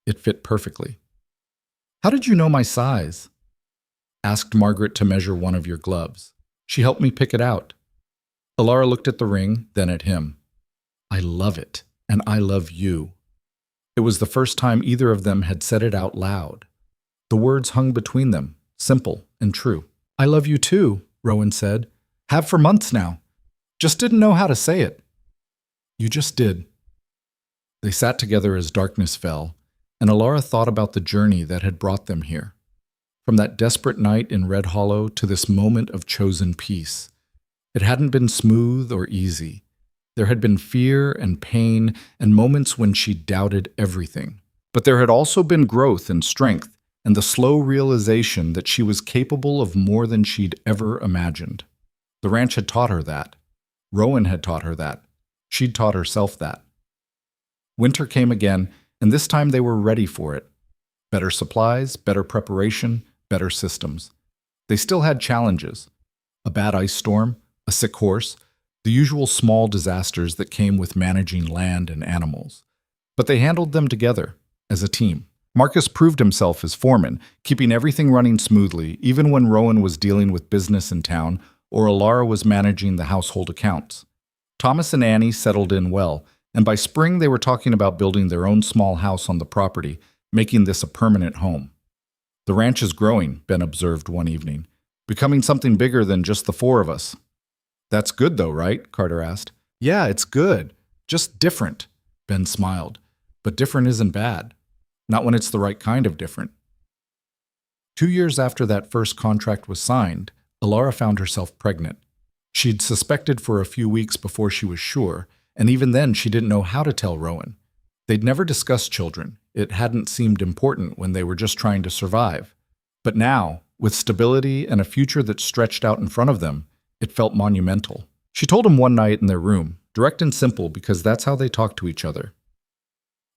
It fit perfectly. "How did you know my size?" "Asked Margaret to measure one of your gloves. She helped me pick it out." Elara looked at the ring, then at him. "I love it, and I love you." It was the first time either of them had said it out loud. The words hung between them, simple and true. "I love you too," Rowan said. "Have for months now. Just didn't know how to say it." "You just did." They sat together as darkness fell, and Elara thought about the journey that had brought them here. From that desperate night in Red Hollow to this moment of chosen peace. It hadn't been smooth or easy. There had been fear and pain and moments when she doubted everything. But there had also been growth and strength and the slow realization that she was capable of more than she'd ever imagined. The ranch had taught her that. Rowan had taught her that. She'd taught herself that. Winter came again, and this time they were ready for it. Better supplies, better preparation, better systems. They still had challenges. A bad ice storm, a sick horse, the usual small disasters that came with managing land and animals. But they handled them together, as a team. Marcus proved himself as foreman, keeping everything running smoothly, even when Rowan was dealing with business in town or Alara was managing the household accounts. Thomas and Annie settled in well, and by spring they were talking about building their own small house on the property, making this a permanent home. "The ranch is growing," Ben observed one evening, "becoming something bigger than just the four of us." "That's good though, right?" Carter asked. "Yeah, it's good. Just different," Ben smiled. "But different isn't bad. Not when it's the right kind of different." 2 years after that first contract was signed, Alara found herself pregnant. She'd suspected for a few weeks before she was sure, and even then she didn't know how to tell Rowan. They'd never discussed children. It hadn't seemed important when they were just trying to survive. But now, with stability and a future that stretched out in front of them, it felt monumental. She told him one night in their room, direct and simple because that's how they talked to each other.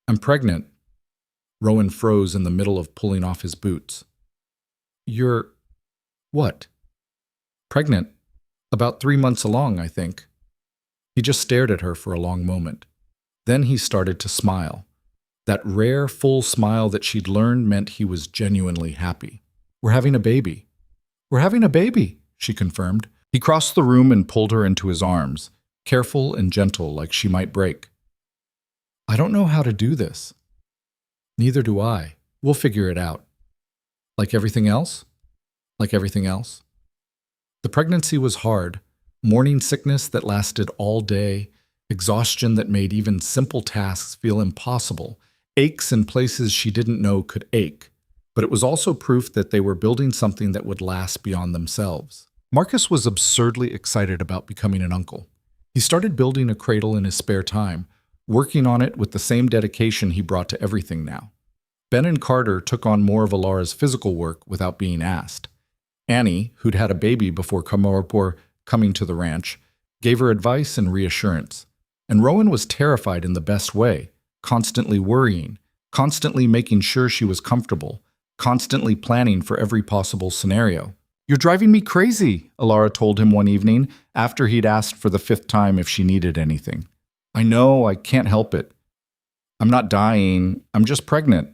"I'm pregnant." Rowan froze in the middle of pulling off his boots. "You're... what?" "Pregnant. About 3 months along, I think." He just stared at her for a long moment. Then he started to smile. That rare, full smile that she'd learned meant he was genuinely happy. "We're having a baby." "We're having a baby," she confirmed. He crossed the room and pulled her into his arms, careful and gentle like she might break. "I don't know how to do this." "Neither do I. We'll figure it out." "Like everything else?" "Like everything else." The pregnancy was hard. Morning sickness that lasted all day, exhaustion that made even simple tasks feel impossible, aches in places she didn't know could ache. But it was also proof that they were building something that would last beyond themselves. Marcus was absurdly excited about becoming an uncle. He started building a cradle in his spare time, working on it with the same dedication he brought to everything now. Ben and Carter took on more of Alara's physical work without being asked. Annie, who'd had a baby before coming to the ranch, gave her advice and reassurance. And Rowan was terrified in the best way, constantly worrying, constantly making sure she was comfortable, constantly planning for every possible scenario. "You're driving me crazy," Alara told him one evening after he'd asked for the 5th time if she needed anything. "I know, I can't help it. I'm not dying, I'm just pregnant."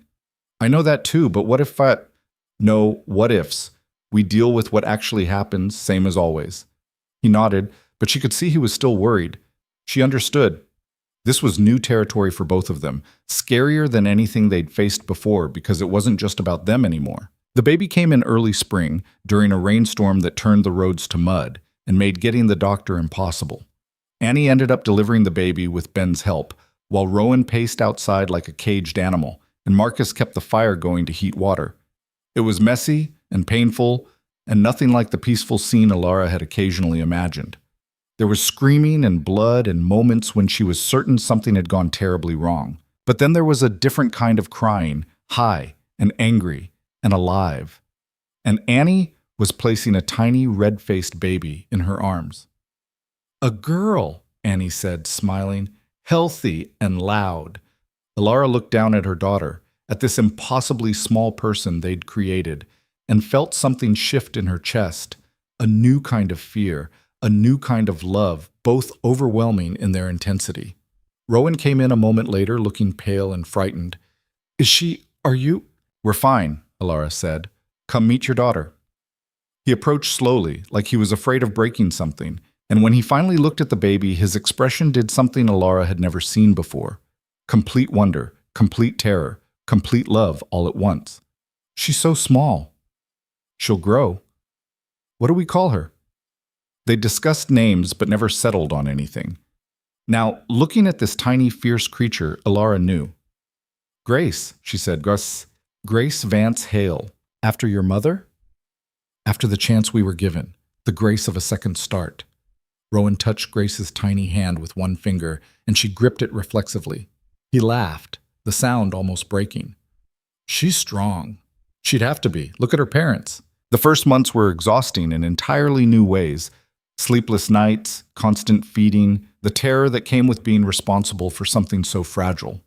"I know that too, but what if I—" "No what ifs. We deal with what actually happens, same as always." He nodded, but she could see he was still worried. She understood. This was new territory for both of them, scarier than anything they'd faced before because it wasn't just about them anymore. The baby came in early spring, during a rainstorm that turned the roads to mud and made getting the doctor impossible. Annie ended up delivering the baby with Ben's help, while Rowan paced outside like a caged animal, and Marcus kept the fire going to heat water. It was messy and painful, and nothing like the peaceful scene Alara had occasionally imagined. There was screaming and blood and moments when she was certain something had gone terribly wrong. But then there was a different kind of crying, high and angry and alive. And Annie was placing a tiny red-faced baby in her arms. "A girl," Annie said, smiling, "healthy and loud." Alara looked down at her daughter, at this impossibly small person they'd created, and felt something shift in her chest, a new kind of fear, a new kind of love, both overwhelming in their intensity. Rowan came in a moment later looking pale and frightened. Are you? "We're fine," Alara said. "Come meet your daughter." He approached slowly, like he was afraid of breaking something, and when he finally looked at the baby, his expression did something Alara had never seen before. Complete wonder, complete terror, complete love all at once. "She's so small." "She'll grow." "What do we call her?" They discussed names but never settled on anything. Now, looking at this tiny, fierce creature, Alara knew. "Grace," she said, Grace Vance Hale. After your mother?" "After the chance we were given, the grace of a second start." Rowan touched Grace's tiny hand with one finger, and she gripped it reflexively. He laughed, the sound almost breaking. "She's strong." She'd have to be. Look at her parents. The first months were exhausting in entirely new ways. Sleepless nights, constant feeding, the terror that came with being responsible for something so fragile.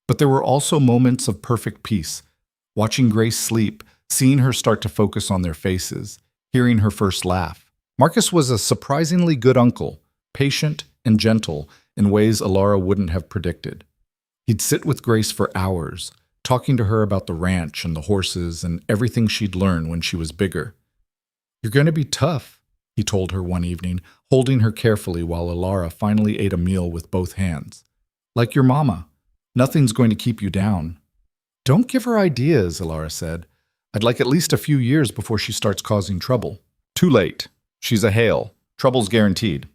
But there were also moments of perfect peace. Watching Grace sleep, seeing her start to focus on their faces, hearing her first laugh. Marcus was a surprisingly good uncle, patient and gentle in ways Alara wouldn't have predicted. He'd sit with Grace for hours, talking to her about the ranch and the horses and everything she'd learned when she was bigger. "You're going to be tough," he told her one evening, holding her carefully while Alara finally ate a meal with both hands. "Like your mama. Nothing's going to keep you down." "Don't give her ideas," Alara said. "I'd like at least a few years before she starts causing trouble." "Too late. She's a Hale. Trouble's guaranteed."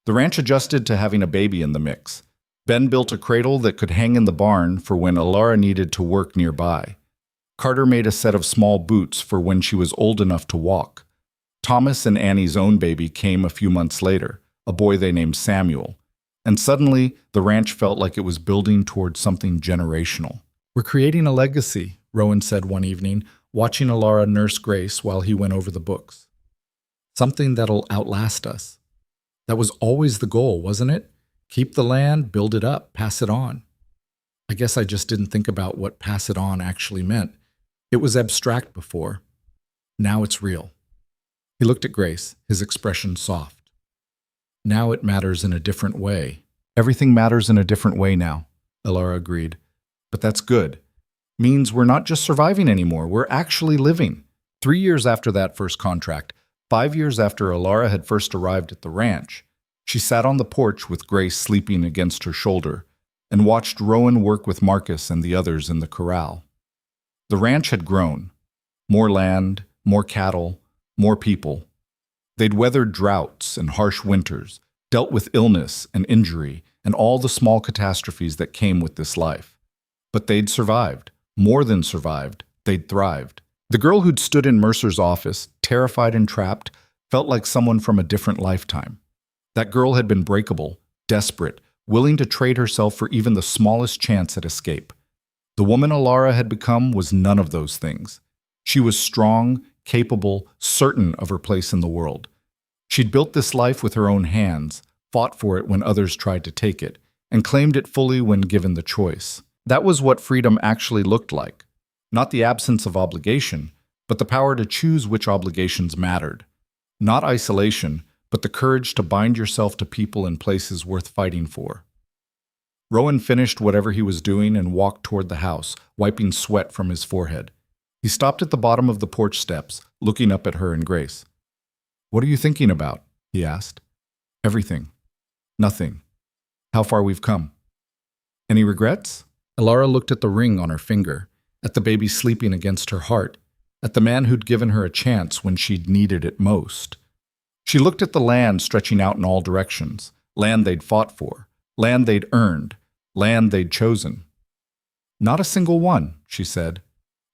The ranch adjusted to having a baby in the mix. Ben built a cradle that could hang in the barn for when Alara needed to work nearby. Carter made a set of small boots for when she was old enough to walk. Thomas and Annie's own baby came a few months later, a boy they named Samuel. And suddenly, the ranch felt like it was building towards something generational. "We're creating a legacy," Rowan said one evening, watching Alara nurse Grace while he went over the books. "Something that'll outlast us." That was always the goal, wasn't it? Keep the land, build it up, pass it on. I guess I just didn't think about what pass it on actually meant. It was abstract before. Now it's real. He looked at Grace, his expression soft. "Now it matters in a different way." "Everything matters in a different way now," Alara agreed. "But that's good. Means we're not just surviving anymore, we're actually living." 3 years after that first contract, 5 years after Alara had first arrived at the ranch, she sat on the porch with Grace sleeping against her shoulder and watched Rowan work with Marcus and the others in the corral. The ranch had grown. More land, more cattle, more people. They'd weathered droughts and harsh winters, dealt with illness and injury and all the small catastrophes that came with this life. But they'd survived. More than survived. They'd thrived. The girl who'd stood in Mercer's office, terrified and trapped, felt like someone from a different lifetime. That girl had been breakable, desperate, willing to trade herself for even the smallest chance at escape. The woman Alara had become was none of those things. She was strong, capable, certain of her place in the world. She'd built this life with her own hands, fought for it when others tried to take it, and claimed it fully when given the choice. That was what freedom actually looked like. Not the absence of obligation, but the power to choose which obligations mattered. Not isolation, but the courage to bind yourself to people and places worth fighting for. Rowan finished whatever he was doing and walked toward the house, wiping sweat from his forehead. He stopped at the bottom of the porch steps, looking up at her and Grace. "What are you thinking about?" he asked. "Everything. Nothing. How far we've come." "Any regrets?" Alara looked at the ring on her finger, at the baby sleeping against her heart, at the man who'd given her a chance when she'd needed it most. She looked at the land stretching out in all directions, land they'd fought for, land they'd earned, land they'd chosen. "Not a single one," she said.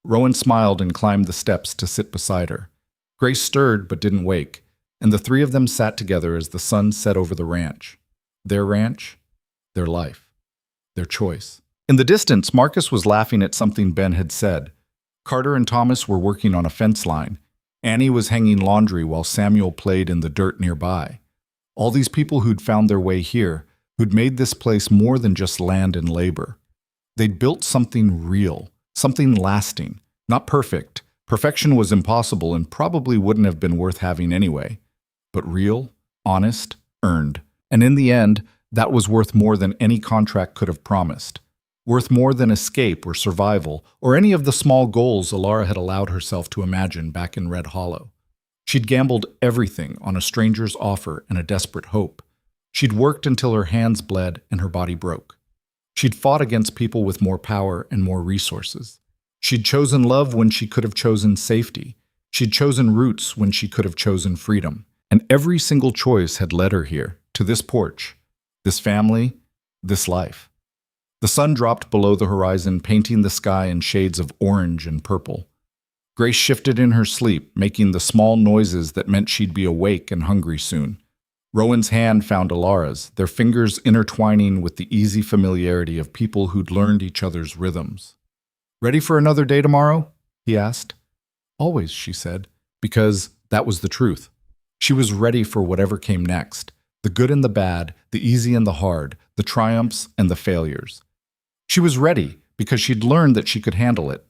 Rowan smiled and climbed the steps to sit beside her. Grace stirred but didn't wake, and the three of them sat together as the sun set over the ranch. Their ranch, their life, their choice. In the distance, Marcus was laughing at something Ben had said. Carter and Thomas were working on a fence line. Annie was hanging laundry while Samuel played in the dirt nearby. All these people who'd found their way here, who'd made this place more than just land and labor. They'd built something real, something lasting, not perfect. Perfection was impossible and probably wouldn't have been worth having anyway. But real, honest, earned. And in the end, that was worth more than any contract could have promised. Worth more than escape or survival, or any of the small goals Alara had allowed herself to imagine back in Red Hollow. She'd gambled everything on a stranger's offer and a desperate hope. She'd worked until her hands bled and her body broke. She'd fought against people with more power and more resources. She'd chosen love when she could have chosen safety. She'd chosen roots when she could have chosen freedom. And every single choice had led her here, to this porch, this family, this life. The sun dropped below the horizon, painting the sky in shades of orange and purple. Grace shifted in her sleep, making the small noises that meant she'd be awake and hungry soon. Rowan's hand found Alara's, their fingers intertwining with the easy familiarity of people who'd learned each other's rhythms. "Ready for another day tomorrow?" he asked. "Always," she said, because that was the truth. She was ready for whatever came next, the good and the bad, the easy and the hard, the triumphs and the failures. She was ready because she'd learned that she could handle it,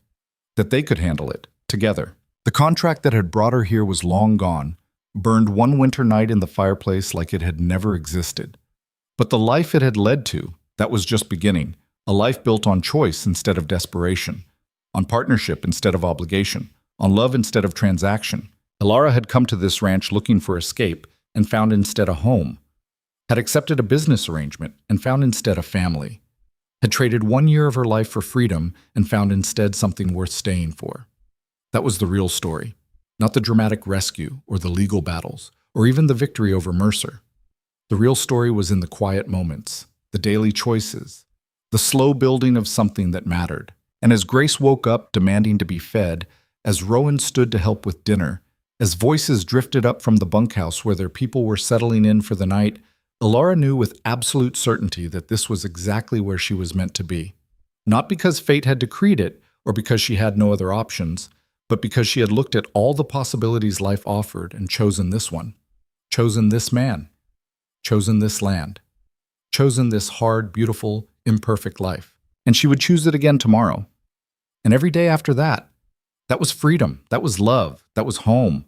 that they could handle it, together. The contract that had brought her here was long gone, burned one winter night in the fireplace like it had never existed. But the life it had led to, that was just beginning, A life built on choice instead of desperation, on partnership instead of obligation, on love instead of transaction. Elara had come to this ranch looking for escape and found instead a home, had accepted a business arrangement and found instead a family, had traded 1 year of her life for freedom and found instead something worth staying for. That was the real story, not the dramatic rescue or the legal battles, or even the victory over Mercer. The real story was in the quiet moments, the daily choices, the slow building of something that mattered. And as Grace woke up demanding to be fed, as Rowan stood to help with dinner, as voices drifted up from the bunkhouse where their people were settling in for the night, Elara knew with absolute certainty that this was exactly where she was meant to be. Not because fate had decreed it, or because she had no other options, but because she had looked at all the possibilities life offered and chosen this one, chosen this man, chosen this land, chosen this hard, beautiful, imperfect life. And she would choose it again tomorrow. And every day after that. That was freedom, that was love, that was home,